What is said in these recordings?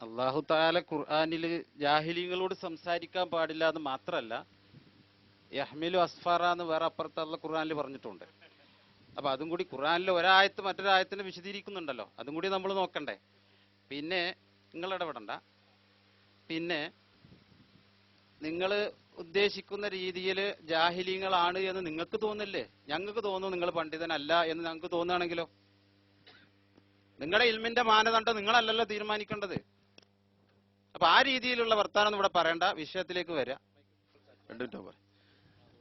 അള്ളാഹു താല ഖുർആനിൽ ജാഹിലിങ്ങളോട് സംസാരിക്കാൻ പാടില്ല എന്ന് മാത്രമല്ല, യഹ്മിലു അസ്ഫാറ എന്ന് വേറെ അപ്പുറത്തുള്ള ഖുർആനിൽ പറഞ്ഞിട്ടുണ്ട്. അപ്പൊ അതും കൂടി ഖുർആനിൽ ഒരായത്ത് മറ്റൊരായത്തിനെ വിശദീകരിക്കുന്നുണ്ടല്ലോ, അതും കൂടി നമ്മൾ നോക്കണ്ടേ. പിന്നെ നിങ്ങൾ ഇടപെടണ്ട. പിന്നെ നിങ്ങൾ ഉദ്ദേശിക്കുന്ന രീതിയിൽ ജാഹിലീങ്ങളാണ് എന്ന് നിങ്ങൾക്ക് തോന്നില്ലേ? ഞങ്ങൾക്ക് തോന്നുന്നു നിങ്ങൾ പണ്ഡിതനല്ല എന്ന് ഞങ്ങൾക്ക് തോന്നുകയാണെങ്കിലോ? നിങ്ങളുടെ ഇൽമിന്റെ മാനദണ്ഡം നിങ്ങളല്ലല്ലോ തീരുമാനിക്കേണ്ടത്. അപ്പൊ ആ രീതിയിലുള്ള വർത്താനം ഇവിടെ പറയേണ്ട, വിഷയത്തിലേക്ക് വരിക.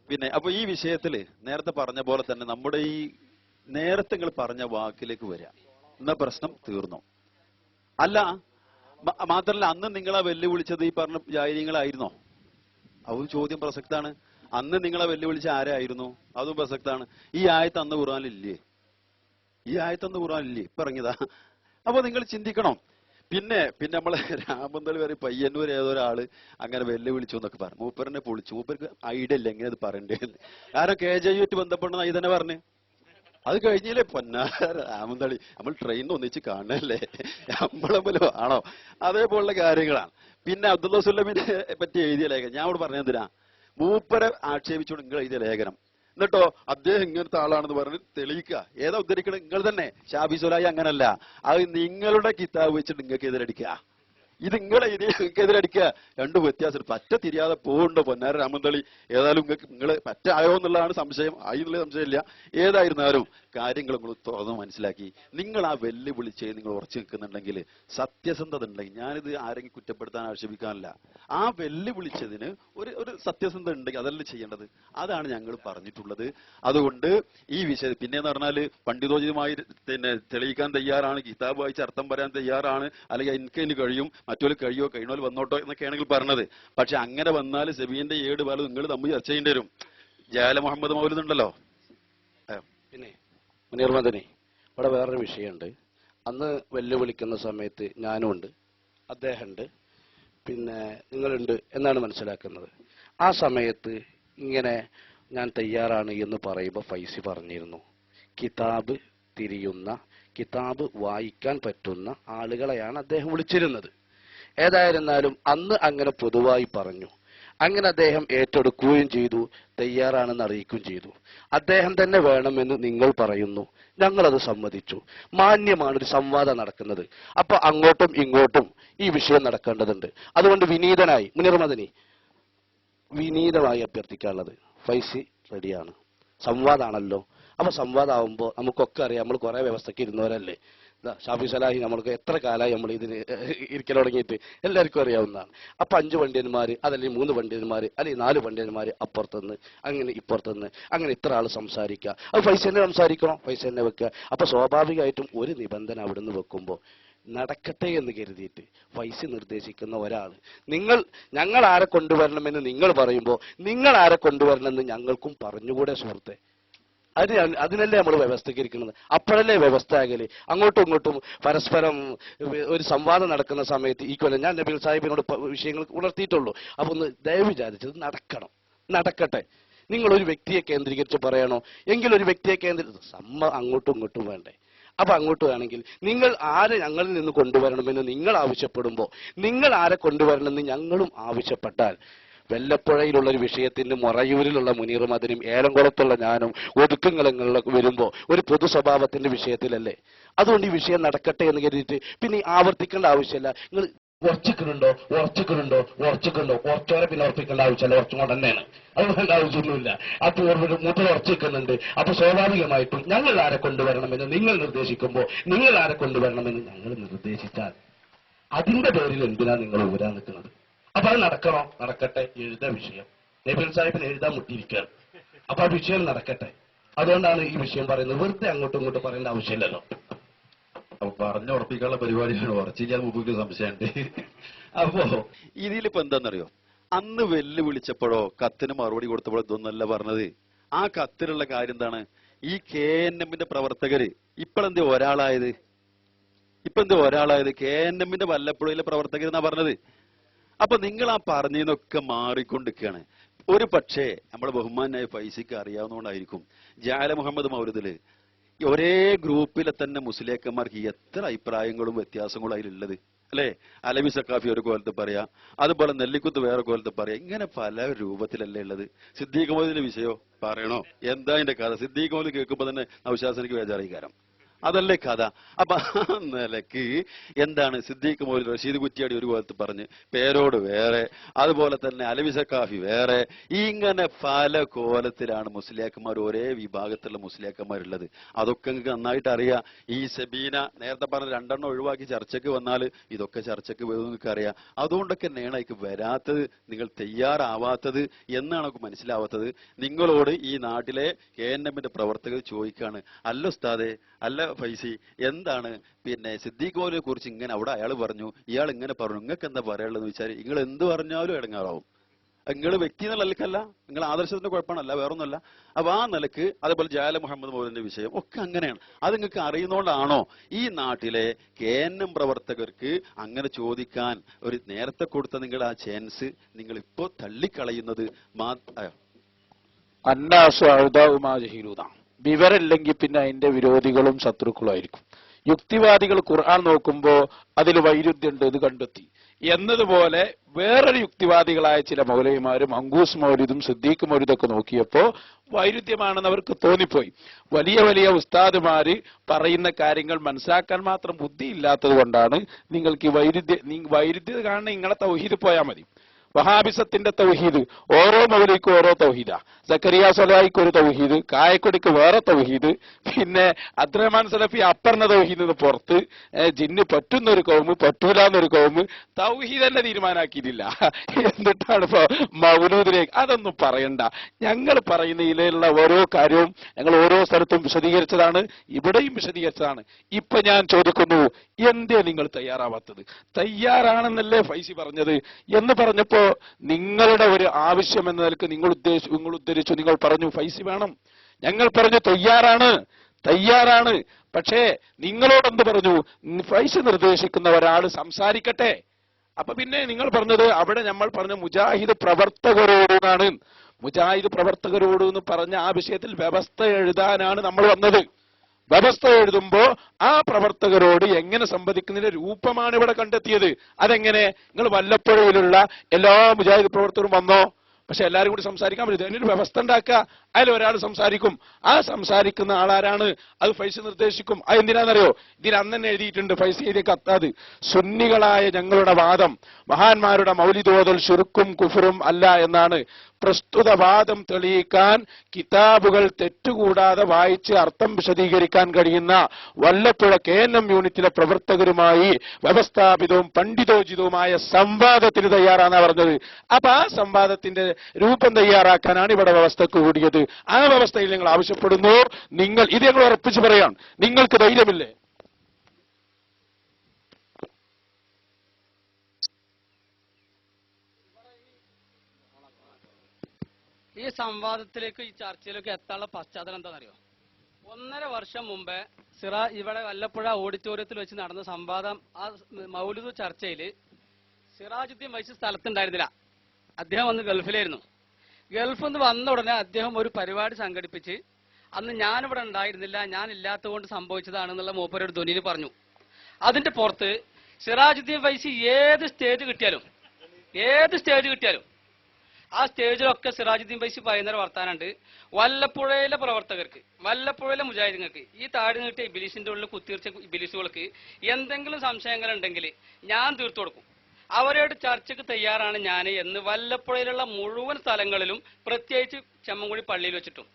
പിന്നെ അപ്പൊ ഈ വിഷയത്തില് നേരത്തെ പറഞ്ഞ പോലെ തന്നെ നമ്മുടെ ഈ നേരത്തെ നിങ്ങൾ പറഞ്ഞ വാക്കിലേക്ക് വരിക, എന്ന പ്രശ്നം തീർന്നു. അല്ല മാത്രല്ല, അന്ന് നിങ്ങളെ വെല്ലുവിളിച്ചത് ഈ പറഞ്ഞ ജാഹിലീങ്ങളായിരുന്നോ? അതും ചോദ്യം പ്രസക്താണ്. അന്ന് നിങ്ങളെ വെല്ലുവിളിച്ച ആരായിരുന്നു? അതും പ്രസക്താണ്. ഈ ആയത്ത് അന്ന് ഖുർആനിലില്ലേ? ഈ ആയത്തന്ന് ഖുർആനിലില്ലേ? ഇപ്പൊ ഇറങ്ങിയതാ. അപ്പൊ നിങ്ങൾ ചിന്തിക്കണം. പിന്നെ നമ്മളെ രാമന്തളി വരെ പയ്യന്നൂർ ഏതൊരാള് അങ്ങനെ വെല്ലുവിളിച്ചു എന്നൊക്കെ പറഞ്ഞു. മൂപ്പരനെ പൊളിച്ചു. മൂപ്പർക്ക് ഐഡിയ ഇല്ല എങ്ങനെ അത് പറയണ്ടേന്ന്. കാരണം KJU ബന്ധപ്പെടുന്ന ഈ തന്നെ പറഞ്ഞു. അത് കഴിഞ്ഞില്ലേ പൊന്നാര രാമന്തളി, നമ്മൾ ട്രെയിനിൽ ഒന്നിച്ച് കാണല്ലേ, നമ്മളെങ്കിലും ആണോ? അതേപോലുള്ള കാര്യങ്ങളാണ്. പിന്നെ അബ്ദുള്ള സുല്ലമിനെ പറ്റി എഴുതിയ ലേഖനം ഞാൻ ഇവിടെ പറഞ്ഞെന്തിനാ? മൂപ്പരെ ആക്ഷേപിച്ചുകൊണ്ട് നിങ്ങൾ എഴുതിയ ലേഖനം, എന്നിട്ടോ അദ്ദേഹം ഇങ്ങനത്തെ ആളാണെന്ന് പറഞ്ഞ് തെളിയിക്കുക. ഏതാ ഉദ്ധരിക്കണം? നിങ്ങൾ തന്നെ. ഷാബി സുലായി അങ്ങനല്ല, അത് നിങ്ങളുടെ കിതാബ് വെച്ചിട്ട് നിങ്ങൾക്ക് എതിരടിക്കുക. ഇത് നിങ്ങളെ എതിരടിക്കുക. രണ്ടു വ്യത്യാസം. പറ്റ തിരിയാതെ പോകുന്നുണ്ടോ പൊന്നാര രാമന്തളി? ഏതായാലും നിങ്ങൾ പറ്റ ആയോ എന്നുള്ളതാണ് സംശയം. ആയി എന്നുള്ള സംശയമില്ല. ഏതായിരുന്നാലും കാര്യങ്ങൾ നിങ്ങൾ തുറന്ന് മനസ്സിലാക്കി നിങ്ങൾ ആ വെല്ലുവിളിച്ച് നിങ്ങൾ ഉറച്ചു നിൽക്കുന്നുണ്ടെങ്കിൽ, സത്യസന്ധത ഉണ്ടെങ്കിൽ, ഞാനിത് ആരെങ്കിലും കുറ്റപ്പെടുത്താൻ ആക്ഷേപിക്കാനല്ല, ആ വെല്ലുവിളിച്ചതിന് ഒരു സത്യസന്ധത ഉണ്ടെങ്കിൽ അതല്ല ചെയ്യേണ്ടത്. അതാണ് ഞങ്ങൾ പറഞ്ഞിട്ടുള്ളത്. അതുകൊണ്ട് ഈ വിഷയം പിന്നെന്ന് പറഞ്ഞാല് പണ്ഡിതോചിതമായി തെളിയിക്കാൻ തയ്യാറാണ്, കിതാബ് വായിച്ച് അർത്ഥം പറയാൻ തയ്യാറാണ്, അല്ലെങ്കിൽ എനിക്ക് കഴിയും, മറ്റൊരു കഴിയുന്നവർ വന്നോട്ടോ എന്നൊക്കെയാണെങ്കിൽ പറഞ്ഞത്. പക്ഷെ അങ്ങനെ വന്നാൽ സെബീന്റെ 7 പാലും നിങ്ങൾ തമ്മിൽ ചർച്ച ചെയ്യേണ്ടി വരും. ജാല മുഹമ്മദ് മൗലൂദുണ്ടല്ലോ. പിന്നെ മുനീർ മദനി, ഇവിടെ വേറൊരു വിഷയമുണ്ട്. അന്ന് വെല്ലുവിളിക്കുന്ന സമയത്ത് ഞാനും ഉണ്ട്, അദ്ദേഹമുണ്ട്, പിന്നെ നിങ്ങളുണ്ട് എന്നാണ് മനസ്സിലാക്കുന്നത്. ആ സമയത്ത് ഇങ്ങനെ ഞാൻ തയ്യാറാണ് എന്ന് പറയുമ്പോൾ ഫൈസി പറഞ്ഞിരുന്നു, കിതാബ് തിരിയുന്ന, കിതാബ് വായിക്കാൻ പറ്റുന്ന ആളുകളെയാണ് അദ്ദേഹം വിളിച്ചിരുന്നത്. ഏതായിരുന്നാലും അന്ന് അങ്ങനെ പൊതുവായി പറഞ്ഞു. അങ്ങനെ അദ്ദേഹം ഏറ്റെടുക്കുകയും ചെയ്തു, തയ്യാറാണെന്ന് അറിയിക്കുകയും ചെയ്തു. അദ്ദേഹം തന്നെ വേണമെന്ന് നിങ്ങൾ പറയുന്നു, ഞങ്ങളത് സമ്മതിച്ചു. മാന്യമാണ് ഒരു സംവാദം നടക്കുന്നത്. അപ്പൊ അങ്ങോട്ടും ഇങ്ങോട്ടും ഈ വിഷയം നടക്കേണ്ടതുണ്ട്. അതുകൊണ്ട് വിനീതനായി മുനീർ മദനി, വിനീതമായി അഭ്യർത്ഥിക്കാനുള്ളത്, ഫൈസി റെഡിയാണ്. സംവാദമാണല്ലോ. അപ്പൊ സംവാദമാകുമ്പോൾ നമുക്കൊക്കെ അറിയാം, നമ്മൾ കുറെ വ്യവസ്ഥയ്ക്ക് ഇരുന്നവരല്ലേ. ഷാഫി സലാഹി നമ്മൾക്ക് എത്ര കാലമായി നമ്മൾ ഇതിന് ഇരിക്കൽ തുടങ്ങിയിട്ട് എല്ലാവർക്കും അറിയാവുന്നതാണ്. അപ്പൊ 5 പണ്ഡിതന്മാര്, അതല്ലെങ്കിൽ 3 പണ്ഡിതന്മാര്, അല്ലെങ്കിൽ 4 പണ്ഡിതന്മാര് അപ്പുറത്തുനിന്ന്, അങ്ങനെ ഇപ്പുറത്തുനിന്ന്, അങ്ങനെ ഇത്ര ആൾ സംസാരിക്കുക. അത് ഫൈസ തന്നെ സംസാരിക്കണം, ഫൈസ തന്നെ വെക്കുക. അപ്പൊ സ്വാഭാവികമായിട്ടും ഒരു നിബന്ധന അവിടുന്ന് വെക്കുമ്പോൾ നടക്കട്ടെ എന്ന് കരുതിയിട്ട് ഫൈസ നിർദ്ദേശിക്കുന്ന ഒരാൾ, ഞങ്ങൾ ആരെ കൊണ്ടുവരണമെന്ന് നിങ്ങൾ പറയുമ്പോൾ നിങ്ങൾ ആരെ കൊണ്ടുവരണമെന്ന് ഞങ്ങൾക്കും പറഞ്ഞുകൂടെ സുഹൃത്തെ? അതിനല്ലേ നമ്മൾ വ്യവസ്ഥീകരിക്കുന്നത്. അപ്പോഴല്ലേ വ്യവസ്ഥ ആകല്. അങ്ങോട്ടും ഇങ്ങോട്ടും പരസ്പരം ഒരു സംവാദം നടക്കുന്ന സമയത്ത് ഈ കൊല്ലം ഞാൻ നബീൽ സാഹിബിനോട് വിഷയങ്ങൾ ഉണർത്തിയിട്ടുള്ളൂ. അപ്പൊ ഒന്ന് ദയവ് വിചാരിച്ചത് നടക്കട്ടെ. നിങ്ങൾ ഒരു വ്യക്തിയെ കേന്ദ്രീകരിച്ച് പറയണോ? എങ്കിലൊരു വ്യക്തിയെ അങ്ങോട്ടും ഇങ്ങോട്ടും വേണ്ടേ? അപ്പൊ അങ്ങോട്ട് വേണമെങ്കിൽ നിങ്ങൾ ആരെ ഞങ്ങളിൽ നിന്ന് കൊണ്ടുവരണമെന്ന് നിങ്ങൾ ആവശ്യപ്പെടുമ്പോൾ, നിങ്ങൾ ആരെ കൊണ്ടുവരണമെന്ന് ഞങ്ങളും ആവശ്യപ്പെട്ടാൽ, വെല്ലപ്പുഴയിലുള്ള ഒരു വിഷയത്തിന് മൊറയൂരിലുള്ള മുനീർ മദനിയും ഏലംകുളത്തുള്ള ഞാനും ഒതുക്കങ്ങളൊക്കെ വരുമ്പോൾ ഒരു പൊതു സ്വഭാവത്തിന്റെ വിഷയത്തിലല്ലേ? അതുകൊണ്ട് ഈ വിഷയം നടക്കട്ടെ എന്ന് കരുതിയിട്ട് പിന്നെ ആവർത്തിക്കേണ്ട ആവശ്യമില്ല. നിങ്ങൾ ഉറച്ചിക്കുന്നുണ്ടോ ഉറച്ചോരെ പിന്നെ ഉറപ്പിക്കേണ്ട ആവശ്യമല്ല, ഉറച്ചുകൊണ്ട് തന്നെയാണ്. അതുകൊണ്ട് ആവശ്യമൊന്നുമില്ല. അപ്പോൾ മൂപ്പർ ഉറച്ചിക്കുന്നുണ്ട്. അപ്പൊ സ്വാഭാവികമായിട്ടും ഞങ്ങൾ ആരെ കൊണ്ടുവരണമെന്ന് നിങ്ങൾ നിർദ്ദേശിക്കുമ്പോൾ, നിങ്ങൾ ആരെ കൊണ്ടുവരണമെന്ന് ഞങ്ങൾ നിർദ്ദേശിച്ചാൽ അതിന്റെ പേരിൽ എന്തിനാ നിങ്ങൾ ഊരാൻ നിൽക്കുന്നത്? അപ്പൊ അത് നടക്കട്ടെ. എഴുതാ വിഷയം നബീൽ സാഹിബിന് എഴുതാൻ മുട്ടിയിരിക്കുകയാണ്. അപ്പൊ ആ വിഷയം നടക്കട്ടെ. അതുകൊണ്ടാണ് ഈ വിഷയം പറയുന്നത്. വെറുതെ അങ്ങോട്ടും ഇങ്ങോട്ടും പറയേണ്ട ആവശ്യമില്ലല്ലോ. അപ്പൊ പറഞ്ഞുറപ്പിക്കാനുള്ള പരിപാടിയാണ്. ഉറച്ചില്ലാതെ മുമ്പ് സംശയമുണ്ട്. അപ്പോ ഇതിലിപ്പോ എന്താണെന്നറിയോ? അന്ന് വെല്ലുവിളിച്ചപ്പോഴോ കത്തിന് മറുപടി കൊടുത്തപ്പോഴോ ഇതൊന്നല്ല പറഞ്ഞത്. ആ കത്തിലുള്ള കാര്യം എന്താണ്? ഈ KNMന്റെ പ്രവർത്തകര് ഇപ്പോഴെന്തേ ഒരാളായത്? KNMന്റെ വല്ലപ്പുഴയിലെ പ്രവർത്തകരെന്നാ പറഞ്ഞത്. അപ്പൊ നിങ്ങൾ ആ പറഞ്ഞതിനൊക്കെ മാറിക്കൊണ്ടിരിക്കുകയാണ്. ഒരു പക്ഷേ നമ്മുടെ ബഹുമാനായ ഫൈസിക്ക് അറിയാവുന്നതുകൊണ്ടായിരിക്കും ജാല മുഹമ്മദ് മൗലൂദില് ഒരേ ഗ്രൂപ്പിലെ തന്നെ മുസ്ലിയാക്കന്മാർക്ക് എത്ര അഭിപ്രായങ്ങളും വ്യത്യാസങ്ങളും അതിലുള്ളത്. അല്ലെ? അലവി സക്കാഫി ഒരു കോലത്ത് പറയാ, അതുപോലെ നെല്ലിക്കുത്ത് വേറെ കോലത്ത് പറയാ. ഇങ്ങനെ പല രൂപത്തിലല്ലേ ഉള്ളത്. സിദ്ദീഖ് മൗലൂദിന്റെ വിഷയോ പറയണോ? എന്താ അതിന്റെ കഥ? സിദ്ദീഖ് മൗലൂദ് കേൾക്കുമ്പോ തന്നെ നൗശാദ് ബേജാറിക്കാരം. അതല്ലേ കഥ. അപ്പൊ ആ നിലക്ക് എന്താണ് സിദ്ദീഖ് മൗലൂദ് റഷീദ് കുറ്റിയാടി ഒരു കോലത്ത് പറഞ്ഞ്, പേരോട് വേറെ, അതുപോലെ തന്നെ അലവി സക്കാഫി വേറെ, ഇങ്ങനെ പല കോലത്തിലാണ് മുസ്ലിയാക്കന്മാർ, ഒരേ വിഭാഗത്തിലുള്ള മുസ്ലിയാക്കന്മാരുള്ളത്. അതൊക്കെ നിങ്ങൾക്ക് നന്നായിട്ട് അറിയാം. ഈ സബീന നേരത്തെ പറഞ്ഞ 2 ഒഴിവാക്കി ചർച്ചയ്ക്ക് വന്നാൽ ഇതൊക്കെ ചർച്ചയ്ക്ക് വരും നിങ്ങൾക്ക് അറിയാം. അതുകൊണ്ടൊക്കെ തന്നെയാണ് അതിക്ക് വരാത്തത്, നിങ്ങൾ തയ്യാറാവാത്തത് എന്നാണ് നമുക്ക് മനസ്സിലാവാത്തത്. നിങ്ങളോട് ഈ നാട്ടിലെ KNM പ്രവർത്തകർ ചോദിക്കാണ്, അല്ല ഉസ്താദെ, അല്ല ഫൈസി, എന്താണ് പിന്നെ സിദ്ദീഖ് മൗലൂദിനെ കുറിച്ച് ഇങ്ങനെ അവിടെ അയാൾ പറഞ്ഞു, ഇയാൾ ഇങ്ങനെ പറഞ്ഞു, നിങ്ങൾക്ക് എന്താ പറയാനുള്ളതെന്ന് വെച്ചാൽ നിങ്ങൾ എന്ത് പറഞ്ഞാലും ഇടങ്ങാറാവും. നിങ്ങൾ വ്യക്തി എന്നുള്ള നിലക്കല്ല, നിങ്ങൾ ആദർശത്തിന്റെ കുഴപ്പമാണല്ല, വേറൊന്നുമല്ല. അപ്പൊ ആ നിലക്ക് അതേപോലെ ജാല മുഹമ്മദ് മൗലൂദിന്റെ വിഷയം ഒക്കെ അങ്ങനെയാണ്. അത് നിങ്ങൾക്ക് അറിയുന്നതുകൊണ്ടാണോ ഈ നാട്ടിലെ KNM പ്രവർത്തകർക്ക് അങ്ങനെ ചോദിക്കാൻ ഒരു നേരത്തെ കൊടുത്ത നിങ്ങൾ ആ ചാൻസ് നിങ്ങൾ ഇപ്പോ തള്ളിക്കളയുന്നത്? അന്നാസു അഴുതാവുമാ ജഹീലൂത. വിവരമില്ലെങ്കിൽ പിന്നെ അതിന്റെ വിരോധികളും ശത്രുക്കളും ആയിരിക്കും. യുക്തിവാദികൾ ഖുർആൻ നോക്കുമ്പോ അതിൽ വൈരുദ്ധ്യമുണ്ട്, ഇത് കണ്ടെത്തി എന്നതുപോലെ വേറൊരു യുക്തിവാദികളായ ചില മൗലവിമാരും മങ്കൂസ് മൗലൂദും സിദ്ദീഖ് മൗലൂദൊക്കെ നോക്കിയപ്പോ വൈരുദ്ധ്യമാണെന്ന് അവർക്ക് തോന്നിപ്പോയി. വലിയ വലിയ ഉസ്താദുമാര് പറയുന്ന കാര്യങ്ങൾ മനസ്സിലാക്കാൻ മാത്രം ബുദ്ധി ഇല്ലാത്തത് കൊണ്ടാണ് നിങ്ങൾക്ക് ഈ വൈരുദ്ധ്യം കാണുന്ന നിങ്ങളെ തൗഹീദ് പോയാൽ മതി. വഹാബിസത്തിന്റെ തൗഹീദ് ഓരോ മൗലിക്കും ഓരോ തൗഹീദാ. സക്കരിയ സലായിക്ക് ഒരു തൗഹീദ്, കായക്കൊടിക്ക് വേറെ തൗഹീദ്, പിന്നെ അബ്ദുറഹ്മാൻ സലഫി അപ്പറിന തൗഹീദിന് പുറത്ത്, ജിന്ന് പറ്റുന്നൊരു കൗമ് പറ്റൂലെന്നൊരു കൗമ്, തൗഹീദ് തന്നെ തീരുമാനാക്കിയിട്ടില്ല. എന്നിട്ടാണ് ഇപ്പൊ മൗലൂദിലേക്ക്. അതൊന്നും പറയണ്ട. ഞങ്ങൾ പറയുന്ന ഇതിലുള്ള ഓരോ കാര്യവും ഞങ്ങൾ ഓരോ സ്ഥലത്തും വിശദീകരിച്ചതാണ്, ഇവിടെയും വിശദീകരിച്ചതാണ്. ഇപ്പൊ ഞാൻ ചോദിക്കുന്നു, എന്തേ നിങ്ങൾ തയ്യാറാവാത്തത്? തയ്യാറാണെന്നല്ലേ ഫൈസി പറഞ്ഞത് എന്ന് പറഞ്ഞപ്പോ നിങ്ങളുടെ ഒരു ആവശ്യം എന്ന നിലക്ക് നിങ്ങൾ ഉദ്ധരിച്ചു, നിങ്ങൾ പറഞ്ഞു ഫൈസി വേണം. ഞങ്ങൾ പറഞ്ഞു തയ്യാറാണ്. പക്ഷേ നിങ്ങളോടെന്ത് പറഞ്ഞു? ഫൈസി നിർദ്ദേശിക്കുന്ന ഒരാൾ സംസാരിക്കട്ടെ. അപ്പൊ പിന്നെ നിങ്ങൾ പറഞ്ഞത് അവിടെ നമ്മൾ പറഞ്ഞ മുജാഹിദ് പ്രവർത്തകരോടാണ്. മുജാഹിദ് പ്രവർത്തകരോട് എന്ന് പറഞ്ഞ ആ വിഷയത്തിൽ വ്യവസ്ഥ എഴുതാനാണ് നമ്മൾ വന്നത്. വ്യവസ്ഥ എഴുതുമ്പോ ആ പ്രവർത്തകരോട് എങ്ങനെ സംവദിക്കുന്നതിന്റെ രൂപമാണ് ഇവിടെ കണ്ടെത്തിയത്. അതെങ്ങനെ? നിങ്ങൾ വല്ലപ്പുഴയിലുള്ള എല്ലാ മുജാഹിദ് പ്രവർത്തകരും വന്നോ? പക്ഷെ എല്ലാവരും കൂടി സംസാരിക്കാൻ പറ്റും. അതിനൊരു വ്യവസ്ഥ ഉണ്ടാക്കുക. അതിൽ ഒരാൾ സംസാരിക്കും. ആ സംസാരിക്കുന്ന ആളാരാണ്? അത് ഫൈസി നിർദ്ദേശിക്കും. അത് എന്തിനാണെന്നറിയോ? ഇതിൽ അന്ന് തന്നെ എഴുതിയിട്ടുണ്ട് ഫൈസി എഴുതിയ കത്താത്. സുന്നികളായ ഞങ്ങളുടെ വാദം മഹാന്മാരുടെ മൗലിദ് ഓതൽ ശിർക്കും കുഫറും അല്ല എന്നാണ്. പ്രസ്തുത വാദം തെളിയിക്കാൻ കിതാബുകൾ തെറ്റുകൂടാതെ വായിച്ച് അർത്ഥം വിശദീകരിക്കാൻ കഴിയുന്ന വല്ലപ്പുഴ KNM യൂണിറ്റിലെ പ്രവർത്തകരുമായി വ്യവസ്ഥാപിതവും പണ്ഡിതോചിതവുമായ സംവാദത്തിന് തയ്യാറാണെന്നാണ് പറഞ്ഞത്. അപ്പൊ ആ സംവാദത്തിന്റെ രൂപം തയ്യാറാക്കാനാണ് ഇവിടെ വ്യവസ്ഥക്ക് കൂടിയത്. ആ വ്യവസ്ഥയിൽ നിങ്ങൾ ആവശ്യപ്പെടുന്നു. നിങ്ങൾ ഇത് ഞങ്ങൾ ഉറപ്പിച്ച് പറയാം. നിങ്ങൾക്ക് ധൈര്യമില്ലേ? ഈ സംവാദത്തിലേക്ക്, ഈ ചർച്ചയിലേക്ക് എത്താനുള്ള പശ്ചാത്തലം എന്താണെന്നറിയോ? 1.5 വർഷം മുമ്പ് ഇവിടെ വല്ലപ്പുഴ ഓഡിറ്റോറിയത്തിൽ വെച്ച് നടന്ന സംവാദം, ആ മൗലിദ് ചർച്ചയിൽ സിറാജുദ്ദീൻ വൈസ് സ്ഥലത്തുണ്ടായിരുന്നില്ല. അദ്ദേഹം വന്ന് ഗൾഫിലായിരുന്നു. ഗൾഫിൽ നിന്ന് വന്ന ഉടനെ അദ്ദേഹം ഒരു പരിപാടി സംഘടിപ്പിച്ച്, അന്ന് ഞാനിവിടെ ഉണ്ടായിരുന്നില്ല, ഞാൻ ഇല്ലാത്തതുകൊണ്ട് സംഭവിച്ചതാണെന്നുള്ള മൂപ്പരുടെ ധ്വനിയിൽ പറഞ്ഞു. അതിന്റെ പുറത്ത് സിറാജുദ്ദീൻ വൈസി ഏത് സ്റ്റേജ് കിട്ടിയാലും ആ സ്റ്റേജിലൊക്കെ സിറാജുദ്ദീൻ വൈസി പറയുന്നൊരു വർത്താനുണ്ട്. വല്ലപ്പുഴയിലെ പ്രവർത്തകർക്ക്, വല്ലപ്പുഴയിലെ മുജാഹിദീങ്ങൾക്ക്, ഈ താടി നീട്ടിയ ഇബിലീസിന്റെ ഉള്ളിൽ കുത്തിർച്ച ഇബിലീസുകൾക്ക് എന്തെങ്കിലും സംശയങ്ങൾ ഉണ്ടെങ്കിൽ ഞാൻ തീർത്തു കൊടുക്കും. അവരോട് ചർച്ചയ്ക്ക് തയ്യാറാണ് ഞാൻ എന്ന് വല്ലപ്പുഴയിലുള്ള മുഴുവൻ സ്ഥലങ്ങളിലും, പ്രത്യേകിച്ച് ചെമ്മൻകുഴി പള്ളിയിൽ വെച്ചിട്ടും,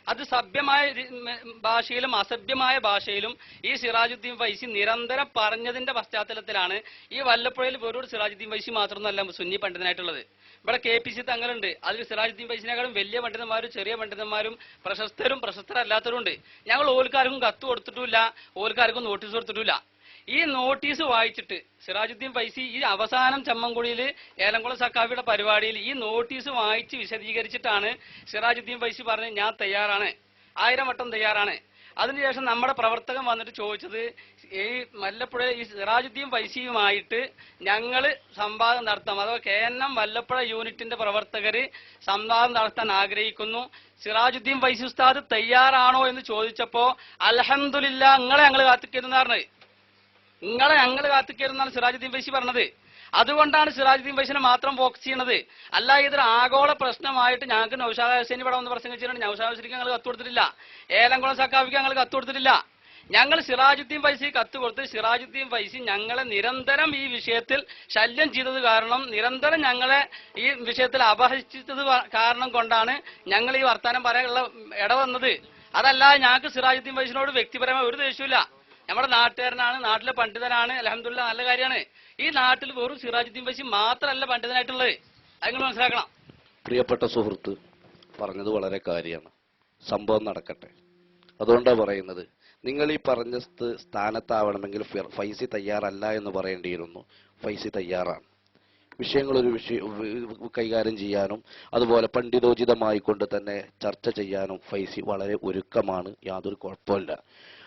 അത് സഭ്യമായ ഭാഷയിലും അസഭ്യമായ ഭാഷയിലും ഈ സിറാജുദ്ദീൻ വൈസി നിരന്തരം പറഞ്ഞതിന്റെ പശ്ചാത്തലത്തിലാണ് ഈ വല്ലപ്പുഴയിൽ വെറൊരു സിറാജുദ്ദീൻ വൈസി മാത്രമൊന്നുമല്ല സുന്നി പണ്ഡിതനായിട്ടുള്ളത്. ഇവിടെ KPC തങ്ങളുണ്ട്. അതിൽ സിറാജുദ്ദീൻ വൈസിനേക്കാളും വലിയ പണ്ഡിതന്മാരും ചെറിയ പണ്ഡിതന്മാരും പ്രശസ്തരും പ്രശസ്തരല്ലാത്തവരും ഉണ്ട്. ഞങ്ങൾ ഓൽക്കാർക്കും കത്ത് കൊടുത്തിട്ടില്ല, ഓൽക്കാർക്കും നോട്ടീസ് കൊടുത്തിട്ടില്ല. ഈ നോട്ടീസ് വായിച്ചിട്ട് സിറാജുദ്ദീൻ വൈസി ഈ അവസാനം ചെമ്മൻകുഴിയിൽ ഏലംകുളം സക്കാഫിയുടെ പരിപാടിയിൽ ഈ നോട്ടീസ് വായിച്ച് വിശദീകരിച്ചിട്ടാണ് സിറാജുദ്ദീൻ വൈസി പറഞ്ഞത് ഞാൻ തയ്യാറാണ്, 1000 വട്ടം തയ്യാറാണ്. അതിനുശേഷം നമ്മുടെ പ്രവർത്തകൻ വന്നിട്ട് ചോദിച്ചത്, ഈ വല്ലപ്പുഴ ഈ സിറാജുദ്ദീൻ വൈസിയുമായിട്ട് ഞങ്ങൾ സംവാദം നടത്താം, അഥവാ KNM വല്ലപ്പുഴ യൂണിറ്റിന്റെ പ്രവർത്തകർ സംവാദം നടത്താൻ ആഗ്രഹിക്കുന്നു, സിറാജുദ്ദീൻ വൈസി ഉസ്താദ് തയ്യാറാണോ എന്ന് ചോദിച്ചപ്പോ അൽഹംദുലില്ലാ നിങ്ങളെ ഞങ്ങൾ കാത്തിരിക്കുന്നതാണ്. നിങ്ങളെ ഞങ്ങൾ കാത്തിക്കരുന്നാണ് സിറാജുദ്ദീൻ ഫൈസി പറഞ്ഞത്. അതുകൊണ്ടാണ് സിറാജുദ്ദീൻ ഫൈസിനെ മാത്രം ഫോക്കസ് ചെയ്യുന്നത്. അല്ല ഇതൊരു ആഗോള പ്രശ്നമായിട്ട് ഞങ്ങൾക്ക് നൗഷാദ് ഹുസൈൻ ഇവിടെ വന്ന് പ്രസംഗിച്ചിട്ടുണ്ട്. നൗഷാദ് ഹുസൈനിക്ക് ഞങ്ങൾ കത്ത് കൊടുത്തിട്ടില്ല. ഏലംകുളം സക്കാഫിക്ക് ഞങ്ങൾ കത്ത് കൊടുത്തിട്ടില്ല. ഞങ്ങൾ സിറാജുദ്ദീൻ ഫൈസി കത്ത് കൊടുത്ത് സിറാജുദ്ദീൻ ഫൈസി ഞങ്ങളെ നിരന്തരം ഈ വിഷയത്തിൽ ശല്യം ചെയ്തത് കാരണം, നിരന്തരം ഞങ്ങളെ ഈ വിഷയത്തിൽ അപഹസിച്ചത് കാരണം കൊണ്ടാണ് ഞങ്ങൾ ഈ വർത്താനം പറയാനുള്ള ഇടവന്നത്. അതല്ല ഞങ്ങൾക്ക് സിറാജുദ്ദീൻ ഫൈസിനോട് വ്യക്തിപരമായ ഒരു ദേഷ്യമില്ല. നമ്മുടെ നാട്ടുകാരനാണ്, നാട്ടിലെ പണ്ഡിതനാണ്, അൽഹംദുലില്ലാഹ് നല്ല കാര്യമാണ്. ഈ നാട്ടിൽ വെറും സിറാജുദ്ദീൻ ഫൈസി മാത്രമല്ല പണ്ഡിതനായിട്ടുള്ളത്, അത് നിങ്ങൾ മനസ്സിലാക്കണം. പ്രിയപ്പെട്ട സുഹൃത്ത് പറഞ്ഞത് വളരെ കാര്യമാണ്. സംഭവം നടക്കട്ടെ. അതുകൊണ്ടാണ് പറയുന്നത്, നിങ്ങൾ ഈ പറഞ്ഞ സ്ഥാനത്താവണമെങ്കിൽ ഫൈസി തയ്യാറല്ല എന്ന് പറയേണ്ടിയിരുന്നു. ഫൈസി തയ്യാറാണ്. വിഷയങ്ങളൊരു കൈകാര്യം ചെയ്യാനും അതുപോലെ പണ്ഡിതോചിതമായിക്കൊണ്ട് തന്നെ ചർച്ച ചെയ്യാനും ഫൈസി വളരെ ഒരുക്കമാണ്, യാതൊരു കുഴപ്പമില്ല.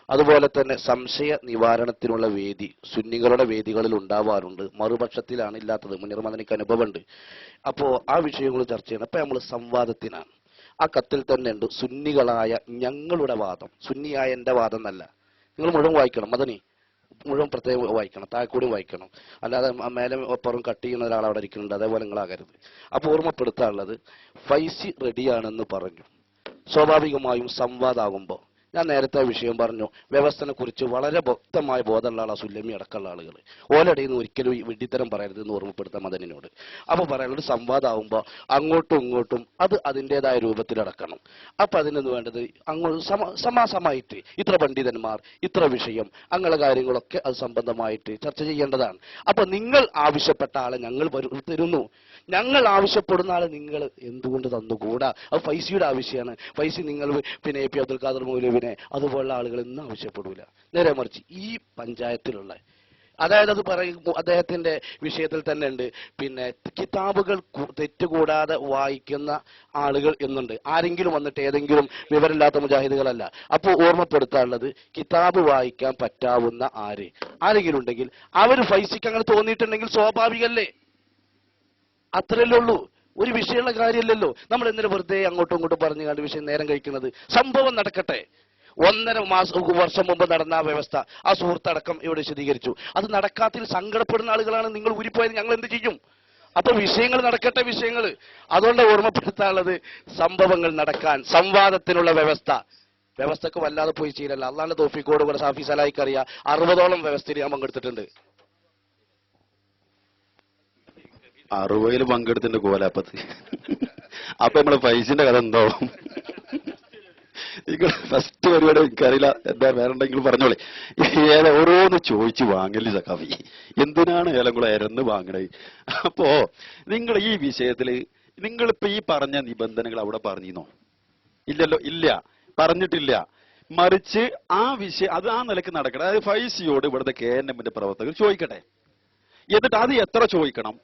അതുപോലെ തന്നെ സംശയ നിവാരണത്തിനുള്ള വേദി സുന്നികളുടെ വേദികളിൽ ഉണ്ടാവാറുണ്ട്. മറുപക്ഷത്തിലാണ് ഇല്ലാത്തത്. മുനീർ മദനിക്ക് അനുഭവമുണ്ട്. അപ്പോൾ ആ വിഷയങ്ങൾ ചർച്ച ചെയ്യണം. അപ്പൊ നമ്മൾ സംവാദത്തിനാണ്. ആ കത്തിൽ തന്നെ ഉണ്ട് സുന്നികളായ ഞങ്ങളുടെ വാദം, സുന്നിയായ എന്റെ വാദം എന്നല്ല. നിങ്ങൾ മുഴുവൻ വായിക്കണം. മദനി മുഴുവൻ പ്രത്യേകം വായിക്കണം, താഴെക്കൂടി വായിക്കണം. അല്ലാതെ മേലെ ഒപ്പറും കട്ട് ചെയ്യുന്ന ഒരാൾ അവിടെ ഇരിക്കുന്നുണ്ട്, അതേപോലെ നിങ്ങളാകരുത്. അപ്പോൾ ഓർമ്മപ്പെടുത്താനുള്ളത്, ഫൈസി റെഡിയാണെന്ന് പറഞ്ഞു. സ്വാഭാവികമായും സംവാദമാകുമ്പോൾ ഞാൻ നേരത്തെ വിഷയം പറഞ്ഞു, വ്യവസ്ഥനെ കുറിച്ച് വളരെ വ്യക്തമായ ബോധമുള്ള ആളാ സുല്ലമി അടക്കമുള്ള ആളുകൾ. ഓലടയിൽ നിന്ന് ഒരിക്കലും വിഡ്ഢിത്തരം പറയരുത് എന്ന് ഓർമ്മപ്പെടുത്താൻ മദനിനോട്. അപ്പൊ പറയാനുള്ളത്, സംവാദമാകുമ്പോൾ അങ്ങോട്ടും ഇങ്ങോട്ടും അത് അതിൻ്റെതായ രൂപത്തിലടക്കണം. അപ്പൊ അതിനെന്ന് വേണ്ടത് അങ്ങോട്ട് സമാസമായിട്ട് ഇത്ര പണ്ഡിതന്മാർ, ഇത്ര വിഷയം, അങ്ങനെ കാര്യങ്ങളൊക്കെ അത് സംബന്ധമായിട്ട് ചർച്ച ചെയ്യേണ്ടതാണ്. അപ്പൊ നിങ്ങൾ ആവശ്യപ്പെട്ട ആളെ ഞങ്ങൾ തരുന്നു, ഞങ്ങൾ ആവശ്യപ്പെടുന്ന ആളെ നിങ്ങൾ എന്തുകൊണ്ട് തന്നുകൂടാ? അത് ഫൈസിയുടെ ആവശ്യമാണ്. ഫൈസി നിങ്ങൾ പിന്നെ എ പി അബ്ദുൽ ഖാദർ മൗലവിനെ അതുപോലുള്ള ആളുകൾ ഒന്നും ആവശ്യപ്പെടൂല. നേരെ മറിച്ച് ഈ പഞ്ചായത്തിലുള്ള, അതായത് അത് പറയും അദ്ദേഹത്തിന്റെ വിഷയത്തിൽ തന്നെ ഉണ്ട്, പിന്നെ കിതാബുകൾ തെറ്റുകൂടാതെ വായിക്കുന്ന ആളുകൾ എന്നുണ്ട്. ആരെങ്കിലും വന്നിട്ട് ഏതെങ്കിലും വിവരമില്ലാത്ത മുജാഹിദുകളല്ല. അപ്പോൾ ഓർമ്മപ്പെടുത്താനുള്ളത്, കിതാബ് വായിക്കാൻ പറ്റാവുന്ന ആരെങ്കിലും ഉണ്ടെങ്കിൽ അവർ ഫൈസിക്ക് അങ്ങനെ തോന്നിയിട്ടുണ്ടെങ്കിൽ സ്വാഭാവികല്ലേ? അത്രയല്ലേ ഉള്ളൂ. ഒരു വിഷയമുള്ള കാര്യമല്ലല്ലോ. നമ്മൾ എന്തിനാ വെറുതെ അങ്ങോട്ടും ഇങ്ങോട്ടും പറഞ്ഞു കണ്ട് വിഷയം നേരം കഴിക്കുന്നത്? സംഭവം നടക്കട്ടെ. 1.5 വർഷം മുമ്പ് നടന്ന ആ വ്യവസ്ഥ ആ സുഹൃത്തടക്കം ഇവിടെ വിശദീകരിച്ചു. അത് നടക്കാത്തിൽ സങ്കടപ്പെടുന്ന ആളുകളാണ്. നിങ്ങൾ ഉരിപ്പോയത് ഞങ്ങൾ എന്ത് ചെയ്യും? അപ്പൊ വിഷയങ്ങൾ നടക്കട്ടെ, വിഷയങ്ങൾ. അതുകൊണ്ട് ഓർമ്മപ്പെടുത്താനുള്ളത്, സംഭവങ്ങൾ നടക്കാൻ സംവാദത്തിനുള്ള വ്യവസ്ഥക്ക് വല്ലാതെ പോയി ചെയ്യലല്ല. അള്ളാന്റെ തോഫിക്കോട് കൂടെ സാഫി സലായിക്ക് അറിയാം, 60ഓളം വ്യവസ്ഥയിൽ ഞാൻ പങ്കെടുത്തിട്ടുണ്ട്. 60 പങ്കെടുത്തിന്റെ കോലാപ്പത്ത്. അപ്പൊ നമ്മള് പൈസന്റെ കഥ എന്താവും? നിങ്ങൾ ഫസ്റ്റ് പരിപാടി എനിക്കറിയില്ല, എന്താ വേറെണ്ടെങ്കിലും പറഞ്ഞോളെ. ഓരോന്ന് ചോദിച്ചു വാങ്ങല് സഖാഫി, എന്തിനാണ് ഏലംകുളം ഇരന്ന് വാങ്ങണേ? അപ്പോ നിങ്ങൾ ഈ വിഷയത്തില് നിങ്ങളിപ്പോ ഈ പറഞ്ഞ നിബന്ധനകൾ അവിടെ പറഞ്ഞിരുന്നോ? ഇല്ലല്ലോ, ഇല്ല, പറഞ്ഞിട്ടില്ല. മറിച്ച് ആ വിഷയം അത് ആ നിലക്ക് നടക്കട്ടെ. അതായത് ഫൈസിയോട് ഇവിടുത്തെ KNMന്റെ പ്രവർത്തകർ ചോദിക്കട്ടെ. എന്നിട്ട് അത് എത്ര ചോദിക്കണം,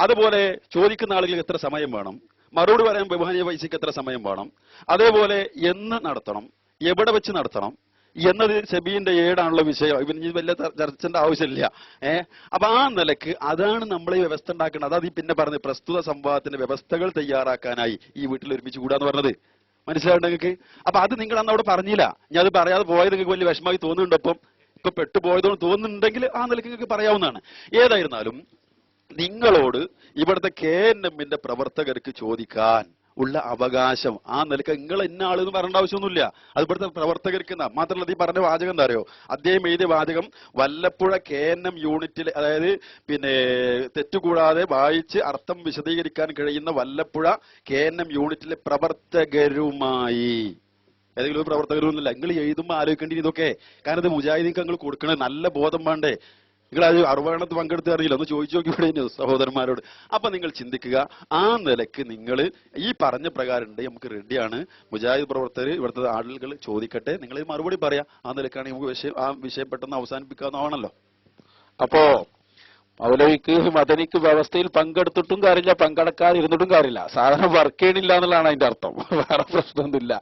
അതുപോലെ ചോദിക്കുന്ന ആളുകൾക്ക് എത്ര സമയം വേണം, മറുപടി പറയാൻ ബഹുമാനിയ ഫൈസിക്ക് എത്ര സമയം വേണം, അതേപോലെ എന്ന് നടത്തണം, എവിടെ വെച്ച് നടത്തണം എന്നത് സെബീന്റെ ഏടാണുള്ള വിഷയം. ഇവന് വലിയ ചർച്ചന്റെ ആവശ്യമില്ല. അപ്പൊ ആ നിലക്ക് അതാണ് നമ്മൾ ഈ വ്യവസ്ഥ ഉണ്ടാക്കുന്നത്. അതായത് ഈ പിന്നെ പറഞ്ഞത് പ്രസ്തുത സംവാദത്തിന്റെ വ്യവസ്ഥകൾ തയ്യാറാക്കാനായി ഈ വീട്ടിൽ ഒരുമിച്ച് കൂടാന്ന് പറഞ്ഞത് മനസ്സിലാവുണ്ട് നിങ്ങൾക്ക്? അപ്പൊ അത് നിങ്ങൾ അന്ന് അവിടെ പറഞ്ഞില്ല. ഞാൻ അത് പറയാതെ പോയത് നിങ്ങൾക്ക് വലിയ വിഷമമായി തോന്നുന്നുണ്ട്. ഇപ്പൊ പെട്ടുപോയതോന്ന് തോന്നുന്നുണ്ടെങ്കിൽ ആ നിലക്ക് നിങ്ങൾക്ക് പറയാവുന്നതാണ്. ഏതായിരുന്നാലും നിങ്ങളോട് ഇവിടുത്തെ KNMന്റെ പ്രവർത്തകർക്ക് ചോദിക്കാൻ ഉള്ള അവകാശം ആ നിലക്ക് നിങ്ങൾ ഇന്ന ആളെന്ന് പറയേണ്ട ആവശ്യമൊന്നുമില്ല. അത് ഇവിടുത്തെ പ്രവർത്തകർക്ക്. മാത്രമല്ല ഈ പറഞ്ഞ വാചകം എന്താ അറിയോ? അദ്ദേഹം എഴുതിയ വാചകം വല്ലപ്പുഴ KNM യൂണിറ്റിൽ, അതായത് പിന്നെ തെറ്റുകൂടാതെ വായിച്ച് അർത്ഥം വിശദീകരിക്കാൻ കഴിയുന്ന വല്ലപ്പുഴ KNM യൂണിറ്റിലെ പ്രവർത്തകരുമായി. ഏതെങ്കിലും പ്രവർത്തകരൊന്നുമില്ല. നിങ്ങൾ എഴുതുമ്പോൾ ആലോചിക്കേണ്ടി ഇതൊക്കെ. കാരണം ഇത് മുജാഹിദീക്ക് നിങ്ങൾ കൊടുക്കണേ നല്ല ബോധം വേണ്ടേ? നിങ്ങൾ അത് 60 പങ്കെടുത്ത് അറിയില്ല, ഒന്ന് ചോദിച്ചു നോക്കി ഇവിടെ സഹോദരന്മാരോട്. അപ്പൊ നിങ്ങൾ ചിന്തിക്കുക, ആ നിലക്ക് നിങ്ങൾ ഈ പറഞ്ഞ പ്രകാരം ഉണ്ട്, നമുക്ക് റെഡിയാണ്. മുജാഹിദ് പ്രവർത്തകർ ഇവിടുത്തെ ആളുകൾ ചോദിക്കട്ടെ, നിങ്ങൾ മറുപടി പറയാം. ആ നിലക്കാണ് നമുക്ക് ആ വിഷയം പെട്ടെന്ന് അവസാനിപ്പിക്കാവുന്നതാണല്ലോ. അപ്പോ മൗലവിക്ക് മദനിക്ക് വ്യവസ്ഥയിൽ പങ്കെടുത്തിട്ടും കാര്യമില്ല, പങ്കെടുക്കാതിരുന്നിട്ടും കാര്യമില്ല. സാധനം വർക്ക് ചെയ്യണില്ല എന്നുള്ളതാണ് അതിന്റെ അർത്ഥം. വേറെ പ്രശ്നമൊന്നുമില്ല.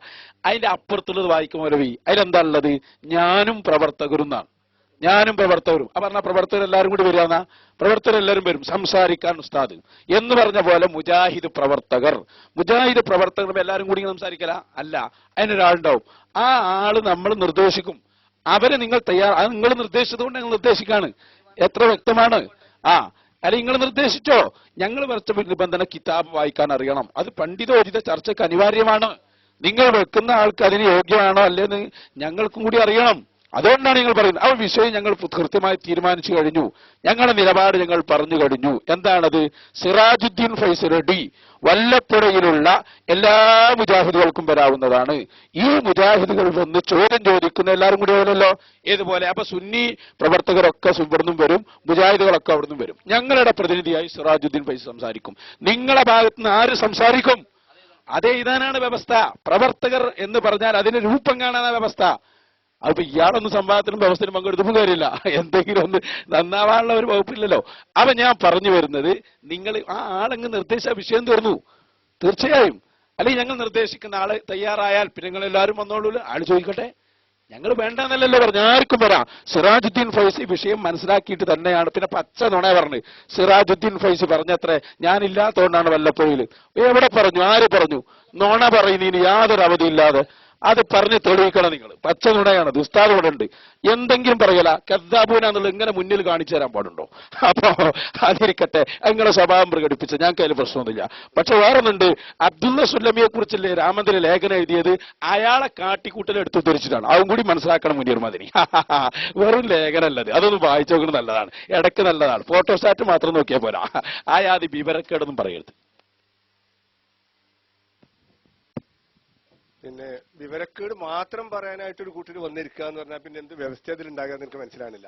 അതിന്റെ അപ്പുറത്തുള്ളത് വായിക്കും മൗലവി. അതിലെന്താ ഉള്ളത്? ഞാനും പ്രവർത്തകരും എന്നാണ്. ഞാനും പ്രവർത്തകരും. ആ പറഞ്ഞ പ്രവർത്തകരെല്ലാരും കൂടി വരികയെന്നാ? പ്രവർത്തകരെല്ലാരും വരും സംസാരിക്കാൻ ഉസ്താദ് എന്ന് പറഞ്ഞ പോലെ മുജാഹിദ് പ്രവർത്തകർ എല്ലാരും കൂടി സംസാരിക്കല? അല്ല, അതിനൊരാളുണ്ടാവും. ആ ആള് നമ്മൾ നിർദ്ദേശിക്കും. അവരെ നിങ്ങൾ അത് നിങ്ങൾ നിർദ്ദേശിച്ചതുകൊണ്ട് ഞങ്ങൾ നിർദ്ദേശിക്കാണ്. എത്ര വ്യക്തമാണ്. അല്ല നിങ്ങൾ നിർദ്ദേശിച്ചോ, ഞങ്ങൾ വരച്ച നിബന്ധന കിതാബ് വായിക്കാൻ അറിയണം. അത് പണ്ഡിതോചിത ചർച്ചയ്ക്ക് അനിവാര്യമാണ്. നിങ്ങൾ വെക്കുന്ന ആൾക്ക് അതിന് യോഗ്യമാണോ അല്ലേന്ന് ഞങ്ങൾക്കും കൂടി അറിയണം. അതുകൊണ്ടാണ് നിങ്ങൾ പറയുന്നത്. ആ വിഷയം ഞങ്ങൾ കൃത്യമായി തീരുമാനിച്ചു കഴിഞ്ഞു. ഞങ്ങളുടെ നിലപാട് ഞങ്ങൾ പറഞ്ഞു കഴിഞ്ഞു. എന്താണത്? സിറാജുദ്ദീൻ ഫൈസ് റെഡി വല്ലപ്പുഴയിലുള്ള എല്ലാ മുജാഹിദുകൾക്കും വരാവുന്നതാണ്. ഈ മുജാഹിദുകൾ വന്ന് ചോദ്യം ചോദിക്കുന്ന എല്ലാവരും കൂടി ആവുമല്ലോ. ഏതുപോലെ അപ്പൊ സുന്നി പ്രവർത്തകരൊക്കെ ഇവിടുന്നും വരും, മുജാഹിദുകളൊക്കെ അവിടുന്നും വരും. ഞങ്ങളുടെ പ്രതിനിധിയായി സിറാജുദ്ദീൻ ഫൈസ് സംസാരിക്കും. നിങ്ങളുടെ ഭാഗത്തുനിന്ന് ആര് സംസാരിക്കും? അതേ ഇതാനാണ് വ്യവസ്ഥ. പ്രവർത്തകർ എന്ന് പറഞ്ഞാൽ അതിന് രൂപം കാണാനാണ് വ്യവസ്ഥ. അപ്പൊ ഇയാളൊന്നും സംവാദത്തിനും വ്യവസ്ഥയിലും പങ്കെടുത്തപ്പോൾ കാര്യമില്ല. എന്തെങ്കിലും ഒന്ന് നന്നാവാനുള്ള ഒരു വകുപ്പില്ലല്ലോ. അപ്പൊ ഞാൻ പറഞ്ഞു വരുന്നത്, നിങ്ങൾ ആ ആളങ്ങ് നിർദ്ദേശിച്ച വിഷയം തീർന്നു. തീർച്ചയായും അല്ലെങ്കിൽ ഞങ്ങൾ നിർദ്ദേശിക്കുന്ന ആള് തയ്യാറായാൽ പിന്നെ നിങ്ങൾ എല്ലാവരും വന്നോളൂ. ആള് ചോദിക്കട്ടെ. ഞങ്ങൾ വേണ്ടെന്നല്ലല്ലോ പറഞ്ഞു. ആർക്കും വരാം. സിറാജുദ്ദീൻ ഫൈസി വിഷയം മനസ്സിലാക്കിയിട്ട് തന്നെയാണ്. പിന്നെ പച്ച നുണ പറഞ്ഞു. സിറാജുദ്ദീൻ ഫൈസി പറഞ്ഞത്രേ ഞാനില്ലാത്തതുകൊണ്ടാണ് വല്ലപ്പോഴും. എവിടെ പറഞ്ഞു? ആര് പറഞ്ഞു? നുണ പറയുന്നതിന് യാതൊരു അവധിയില്ലാതെ അത് പറഞ്ഞ് തെളിയിക്കണം നിങ്ങൾ. പച്ച നുണയാണ്. ഉസ്താദ് ഇവിടെ ഉണ്ട്. എന്തെങ്കിലും പറയല കദ്ദാബൂനാന്നുള്ളത് ഇങ്ങനെ മുന്നിൽ കാണിച്ചു തരാൻ പാടുണ്ടോ? അപ്പോ അതിരിക്കട്ടെ, നിങ്ങളെ സ്വഭാവം പ്രകടിപ്പിച്ച ഞങ്ങൾക്ക് അതിൽ പ്രശ്നമൊന്നുമില്ല. പക്ഷെ വേറൊന്നുണ്ട്. അബ്ദുള്ള സുല്ലമിയെ കുറിച്ചല്ലേ രാമന്തര ലേഖനം എഴുതിയത്? അയാളെ കാട്ടിക്കൂട്ടൽ എടുത്തു ധരിച്ചിട്ടാണ്. അതും കൂടി മനസ്സിലാക്കണം മുനീർ മദനി. വെറും ലേഖനല്ലത്. അതൊന്ന് വായിച്ചു നോക്കുന്നത് നല്ലതാണ്. ഇടയ്ക്ക് നല്ലതാണ്. ഫോട്ടോസ്റ്റാറ്റ് മാത്രം നോക്കിയാൽ പോരാ. ആയാതി വിവരക്കേടൊന്നും പറയരുത്. പിന്നെ വിവരക്കേട് മാത്രം പറയാനായിട്ട് ഒരു കൂട്ടർ വന്നിരിക്കുക എന്ന് പറഞ്ഞാൽ പിന്നെ എന്ത് വ്യവസ്ഥ അതിലുണ്ടാകുക എന്ന് എനിക്ക് മനസ്സിലാകുന്നില്ല.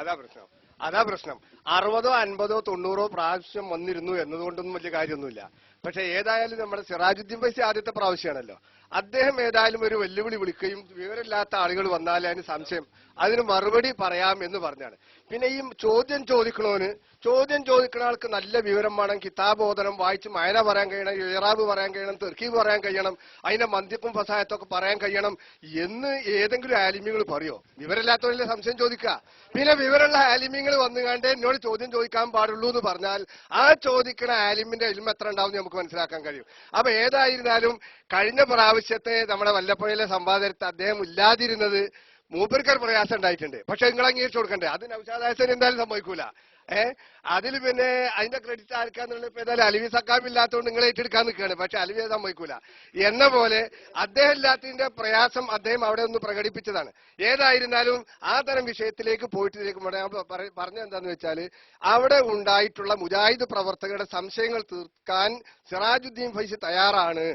അതാ പ്രശ്നം. 60, 50, 90 പ്രാവശ്യം വന്നിരുന്നു എന്നതുകൊണ്ടൊന്നും വലിയ കാര്യമൊന്നുമില്ല. പക്ഷെ ഏതായാലും നമ്മുടെ സിറാജുദ്ദീൻ ഫൈസി ആദ്യത്തെ പ്രാവശ്യമാണല്ലോ. അദ്ദേഹം ഏതായാലും ഒരു വെല്ലുവിളി വിളിക്കുകയും വിവരമില്ലാത്ത ആളുകൾ വന്നാൽ അതിന് സംശയം, അതിന് മറുപടി പറയാം എന്ന് പറഞ്ഞാണ്. പിന്നെ ഈ ചോദ്യം ചോദിക്കുന്ന ആൾക്ക് നല്ല വിവരം വേണം. കിതാബോധനം വായിച്ച് മയന പറയാൻ കഴിയണം, ഇറാബ് പറയാൻ കഴിയണം, തെർക്കീബ് പറയാൻ കഴിയണം, അതിന്റെ മന്ദിക്കും ഫസായത്തൊക്കെ പറയാൻ കഴിയണം എന്ന് ഏതെങ്കിലും ആലിമ്യങ്ങൾ പറയോ? വിവരമില്ലാത്തവരല്ലേ സംശയം ചോദിക്കുക. പിന്നെ വിവരമുള്ള ആലിമ്യങ്ങൾ വന്നുകാണ്ട് എന്നോട് ചോദ്യം ചോദിക്കാൻ പാടുള്ളൂ എന്ന് പറഞ്ഞാൽ ആ ചോദിക്കുന്ന ആലിമിന്റെ ഇൽമ എത്ര ഉണ്ടാവും നമുക്ക് മനസ്സിലാക്കാൻ കഴിയും. അപ്പൊ ഏതായിരുന്നാലും കഴിഞ്ഞ പ്രാവശ്യത്തെ നമ്മുടെ വല്ലപ്പുഴയിലെ സംവാദത്തിൽ അദ്ദേഹം ഇല്ലാതിരുന്നത് മൂപ്പർക്കൊരു പ്രയാസം ഉണ്ടായിട്ടുണ്ട്. പക്ഷെ നിങ്ങൾ അംഗീകരിച്ചു കൊടുക്കണ്ടേ? അത് നൗഷാദ് ഹസൻ എന്തായാലും സംഭവിക്കൂല. അതിൽ പിന്നെ അതിന്റെ ക്രെഡിറ്റ് ആർക്കാന്നുള്ള ഇപ്പൊ ഏതായാലും അലവി സക്കാബ് ഇല്ലാത്തതുകൊണ്ട് നിങ്ങൾ ഏറ്റെടുക്കാൻ നിൽക്കുകയാണ്. പക്ഷെ അലവി സംഭവിക്കൂല എന്ന പോലെ അദ്ദേഹം ഇല്ലാത്തതിന്റെ പ്രയാസം അദ്ദേഹം അവിടെ ഒന്ന് പ്രകടിപ്പിച്ചതാണ്. ഏതായിരുന്നാലും ആ തരം വിഷയത്തിലേക്ക് പോയിട്ട് പറഞ്ഞെന്താന്ന് വെച്ചാല് അവിടെ ഉണ്ടായിട്ടുള്ള മുജാഹിദ് പ്രവർത്തകരുടെ സംശയങ്ങൾ തീർക്കാൻ സിറാജുദ്ദീൻ ഫൈസി തയ്യാറാണ്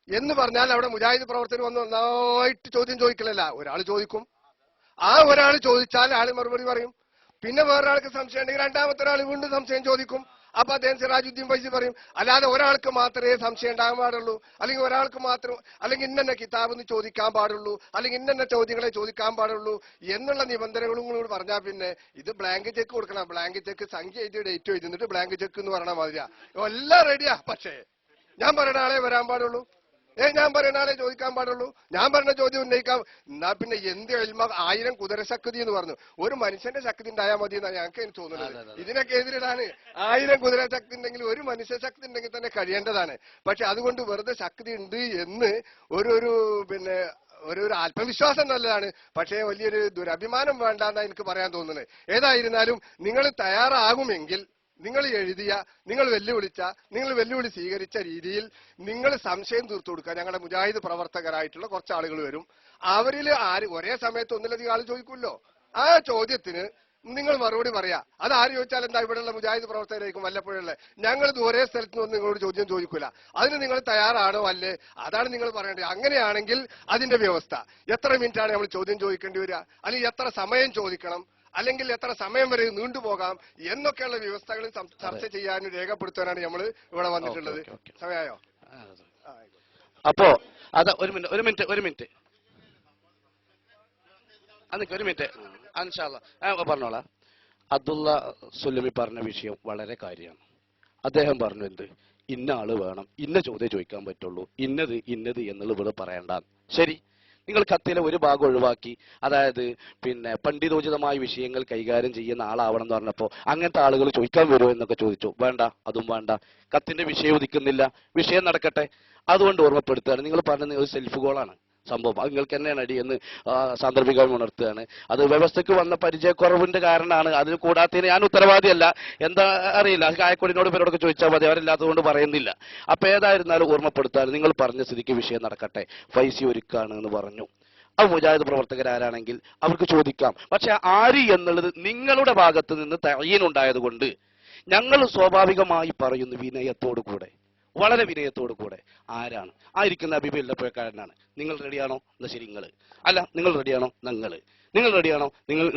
എന്ന് പറഞ്ഞാൽ അവിടെ മുജാഹിദ് പ്രവർത്തകർ വന്ന് നന്നായിട്ട് ചോദ്യം ചോദിക്കലല്ല. ഒരാൾ ചോദിക്കും, ആ ഒരാൾ ചോദിച്ചാൽ ആള് മറുപടി പറയും. പിന്നെ വേറൊരാൾക്ക് സംശയം ഉണ്ടെങ്കിൽ രണ്ടാമത്തെ ഒരാൾ വീണ്ടും സംശയം ചോദിക്കും. അപ്പൊ അദ്ദേഹം സിറാജുദ്ദീൻ ഫൈസി പറയും. അല്ലാതെ ഒരാൾക്ക് മാത്രമേ സംശയം ഉണ്ടാകാൻ പാടുള്ളൂ, അല്ലെങ്കിൽ ഒരാൾക്ക് മാത്രം, അല്ലെങ്കിൽ ഇന്ന കിതാബ് എന്ന് ചോദിക്കാൻ പാടുള്ളൂ, അല്ലെങ്കിൽ ഇന്ന ചോദ്യങ്ങളെ ചോദിക്കാൻ പാടുള്ളൂ എന്നുള്ള നിബന്ധനകളും കൂടി പറഞ്ഞാൽ പിന്നെ ഇത് ബ്ലാങ്ക് ചെക്ക് കൊടുക്കണം. ബ്ലാങ്ക് ചെക്ക് സംഖ്യ എഴുതി ഡേറ്റ് എഴുതിട്ട് ബ്ലാങ്ക് ചെക്ക് എന്ന് പറയണ മാതിരിയാ. എല്ലാം റെഡിയാ. പക്ഷേ ഞാൻ പറയുന്ന ആളെ വരാൻ പാടുള്ളൂ, ഞാൻ പറയുന്ന ആളെ ചോദിക്കാൻ പാടുള്ളൂ, ഞാൻ പറഞ്ഞ ചോദ്യം ഉന്നയിക്കാം. എന്നാ പിന്നെ എന്ത് എൽമ 1000 കുതിരശക്തി എന്ന് പറഞ്ഞു. ഒരു മനുഷ്യന്റെ ശക്തി ഉണ്ടായാൽ മതി എന്നാണ് ഞങ്ങൾക്ക് എനിക്ക് തോന്നുന്നത്. ഇതിനൊക്കെ എതിരിടാണ് 1000 കുതിരശക്തി ഉണ്ടെങ്കിൽ ഒരു മനുഷ്യ ശക്തി ഉണ്ടെങ്കിൽ തന്നെ കഴിയേണ്ടതാണ്. പക്ഷെ അതുകൊണ്ട് വെറുതെ ശക്തി ഉണ്ട് എന്ന് പിന്നെ ഒരു ആത്മവിശ്വാസം നല്ലതാണ്. പക്ഷേ വലിയൊരു ദുരഭിമാനം വേണ്ടെന്നാണ് എനിക്ക് പറയാൻ തോന്നുന്നത്. ഏതായിരുന്നാലും നിങ്ങൾ തയ്യാറാകുമെങ്കിൽ നിങ്ങൾ എഴുതിയ, നിങ്ങൾ വെല്ലുവിളി സ്വീകരിച്ച രീതിയിൽ നിങ്ങൾ സംശയം തീർത്തു കൊടുക്കുക. ഞങ്ങളുടെ മുജാഹിദ് പ്രവർത്തകരായിട്ടുള്ള കുറച്ച് ആളുകൾ വരും. അവരിൽ ഒരേ സമയത്ത് ഒന്നിലധികം ആൾ ചോദിക്കുമല്ലോ. ആ ചോദ്യത്തിന് നിങ്ങൾ മറുപടി പറയാ. അത് ആര് ചോദിച്ചാൽ എന്താ? ഇവിടെയുള്ള മുജാഹിദ് പ്രവർത്തകരായിരിക്കും വല്ലപ്പോഴുള്ള. ഞങ്ങൾ ഒരേ സ്ഥലത്ത് നിന്ന് നിങ്ങളോട് ചോദ്യം ചോദിക്കൂല. അതിന് നിങ്ങൾ തയ്യാറാണോ അല്ലേ? അതാണ് നിങ്ങൾ പറയേണ്ടത്. അങ്ങനെയാണെങ്കിൽ അതിന്റെ വ്യവസ്ഥ, എത്ര മിനിറ്റാണ് നമ്മൾ ചോദ്യം ചോദിക്കേണ്ടി വരിക, അല്ലെങ്കിൽ എത്ര സമയം ചോദിക്കണം, അല്ലെങ്കിൽ എത്ര സമയം വരെ നീണ്ടുപോകാം എന്നൊക്കെയുള്ള വ്യവസ്ഥകൾ ചർച്ച ചെയ്യാനും രേഖപ്പെടുത്താനാണ് നമ്മൾ ഇവിടെ വന്നിട്ടുള്ളത്. സമയമായോ? അപ്പോ അതാ ഒരു മിനിറ്റ് പറഞ്ഞോളാം. അബ്ദുള്ള സുല്ലമി പറഞ്ഞ വിഷയം വളരെ കാര്യമാണ്. അദ്ദേഹം പറഞ്ഞു എന്ത്, ഇന്ന ആള് വേണം, ഇന്ന ചോദ്യം ചോദിക്കാൻ പറ്റുള്ളൂ, ഇന്നത് എന്നുള്ളത് ഇവിടെ പറയണ്ട. ശരി, നിങ്ങൾ കത്തിലെ ഒരു ഭാഗം ഒഴിവാക്കി, അതായത് പിന്നെ പണ്ഡിതോചിതമായ വിഷയങ്ങൾ കൈകാര്യം ചെയ്യുന്ന ആളാവണം എന്ന് പറഞ്ഞപ്പോ അങ്ങനത്തെ ആളുകൾ ചോദിക്കാൻ വരുമോ എന്നൊക്കെ ചോദിച്ചു. വേണ്ട, അതും വേണ്ട. കത്തിന്റെ വിഷയം ഉദിക്കുന്നില്ല, വിഷയം നടക്കട്ടെ. അതുകൊണ്ട് ഓർമ്മപ്പെടുത്തുകയാണ്, നിങ്ങൾ പറഞ്ഞത് ഒരു സെൽഫ് ഗോളാണ്. സംഭവം. അത് നിങ്ങൾക്ക് തന്നെയാണ് അടി എന്ന് സാന്ദർഭികമായി ഉണർത്തുകയാണ്. അത് വ്യവസ്ഥയ്ക്ക് വന്ന പരിചയക്കുറവിന്റെ കാരണമാണ്. അതിന് കൂടാത്തതിന് ഞാൻ ഉത്തരവാദിയല്ല. എന്താ അറിയില്ല, കായക്കൊടിനോട് ഇവരോടൊക്കെ ചോദിച്ചാൽ മതി, അവരില്ലാത്തതുകൊണ്ട് പറയുന്നില്ല. അപ്പൊ ഏതായിരുന്നാലും ഓർമ്മപ്പെടുത്താൻ നിങ്ങൾ പറഞ്ഞ സ്ഥിതിക്ക് വിഷയം നടക്കട്ടെ. ഫൈസി ഒരുക്കാണ് എന്ന് പറഞ്ഞു. അത് മുജാഹിദ് പ്രവർത്തകരാരാണെങ്കിൽ അവർക്ക് ചോദിക്കാം. പക്ഷെ ആര് എന്നുള്ളത് നിങ്ങളുടെ ഭാഗത്ത് നിന്ന് തയ്യനുണ്ടായത് കൊണ്ട് ഞങ്ങൾ സ്വാഭാവികമായി പറയുന്നു വിനയത്തോടു കൂടെ, വളരെ വിനയത്തോടു കൂടെ, ആരാണ് ആയിരിക്കുന്ന അഭിപ്രായക്കാരനാണ്. നിങ്ങൾ റെഡിയാണോ? എന്നാ ശരി നിങ്ങൾ. അല്ല നിങ്ങൾ റെഡിയാണോ? നിങ്ങൾ റെഡിയാണോ? നിങ്ങൾ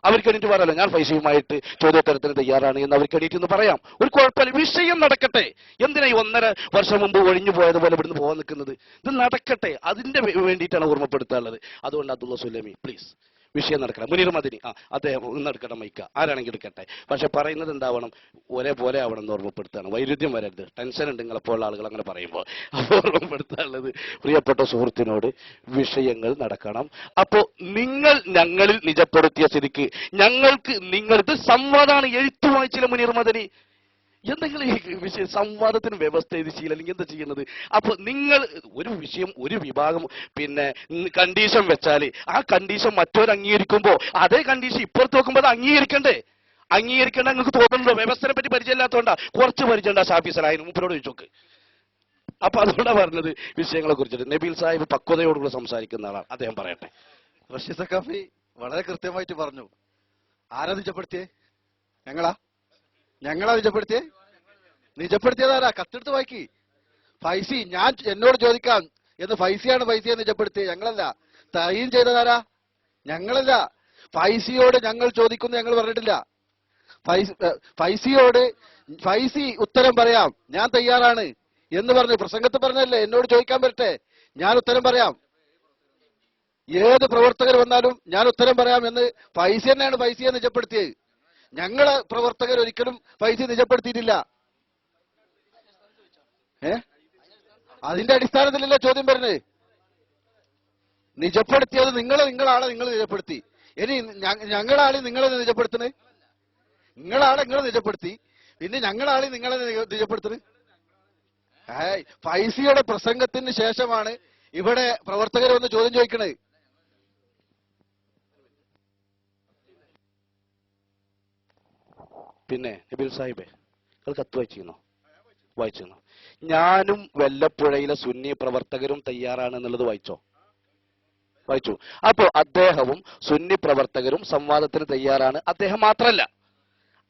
അവർക്ക് എണീറ്റ് പറയാലോ ഞാൻ ഫൈസിയുമായിട്ട് ചോദ്യോത്തരത്തിന് തയ്യാറാണ് എന്ന് അവർക്ക് എണീറ്റ് എന്ന് പറയാം. ഒരു കുഴപ്പമില്ല, വിഷയം നടക്കട്ടെ. എന്തിനാ ഈ 1.5 വർഷം മുമ്പ് ഒഴിഞ്ഞു പോയതുപോലെ ഇവിടുന്ന് പോകാൻ നിൽക്കുന്നത്? ഇത് നടക്കട്ടെ, അതിന്റെ വേണ്ടിയിട്ടാണ് ഓർമ്മപ്പെടുത്താനുള്ളത്. അതുകൊണ്ട് അബ്ദുള്ള സുലൈമി പ്ലീസ് വിഷയം നടക്കണം. മുനീർ മദനി അദ്ദേഹം നടക്കണം, മൈക്ക ആരാണെങ്കിൽ എടുക്കട്ടെ. പക്ഷെ പറയുന്നത് എന്താവണം, ഒരേപോലെ ആവണം എന്ന് ഓർമ്മപ്പെടുത്താണ്. വൈരുദ്ധ്യം വരരുത്. ടെൻഷൻ ഉണ്ട് നിങ്ങളെപ്പോലുള്ള ആളുകൾ അങ്ങനെ പറയുമ്പോൾ. അപ്പോൾ ഓർമ്മപ്പെടുത്താനുള്ളത് പ്രിയപ്പെട്ട സുഹൃത്തിനോട് വിഷയങ്ങൾ നടക്കണം. അപ്പോ നിങ്ങൾ ഞങ്ങളിൽ നിജപ്പെടുത്തിയ സ്ഥിതിക്ക് ഞങ്ങൾക്ക് നിങ്ങളിത് സംവാദമാണ്. എഴുത്തു വായിച്ചില്ല മുനീർ മദനി. എന്തെങ്കിലും ഈ വിഷയം സംവാദത്തിന് വ്യവസ്ഥ ഇത് ചെയ്യില്ല, അല്ലെങ്കിൽ എന്താ ചെയ്യുന്നത്? അപ്പൊ നിങ്ങൾ ഒരു വിഷയം ഒരു വിഭാഗം പിന്നെ കണ്ടീഷൻ വെച്ചാൽ ആ കണ്ടീഷൻ മറ്റൊരു അംഗീകരിക്കുമ്പോൾ അതേ കണ്ടീഷൻ ഇപ്പുറത്ത് നോക്കുമ്പോൾ അത് അംഗീകരിക്കണ്ടേ? അംഗീകരിക്കേണ്ട നിങ്ങൾക്ക് തോന്നുന്നുണ്ടോ? വ്യവസ്ഥയെ പറ്റി പരിചയമില്ലാത്തതുകൊണ്ടാ. കുറച്ച് പരിചയമുണ്ടാ ഷാഫി സലാഹിന് മുമ്പിനോട് ചോദിച്ചോക്ക്. അപ്പൊ അതുകൊണ്ടാണ് പറഞ്ഞത് വിഷയങ്ങളെ കുറിച്ചിട്ട്. നബീൽ സാഹിബ് പക്വതയോടുകൂടി സംസാരിക്കുന്ന ആളാണ്, അദ്ദേഹം പറയട്ടെ. റഷീദ് സഖാഫി വളരെ കൃത്യമായിട്ട് പറഞ്ഞു. ആരാ നിജപ്പെടുത്തിയേ? ഞങ്ങളാ നിജപ്പെടുത്തിയേ? നിജപ്പെടുത്തിയതാരാ? കത്തെടുത്ത് വായിക്കി. ഫൈസി എന്നോട് ചോദിക്കാം എന്ന് ഫൈസിയെ നിജപ്പെടുത്തിയത്, ഞങ്ങളല്ല. തയ്യീൻ ചെയ്തതാരാ? ഞങ്ങളല്ല. ഫൈസിയോട് ഞങ്ങൾ ചോദിക്കുന്നു ഞങ്ങൾ പറഞ്ഞിട്ടില്ല. ഫൈസിയോട് ഫൈസി ഉത്തരം പറയാം ഞാൻ തയ്യാറാണ് എന്ന് പറഞ്ഞു. പ്രസംഗത്ത് പറഞ്ഞല്ലേ എന്നോട് ചോദിക്കാൻ പറ്റട്ടെ, ഞാൻ ഉത്തരം പറയാം. ഏത് പ്രവർത്തകർ വന്നാലും ഞാൻ ഉത്തരം പറയാം എന്ന് ഫൈസി തന്നെയാണ് ഫൈസിയെ നിജപ്പെടുത്തിയത്. ഞങ്ങളെ പ്രവർത്തകർ ഒരിക്കലും ഫൈസി നിജപ്പെടുത്തിയിട്ടില്ല. അതിന്റെ അടിസ്ഥാനത്തിലല്ലേ ചോദ്യം വരുന്നത്? നിജപ്പെടുത്തിയത് നിങ്ങളാണ്, നിങ്ങൾ നിജപ്പെടുത്തി. ഇനി ഞങ്ങളാളി നിങ്ങളെ നിജപ്പെടുത്തുന്നത്? നിങ്ങളാളെ നിങ്ങൾ നിജപ്പെടുത്തി, പിന്നെ ഞങ്ങളാളി നിങ്ങളെ നിജപ്പെടുത്തുന്നത്? ഫൈസിയുടെ പ്രസംഗത്തിന് ശേഷമാണ് ഇവിടെ പ്രവർത്തകർ വന്ന് ചോദ്യം ചോദിക്കണത്. പിന്നെ നബീൽ സാഹിബേ, നിങ്ങൾ കത്ത് വായിച്ചിരുന്നോ? ഞാനും വെല്ലപ്പുഴയിലെ സുന്നി പ്രവർത്തകരും തയ്യാറാണ് എന്നുള്ളത് വായിച്ചു. അപ്പോ അദ്ദേഹവും സുന്നി പ്രവർത്തകരും സംവാദത്തിന് തയ്യാറാണ്. അദ്ദേഹം മാത്രമല്ല.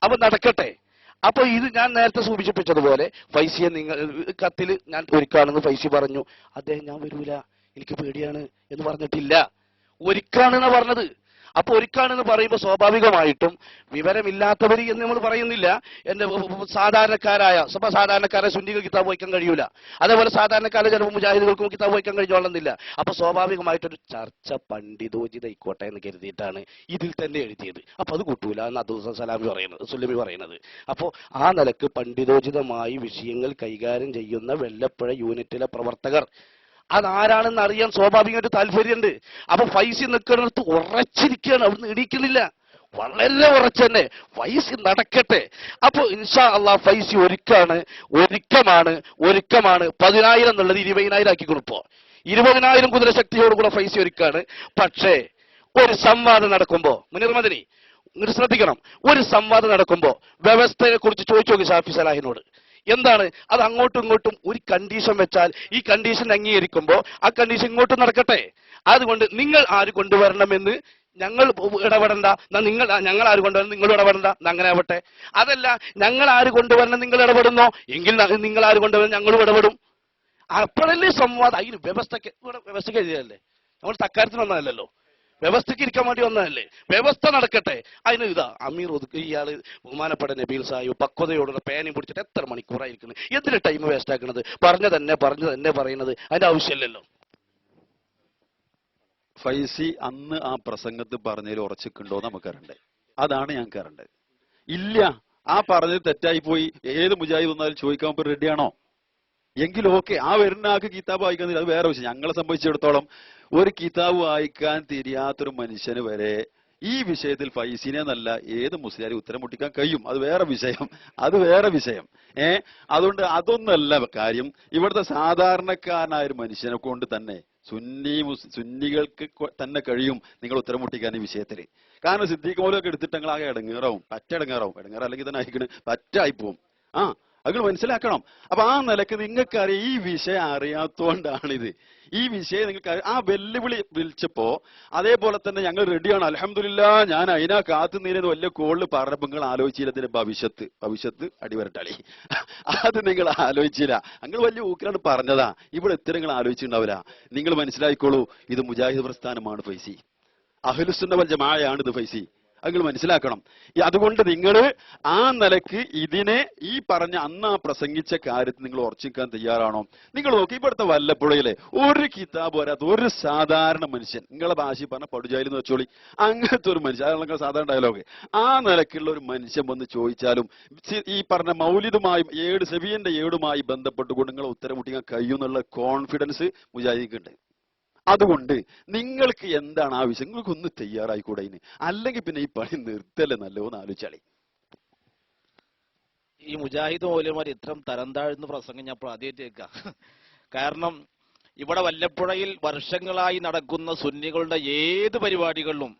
അപ്പൊ നടക്കട്ടെ. അപ്പൊ ഇത് ഞാൻ നേരത്തെ സൂചിപ്പിച്ചതുപോലെ ഫൈസിയെ നിങ്ങൾ കത്തിൽ ഞാൻ ഒരുക്കാണെന്ന് ഫൈസി പറഞ്ഞു. അദ്ദേഹം ഞാൻ വരൂല, എനിക്ക് പേടിയാണ് എന്ന് പറഞ്ഞിട്ടില്ല. ഒരുക്കാണെന്ന് പറഞ്ഞത്. അപ്പൊ ഒരുക്കാണെന്ന് പറയുമ്പോൾ സ്വാഭാവികമായിട്ടും വിവരമില്ലാത്തവർ എന്ന് നമ്മൾ പറയുന്നില്ല. എന്റെ സാധാരണക്കാരായ സുന്നികൾ കിതാബ് വായിക്കാൻ കഴിയൂല. അതേപോലെ സാധാരണക്കാരെ ചിലപ്പോൾ മുജാഹിദുകൾക്കും കിതാബ് വായിക്കാൻ കഴിഞ്ഞോളുന്നില്ല. അപ്പൊ സ്വാഭാവികമായിട്ടൊരു ചർച്ച പണ്ഡിതോചിത ആയിക്കോട്ടെ എന്ന് കരുതിയിട്ടാണ് ഇതിൽ തന്നെ എഴുതിയത്. അപ്പൊ അത് കൂട്ടൂല എന്ന് അബ്ദുൽ സലാമി പറയുന്നത്. അപ്പോ ആ നിലക്ക് പണ്ഡിതോചിതമായി വിഷയങ്ങൾ കൈകാര്യം ചെയ്യുന്ന വെല്ലപ്പുഴ യൂണിറ്റിലെ പ്രവർത്തകർ അതാരാണെന്ന് അറിയാൻ സ്വാഭാവികമായിട്ട് താല്പര്യമുണ്ട്. അപ്പൊ ഫൈസി നിൽക്കുന്നിടത്ത് ഉറച്ചിരിക്കുകയാണ്, അവിടുന്ന് ഇടിക്കുന്നില്ല. വളരെ ഉറച്ചു തന്നെ ഫൈസി നടക്കട്ടെ. അപ്പൊ ഇൻഷാ അള്ളാഹ് ഫൈസി ഒരുക്കമാണ്. 10,000 എന്നുള്ളത് 20,000 ആക്കി കൊടുപ്പോ. 20,000 കുതിരശക്തിയോടുകൂടെ ഫൈസി ഒരുക്കാണ്. പക്ഷേ ഒരു സംവാദം നടക്കുമ്പോ മുനീർ മദനി ശ്രദ്ധിക്കണം, ഒരു സംവാദം നടക്കുമ്പോ വ്യവസ്ഥയെ കുറിച്ച് ചോദിച്ചു നോക്കി ഷാഫി സലാഹിനോട്. എന്താണ് അത്? അങ്ങോട്ടും ഇങ്ങോട്ടും ഒരു കണ്ടീഷൻ വെച്ചാൽ ഈ കണ്ടീഷൻ അംഗീകരിക്കുമ്പോൾ ആ കണ്ടീഷൻ ഇങ്ങോട്ടും നടക്കട്ടെ. അതുകൊണ്ട് നിങ്ങൾ ആര് കൊണ്ടുവരണമെന്ന് ഞങ്ങൾ ഇടപെടണ്ട. ഞങ്ങൾ ആര് കൊണ്ടുവരണം, നിങ്ങൾ ഇടപെടണ്ട. അങ്ങനെ ആവട്ടെ. അതല്ല, ഞങ്ങൾ ആര് കൊണ്ടുവരണം, നിങ്ങൾ ഇടപെടുന്നോ എങ്കിൽ നിങ്ങൾ ആര് കൊണ്ടുവരണം, ഞങ്ങളും ഇടപെടും. അപ്പോഴല്ലേ സംവാദം. അതിന് വ്യവസ്ഥയ്ക്ക് എഴുതിയതല്ലേ, നമ്മൾ തക്കാരത്തിനൊന്നല്ലല്ലോ, വ്യവസ്ഥയ്ക്ക് ഇരിക്കാൻ വേണ്ടി വന്നതല്ലേ. വ്യവസ്ഥ നടക്കട്ടെ. അതിന് ഇതാ അമീർ ഇയാള് ബഹുമാനപ്പെട്ട നബീൽ സാഹിബ് പക്വതയോടുള്ള പേനയും പിടിച്ചിട്ട് എത്ര മണിക്കൂറായിരിക്കുന്നത്? എന്തിന് ടൈം വേസ്റ്റ് ആക്കുന്നത്? പറഞ്ഞു തന്നെ പറയുന്നത് അതിന്റെ ആവശ്യമില്ലല്ലോ. ഫൈസി അന്ന് ആ പ്രസംഗത്ത് പറഞ്ഞതിൽ ഉറച്ചിട്ടുണ്ടോ നമുക്കറിയണ്ടേ? അതാണ് ഞങ്ങൾക്ക് അറിയേണ്ടത്. ഇല്ല, ആ പറഞ്ഞത് തെറ്റായി പോയി, ഏത് മുജാഹിദ് വന്നാലും ചോദിക്കാൻ റെഡിയാണോ എങ്കിൽ ഓക്കെ. ആ വരുന്ന ആൾക്ക് കിതാബ് വായിക്കുന്നില്ല, അത് വേറെ വിഷയം. ഞങ്ങളെ സംബന്ധിച്ചിടത്തോളം ഒരു കിതാബ് വായിക്കാൻ തിരിയാത്തൊരു മനുഷ്യന് വരെ ഈ വിഷയത്തിൽ ഫൈസിനെ എന്നല്ല ഏത് മുസ്ലിയാരും ഉത്തരം മുട്ടിക്കാൻ കഴിയും. അത് വേറെ വിഷയം. അതുകൊണ്ട് അതൊന്നല്ല കാര്യം. ഇവിടുത്തെ സാധാരണക്കാരനായ ഒരു മനുഷ്യനെ കൊണ്ട് തന്നെ സുന്നികൾക്ക് തന്നെ കഴിയും നിങ്ങൾ ഉത്തരം മുട്ടിക്കാൻ ഈ വിഷയത്തിൽ. കാരണം സിദ്ദീഖ് മൗലൊക്കെ എടുത്തിട്ട് ഞങ്ങളാകെ ഇടങ്ങേറാവും, ഇടങ്ങേറാവും അല്ലെങ്കിൽ തന്നെ അയക്കണ് പറ്റായി പോവും. അത് മനസ്സിലാക്കണം. അപ്പൊ ആ നിലക്ക് നിങ്ങൾക്കറിയാം ഈ വിഷയം അറിയാത്തോണ്ടാണിത്. ഈ വിഷയം നിങ്ങൾക്ക് ആ വെല്ലുവിളി വിളിച്ചപ്പോ അതേപോലെ തന്നെ ഞങ്ങൾ റെഡിയാണ് അൽഹംദുലില്ലാ, ഞാൻ അതിനാ കാത്തുനിന്ന് വലിയ കോളിൽ പറഞ്ഞപ്പോ നിങ്ങൾ ആലോചിച്ചില്ല ഇതിന്റെ ഭവിഷ്യത്ത് അടിവരട്ടാളി. അത് നിങ്ങൾ ആലോചിച്ചില്ല. നിങ്ങൾ വലിയ ഊക്കിലാണ് പറഞ്ഞതാ. ഇവിടെ എത്ര നിങ്ങൾ ആലോചിച്ചിട്ടുണ്ടാവില്ല. നിങ്ങൾ മനസ്സിലാക്കിക്കോളൂ, ഇത് മുജാഹിദ് പ്രസ്ഥാനമാണ് ഫൈസി, അഹ്ലുസുന്ന വൽ ജമാഅയാണ് ഇത് ഫൈസി. അത് മനസ്സിലാക്കണം. അതുകൊണ്ട് നിങ്ങൾ ആ നിലക്ക് ഇതിനെ ഈ പറഞ്ഞ അന്ന് ആ പ്രസംഗിച്ച കാര്യത്തിൽ നിങ്ങൾ ഉറച്ചിക്കാൻ തയ്യാറാണോ? നിങ്ങൾ നോക്കി ഇവിടുത്തെ വല്ലപ്പുഴയിലെ ഒരു കിതാബ് വരാത്ത ഒരു സാധാരണ മനുഷ്യൻ, നിങ്ങളെ ഭാഷ പറഞ്ഞ പടുജായിലെന്ന് വെച്ചോളി, അങ്ങനത്തെ ഒരു മനുഷ്യൻ, അതാണ് സാധാരണ ഡയലോഗ്. ആ നിലക്കുള്ള ഒരു മനുഷ്യൻ വന്ന് ചോദിച്ചാലും ഈ പറഞ്ഞ മൗലിദുമായും സെബിയന്റെ ഏടുമായി ബന്ധപ്പെട്ടുകൊണ്ട് നിങ്ങളെ ഉത്തരം മുട്ടിക്കാൻ കഴിയുമെന്നുള്ള കോൺഫിഡൻസ് മുജാഹിദിക്കുണ്ട്. അതുകൊണ്ട് നിങ്ങൾക്ക് എന്താണ് ആവശ്യം, നിങ്ങൾക്കൊന്ന് തയ്യാറായിക്കൂടെ ഇനി? അല്ലെങ്കിൽ പിന്നെ ഈ പണി നിർത്തല്ലേ നല്ലോന്ന് ആലോചിച്ചാളി. ഈ മുജാഹിദ് മൗലവിമാർ ഇത്തരം തരം താഴ്ന്ന പ്രസംഗം ഞാൻ ആദ്യമായിട്ട് കേൾക്കാം. കാരണം ഇവിടെ വല്ലപ്പുഴയിൽ വർഷങ്ങളായി നടക്കുന്ന സുന്നികളുടെ ഏത് പരിപാടികളിലും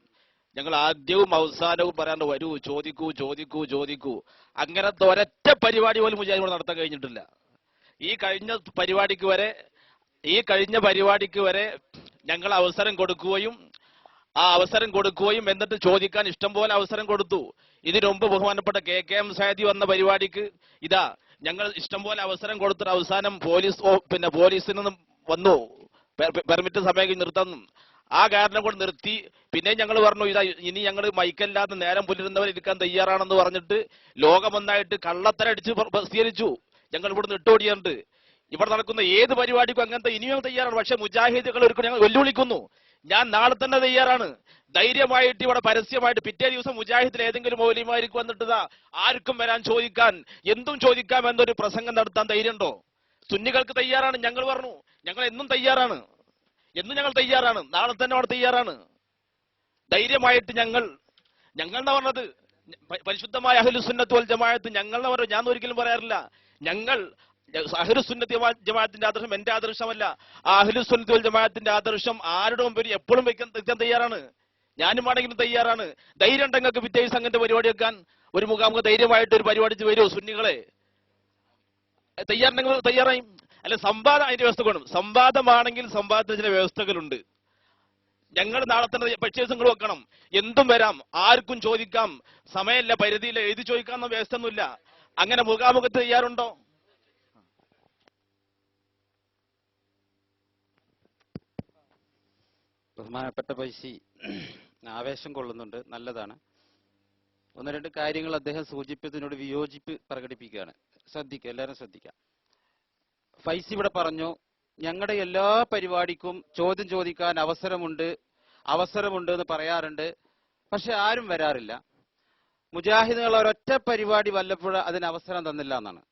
ഞങ്ങൾ ആദ്യവും അവസാനവും പറയാണ്ട് വരൂ, ചോദിക്കൂ. അങ്ങനത്തെ ഒരൊറ്റ പരിപാടി പോലും മുജാഹിദ് നടത്താൻ കഴിഞ്ഞിട്ടില്ല. ഈ കഴിഞ്ഞ പരിപാടിക്ക് വരെ ഞങ്ങൾ അവസരം കൊടുക്കുകയും എന്നിട്ട് ചോദിക്കാൻ ഇഷ്ടം പോലെ അവസരം കൊടുത്തു. ഇതിനു മുമ്പ് ബഹുമാനപ്പെട്ട KM സാദി വന്ന പരിപാടിക്ക് ഞങ്ങൾ ഇഷ്ടം പോലെ അവസരം കൊടുത്തിട്ട് അവസാനം പോലീസിൽ നിന്നും വന്നു പെർമിറ്റ് സമയം നിർത്തുന്നു. ആ കാരണം കൊണ്ട് നിർത്തി. പിന്നെ ഞങ്ങൾ പറഞ്ഞു ഇനി ഞങ്ങൾ മൈക്കല്ലാതെ നേരം പുലരുന്നവർ ഇരിക്കാൻ തയ്യാറാണെന്ന് പറഞ്ഞിട്ട് ലോകമൊന്നായിട്ട് കള്ളത്തരടിച്ച് പ്രസിദ്ധീകരിച്ചു. ഞങ്ങൾ ഇവിടുന്ന് ഇട്ടോടിയുണ്ട്. ഇവിടെ നടക്കുന്ന ഏത് പരിപാടിക്കും അങ്ങനത്തെ ഇനിയും തയ്യാറാണ്. പക്ഷെ മുജാഹിദുകൾ ഒരിക്കലും ഞങ്ങൾ വെല്ലുവിളിക്കുന്നു. ഞാൻ നാളെ തന്നെ തയ്യാറാണ്. ധൈര്യമായിട്ട് ഇവിടെ പരസ്യമായിട്ട് പിറ്റേ ദിവസം മുജാഹിദിൽ ഏതെങ്കിലും മൗലവിമാർക്ക് വന്നിട്ട് ആർക്കും വരാൻ ചോദിക്കാൻ, എന്തും ചോദിക്കാം എന്നൊരു പ്രസംഗം നടത്താൻ ധൈര്യമുണ്ടോ? സുന്നികൾക്ക് തയ്യാറാണ്. ഞങ്ങൾ പറഞ്ഞു ഞങ്ങൾ എന്നും തയ്യാറാണ്. നാളെ തന്നെ അവിടെ തയ്യാറാണ്. ധൈര്യമായിട്ട് ഞങ്ങൾ എന്നാ പറഞ്ഞത്, പരിശുദ്ധമായ അഹ്ലുസുന്നത്ത് വൽ ജമാഅത്ത് ഞങ്ങൾ എന്ന് പറഞ്ഞു. ഞാൻ ഒരിക്കലും പറയാറില്ല ഞങ്ങൾ. അഹ്ലുസുന്നത്തി ജമാഅത്തിന്റെ ആദർശം എന്റെ ആദർശമല്ല. ആ അഹ്ലുസുന്നത്തി വൽ ജമാഅത്തിന്റെ ആദർശം ആരുടെ മുമ്പിൽ എപ്പോഴും വെക്കാൻ തയ്യാറാണ്. ഞാനും ആണെങ്കിലും തയ്യാറാണ്. ധൈര്യം ഉണ്ടെങ്കിൽ പിറ്റേ ദിവസം അങ്ങനത്തെ പരിപാടി വെക്കാൻ ഒരു മുഖാമുഖ ധൈര്യമായിട്ട് ഒരു പരിപാടി വരുമോ സുന്നികളെ? തയ്യാറായി. അല്ലെ സംവാദം അതിന്റെ വ്യവസ്ഥ വേണം. സംവാദമാണെങ്കിൽ സംവാദത്തിന് ചില വ്യവസ്ഥകളുണ്ട്. ഞങ്ങൾ നാളെ തന്നെ പക്ഷേ ദിവസങ്ങൾ വെക്കണം. എന്തും വരാം, ആർക്കും ചോദിക്കാം, സമയമില്ല, പരിധിയില്ല, എഴുതി ചോദിക്കാമെന്ന വ്യവസ്ഥ ഒന്നുമില്ല. അങ്ങനെ മുഖാമുഖത്ത് തയ്യാറുണ്ടോ? ബഹുമാനപ്പെട്ട പൈസി ആവേശം കൊള്ളുന്നുണ്ട്, നല്ലതാണ്. ഒന്ന് രണ്ട് കാര്യങ്ങൾ അദ്ദേഹം സൂചിപ്പിച്ചതിനോട് വിയോജിപ്പ് പ്രകടിപ്പിക്കുകയാണ്. എല്ലാവരും ശ്രദ്ധിക്കാം. ഫൈസി ഇവിടെ പറഞ്ഞു ഞങ്ങളുടെ എല്ലാ പരിപാടിക്കും ചോദ്യം ചോദിക്കാൻ അവസരമുണ്ട് എന്ന് പറയാറുണ്ട്, പക്ഷെ ആരും വരാറില്ല. മുജാഹിദുകൾ ഒരൊറ്റ പരിപാടി വല്ലപ്പോഴും അതിന് അവസരം തന്നില്ല എന്നാണ്.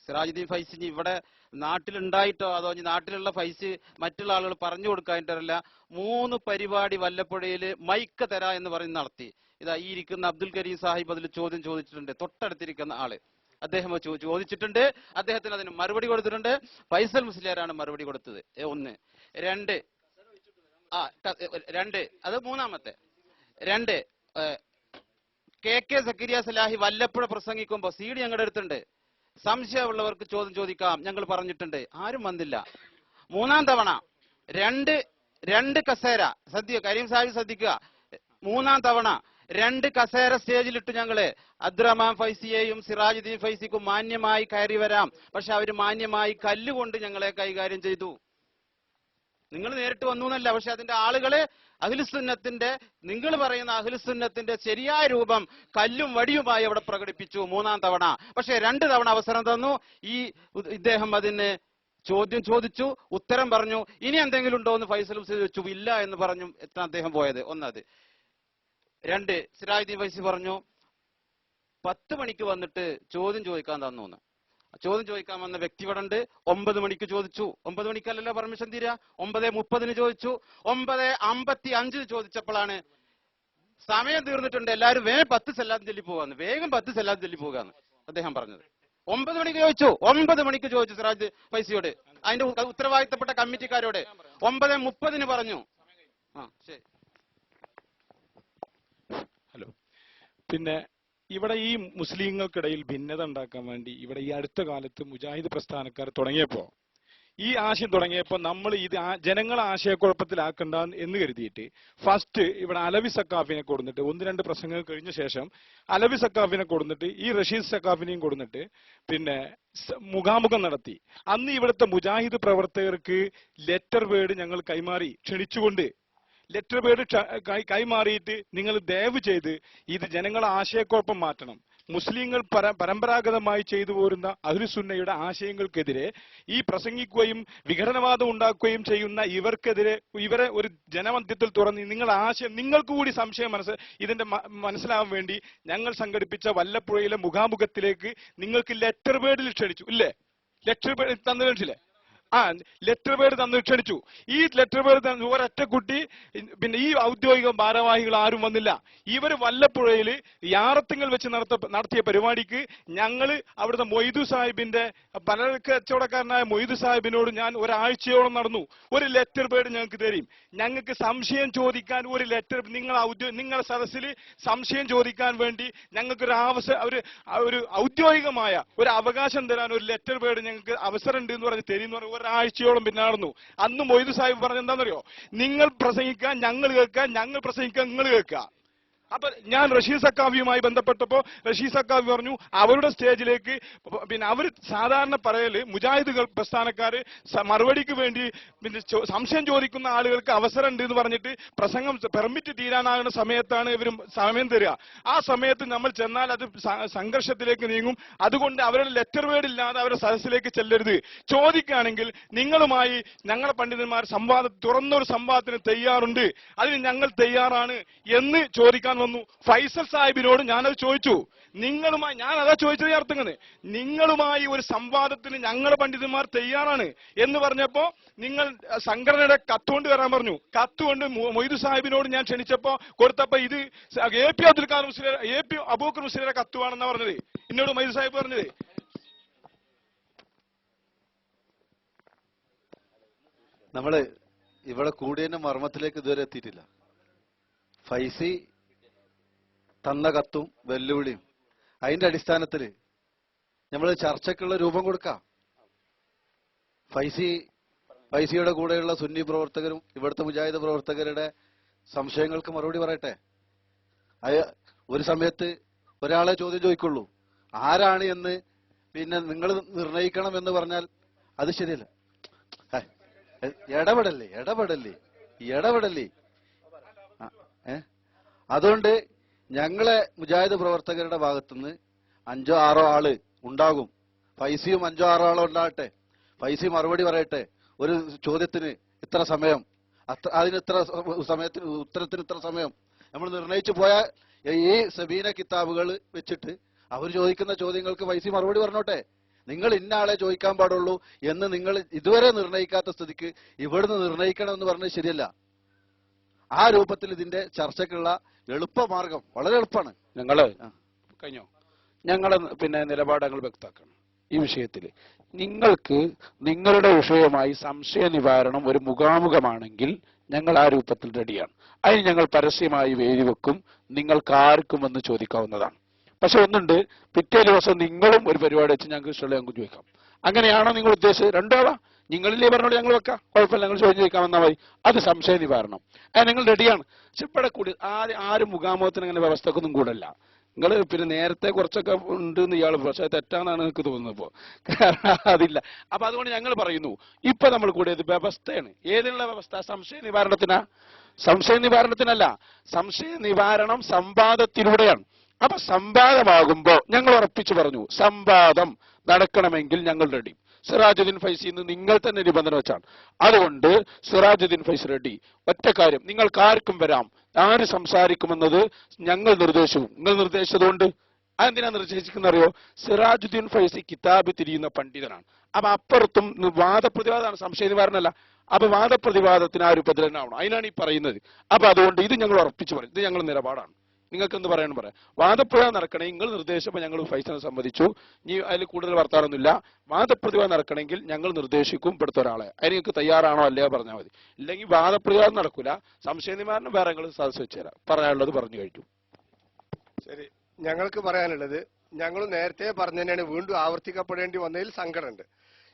സിറാജുദ്ദീൻ ഫൈസി ഇവിടെ നാട്ടിലുണ്ടായിട്ടോ അതോ നാട്ടിലുള്ള ഫൈസി മറ്റുള്ള ആളുകൾ പറഞ്ഞു കൊടുക്കാനിട്ടല്ല, 3 പരിപാടി വല്ലപ്പുഴയിൽ മൈക്ക് തരാ എന്ന് പറഞ്ഞ് നടത്തി. ഈ ഇരിക്കുന്ന അബ്ദുൽ കരീം സാഹിബ് അതിൽ ചോദ്യം ചോദിച്ചിട്ടുണ്ട്. തൊട്ടടുത്തിരിക്കുന്ന ആള് അദ്ദേഹം ചോദിച്ചിട്ടുണ്ട്. അദ്ദേഹത്തിന് അതിന് മറുപടി കൊടുത്തിട്ടുണ്ട്. ഫൈസൽ മുസ്ലിയാരാണ് മറുപടി കൊടുത്തത്. 1 2 അത് മൂന്നാമത്തെ. 2 KK സക്കരിയ സലാഹി വല്ലപ്പുഴ പ്രസംഗിക്കുമ്പോ CD ഞങ്ങളുടെ അടുത്തുണ്ട്. സംശയമുള്ളവർക്ക് ചോദ്യം ചോദിക്കാം ഞങ്ങൾ പറഞ്ഞിട്ടുണ്ട്. ആരും വന്നില്ല. 3-ാം തവണ 2 കസേര കരീം സാഹിബ് ശ്രദ്ധിക്കുക. 3-ാം തവണ 2 കസേര സ്റ്റേജിലിട്ടു. ഞങ്ങള് അബ്ദുറഹ്മാൻ ഫൈസിയെയും സിറാജുദ്ദീൻ ഫൈസിക്കും മാന്യമായി കയറി വരാം, പക്ഷെ അവര് മാന്യമായി കല്ലുകൊണ്ട് ഞങ്ങളെ കൈകാര്യം ചെയ്തു. നിങ്ങൾ നേരിട്ട് വന്നു എന്നല്ല, പക്ഷെ അതിന്റെ ആളുകളെ അഹ്ലുസുന്നത്തിന്റെ, നിങ്ങൾ പറയുന്ന അഹ്ലുസുന്നത്തിന്റെ ശരിയായ രൂപം കല്ലും വടിയുമായി അവിടെ പ്രകടിപ്പിച്ചു 3-ാം തവണ. പക്ഷെ 2 തവണ അവസരം തന്നു. ഇദ്ദേഹം അതിന് ചോദ്യം ചോദിച്ചു, ഉത്തരം പറഞ്ഞു. ഇനി എന്തെങ്കിലും ഉണ്ടോ എന്ന് ഫൈസൽ ചോദിച്ചു. ഇല്ല എന്ന് പറഞ്ഞു അദ്ദേഹം പോയത്. 1 2 സിറാജുദ്ദീൻ ഫൈസി പറഞ്ഞു 10 മണിക്ക് വന്നിട്ട് ചോദ്യം ചോദിക്കാൻ തന്നു എന്ന്. ചോദ്യം ചോദിക്കാൻ വന്ന വ്യക്തി ഇവിടെ ഉണ്ട്. 9 മണിക്ക് ചോദിച്ചു. 9 മണിക്കല്ലല്ലോ പെർമിഷൻ തീരുക. 9:30 ചോദിച്ചു. 9:55 ചോദിച്ചപ്പോഴാണ് സമയം തീർന്നിട്ടുണ്ട്, എല്ലാവരും വേഗം 10 സലാത്ത് ചൊല്ലി പോകാന്ന് അദ്ദേഹം പറഞ്ഞത്. 9 മണിക്ക് ചോദിച്ചു, 9 മണിക്ക് ചോദിച്ചു സിറാജ് ഫൈസിയോട്, അതിന്റെ ഉത്തരവാദിത്തപ്പെട്ട കമ്മിറ്റിക്കാരോട് 9:30 പറഞ്ഞു. ആ ശരി. ഹലോ, പിന്നെ ഇവിടെ ഈ മുസ്ലിങ്ങൾക്കിടയിൽ ഭിന്നത ഉണ്ടാക്കാൻ വേണ്ടി ഇവിടെ ഈ അടുത്ത കാലത്ത് മുജാഹിദ് പ്രസ്ഥാനക്കാർ തുടങ്ങിയപ്പോ, ഈ ആശയം തുടങ്ങിയപ്പോൾ നമ്മൾ ഇത് ജനങ്ങളെ ആശയക്കുഴപ്പത്തിലാക്കണ്ട എന്ന് കരുതിയിട്ട് ഫസ്റ്റ് ഇവിടെ അലവി സക്കാഫിനെ കൊടുത്തിട്ട് 1-2 പ്രസംഗങ്ങൾ കഴിഞ്ഞ ശേഷം അലവി സക്കാഫിനെ കൊടുത്തിട്ട് ഈ റഷീദ് സക്കാഫിനെയും കൊടുത്തിട്ട് പിന്നെ മുഖാമുഖം നടത്തി. അന്ന് ഇവിടുത്തെ മുജാഹിദ് പ്രവർത്തകർക്ക് ലെറ്റർ വേർഡ് ഞങ്ങൾ കൈമാറി, ക്ഷണിച്ചുകൊണ്ട് ലെറ്റർ വേർഡ് കൈമാറിയിട്ട് നിങ്ങൾ ദയവ് ചെയ്ത് ഇത് ജനങ്ങളെ ആശയക്കുഴപ്പം മാറ്റണം, മുസ്ലിങ്ങൾ പരമ്പരാഗതമായി ചെയ്തു പോരുന്ന അഹ്ലുസുന്നയുടെ ആശയങ്ങൾക്കെതിരെ ഈ പ്രസംഗിക്കുകയും വിഘടനവാദം ഉണ്ടാക്കുകയും ചെയ്യുന്ന ഇവരെ ഒരു ജനമധ്യത്തിൽ തുറന്ന് നിങ്ങളുടെ ആശയം, നിങ്ങൾക്ക് കൂടി സംശയം ഇതിന്റെ മനസ്സിലാവാൻ വേണ്ടി ഞങ്ങൾ സംഘടിപ്പിച്ച വല്ലപ്പുഴയിലെ മുഖാമുഖത്തിലേക്ക് നിങ്ങൾക്ക് ലെറ്റർ വേർഡിൽ ക്ഷണിച്ചു. ഇല്ലേ? ലെറ്റർ വേർഡ് തന്നില്ലേ? ലെറ്റർ പേര് തന്നു ക്ഷണിച്ചു. ഈ ലെറ്റർ പേര് ഒരൊറ്റ കുട്ടി, പിന്നെ ഈ ഔദ്യോഗിക ഭാരവാഹികൾ ആരും വന്നില്ല. ഇവർ വല്ലപ്പുഴയിൽ യാറത്തിങ്ങൾ വെച്ച് നടത്തിയ പരിപാടിക്ക് ഞങ്ങൾ അവിടുത്തെ മൊയ്തു സാഹിബിന്റെ കച്ചവടക്കാരനായ മൊയ്തു സാഹിബിനോട് ഞാൻ ഒരാഴ്ചയോളം നടന്നു. ഒരു ലെറ്റർ പേര് ഞങ്ങൾക്ക് തരും, ഞങ്ങൾക്ക് സംശയം ചോദിക്കാൻ ഒരു ലെറ്റർ, നിങ്ങളുടെ സദസ്സിൽ സംശയം ചോദിക്കാൻ വേണ്ടി ഞങ്ങൾക്ക് ഒരു ഔദ്യോഗികമായ ഒരു അവകാശം തരാൻ ഒരു ലെറ്റർ പേര് ഞങ്ങൾക്ക് അവസരം ഉണ്ട് എന്ന് പറഞ്ഞ് തരുന്ന ഒരാഴ്ചയോളം പിന്നെ നടന്നു. അന്ന് മൊയ്തു സാഹിബ് പറഞ്ഞ എന്താണെന്നറിയോ? നിങ്ങൾ പ്രസംഗിക്കാൻ ഞങ്ങൾ കേൾക്കുക, ഞങ്ങൾ പ്രസംഗിക്കാൻ നിങ്ങൾ കേൾക്കുക. അപ്പൊ ഞാൻ റഷീദ് സക്കാഫിയുമായി ബന്ധപ്പെട്ടപ്പോ റഷീദ് സക്കാഫി പറഞ്ഞു അവരുടെ സ്റ്റേജിലേക്ക്, പിന്നെ അവർ സാധാരണ പറയല് മുജാഹിദുകൾ പ്രസ്ഥാനക്കാര് മറുപടിക്ക് വേണ്ടി പിന്നെ സംശയം ചോദിക്കുന്ന ആളുകൾക്ക് അവസരം ഉണ്ട് എന്ന് പറഞ്ഞിട്ട് പ്രസംഗം പെർമിറ്റ് തീരാനാകുന്ന സമയത്താണ് ഇവർ സമയം തരിക. ആ സമയത്ത് നമ്മൾ ചെന്നാൽ അത് സംഘർഷത്തിലേക്ക് നീങ്ങും. അതുകൊണ്ട് അവരുടെ ലെറ്റർ വേർഡ് ഇല്ലാതെ അവരുടെ സദസ്സിലേക്ക് ചെല്ലരുത്. ചോദിക്കുകയാണെങ്കിൽ നിങ്ങളുമായി ഞങ്ങളുടെ പണ്ഡിതന്മാർ തുറന്നൊരു സംവാദത്തിന് തയ്യാറുണ്ട്, അതിന് ഞങ്ങൾ തയ്യാറാണ് എന്ന് ചോദിക്കാൻ വന്നു. ഫൈസൽ സാഹിബിനോട് ഞാനത് ചോദിച്ചു. നിങ്ങളുമായി, ഞാൻ അതാ ചോദിച്ചത് അർത്ഥങ്ങൾ, നിങ്ങളുമായി ഒരു സംവാദത്തിന് ഞങ്ങളുടെ പണ്ഡിതന്മാർ തയ്യാറാണ് എന്ന് പറഞ്ഞപ്പോ നിങ്ങൾ സംഘടനയുടെ കത്തുകൊണ്ട് വരാൻ പറഞ്ഞു. കത്തുകൊണ്ട് മൊയ്തു സാഹിബിനോട് ഞാൻ ക്ഷണിച്ചപ്പോ കൊടുത്തപ്പോ ഇത് AP അബ്ദുൽ ഖാദർ മുസ്ലിയാർ, AP അബൂബക്കർ മുസ്ലിയാരുടെ കത്തുവാണെന്നാ പറഞ്ഞത്. എന്നോട് മൊയ്തു സാഹിബ് പറഞ്ഞത്. നമ്മള് ഇവിടെ കൂടിയതിന്റെ മർമ്മത്തിലേക്ക് ഇതുവരെ എത്തിയിട്ടില്ല. ഫൈസി തന്ന കത്തും വെല്ലുവിളിയും അതിന്റെ നമ്മൾ ചർച്ചയ്ക്കുള്ള രൂപം കൊടുക്കാം. ഫൈസിയുടെ കൂടെയുള്ള സുന്നി പ്രവർത്തകരും ഇവിടുത്തെ മുജാഹിദ് പ്രവർത്തകരുടെ സംശയങ്ങൾക്ക് മറുപടി പറയട്ടെ. ഒരു സമയത്ത് ഒരാളെ ചോദ്യം ചോദിക്കുള്ളൂ, ആരാണ് എന്ന് പിന്നെ നിങ്ങൾ നിർണയിക്കണം എന്ന് പറഞ്ഞാൽ അത് ശരിയല്ല. ഇടപെടല്ലേ. അതുകൊണ്ട് ഞങ്ങളെ മുജാഹിദ് പ്രവർത്തകരുടെ ഭാഗത്തുനിന്ന് 5-6 ആള് ഉണ്ടാകും. ഫൈസിയും 5-6 ആളോ ഉണ്ടാകട്ടെ. ഫൈസി മറുപടി പറയട്ടെ. ഒരു ചോദ്യത്തിന് ഇത്ര സമയം, അതിന് ഇത്ര സമയത്തിന് ഉത്തരത്തിന് ഇത്ര സമയം നമ്മൾ നിർണയിച്ചു പോയാൽ ഈ സബീന കിതാബുകൾ വെച്ചിട്ട് അവർ ചോദിക്കുന്ന ചോദ്യങ്ങൾക്ക് ഫൈസി മറുപടി പറഞ്ഞോട്ടെ. നിങ്ങൾ ഇന്ന ആളെ ചോദിക്കാൻ പാടുള്ളൂ എന്ന് നിങ്ങൾ ഇതുവരെ നിർണയിക്കാത്ത സ്ഥിതിക്ക് ഇവിടുന്ന് നിർണയിക്കണം എന്ന് പറഞ്ഞത് ശരിയല്ല. ആ രൂപത്തിൽ ഇതിന്റെ ചർച്ചയ്ക്കുള്ള എളുപ്പമാർഗം വളരെ എളുപ്പമാണ്. ഞങ്ങളെ പിന്നെ നിലപാടുകൾ വ്യക്തമാക്കണം ഈ വിഷയത്തിൽ. നിങ്ങൾക്ക് നിങ്ങളുടെ വിഷയമായി സംശയ നിവാരണം ഒരു മുഖാമുഖമാണെങ്കിൽ ഞങ്ങൾ ആ രൂപത്തിൽ റെഡിയാണ്. അതിന് ഞങ്ങൾ പരസ്യമായി വേദി വെക്കും, നിങ്ങൾക്ക് ആർക്കും വന്ന് ചോദിക്കാവുന്നതാണ്. പക്ഷെ ഒന്നുണ്ട്, പിറ്റേ ദിവസം നിങ്ങളും ഒരു പരിപാടി വെച്ച് ഞങ്ങൾക്ക് ഇഷ്ടമുള്ള ഞങ്ങൾക്ക് ചോദിക്കാം. അങ്ങനെയാണോ നിങ്ങൾ ഉദ്ദേശിച്ചത്? 2 ആളാ നിങ്ങളില്ലേ പറഞ്ഞോളൂ, ഞങ്ങൾ വെക്കാം, കുഴപ്പമില്ല, ഞങ്ങൾ ചോദ്യം ചോദിക്കാൻ വന്നാൽ മതി. അത് സംശയ നിവാരണം. നിങ്ങൾ റെഡിയാണ്. പക്ഷെ ഇവിടെ കൂടി ആരും മുഖാമുഖത്തിന് അങ്ങനെ വ്യവസ്ഥക്കൊന്നും കൂടല്ല. നിങ്ങൾ പിന്നെ നേരത്തെ കുറച്ചൊക്കെ ഉണ്ട് എന്ന് ഇയാൾ, പക്ഷെ തെറ്റാന്നാണ് എനിക്ക് തോന്നുന്നത്. കാരണം അതില്ല. അപ്പൊ അതുകൊണ്ട് ഞങ്ങൾ പറയുന്നു, ഇപ്പൊ നമ്മൾ കൂടിയത് വ്യവസ്ഥയാണ്. ഏതിനുള്ള വ്യവസ്ഥ? സംശയ നിവാരണത്തിനാ? സംശയ നിവാരണത്തിനല്ല, സംശയ നിവാരണം സംവാദത്തിലൂടെയാണ്. അപ്പൊ സംവാദമാകുമ്പോ ഞങ്ങൾ ഉറപ്പിച്ചു പറഞ്ഞു, സംവാദം നടക്കണമെങ്കിൽ ഞങ്ങൾ റെഡി. സിറാജുദ്ദീൻ ഫൈസി എന്ന് നിങ്ങൾ തന്നെ നിബന്ധന വെച്ചാണ്. അതുകൊണ്ട് സിറാജുദ്ദീൻ ഫൈസി റെഡി. ഒറ്റ കാര്യം, നിങ്ങൾക്ക് ആർക്കും വരാം, ആര് സംസാരിക്കുമെന്നത് ഞങ്ങൾ നിർദ്ദേശവും. നിങ്ങൾ നിർദ്ദേശിച്ചതുകൊണ്ട് അതെന്തിനാ നിർദ്ദേശിക്കുന്ന അറിയോ? സിറാജുദ്ദീൻ ഫൈസി കിതാബ് തിരിയുന്ന പണ്ഡിതനാണ്. അപ്പൊ അപ്പുറത്തും വാദപ്രതിവാദമാണ്, സംശയ നിവാരണമല്ല. അപ്പൊ വാദപ്രതിവാദത്തിന് ആ രൂപത്തിൽ തന്നെ ആവണം. അതിനാണ് ഈ പറയുന്നത്. അപ്പൊ അതുകൊണ്ട് ഇത് ഞങ്ങൾ ഉറപ്പിച്ചു പറയും, ഇത് ഞങ്ങളുടെ നിലപാടാണ്. നിങ്ങൾക്ക് എന്ത് പറയാനും പറയാം. വാദപ്രതിവാദം നടക്കണമെങ്കിൽ നിങ്ങൾ നിർദ്ദേശിച്ചപ്പോൾ ഞങ്ങൾ ഫൈസലിനെ സമ്മതിച്ചു. ഇനി അതിൽ കൂടുതൽ വർത്താനൊന്നുമില്ല. വാദപ്രതിവാദം നടക്കണമെങ്കിൽ ഞങ്ങൾ നിർദ്ദേശിക്കും ഇവിടുത്തെ ഒരാളെ. അതിന് നിങ്ങൾക്ക് തയ്യാറാണോ അല്ലയോ പറഞ്ഞാൽ മതി. ഇല്ലെങ്കിൽ വാദപ്രതിവാദം നടക്കൂല. സംശയ നിവാരണം വേറെ ഞങ്ങൾ സദസ്സ് വെച്ചുതരാം. പറയാനുള്ളത് പറഞ്ഞു കഴിഞ്ഞു. ശരി, ഞങ്ങൾക്ക് പറയാനുള്ളത് ഞങ്ങൾ നേരത്തെ പറഞ്ഞതന്നെയാണ്, വീണ്ടും ആവർത്തിക്കപ്പെടേണ്ടി വന്നതിൽ സങ്കടമുണ്ട്.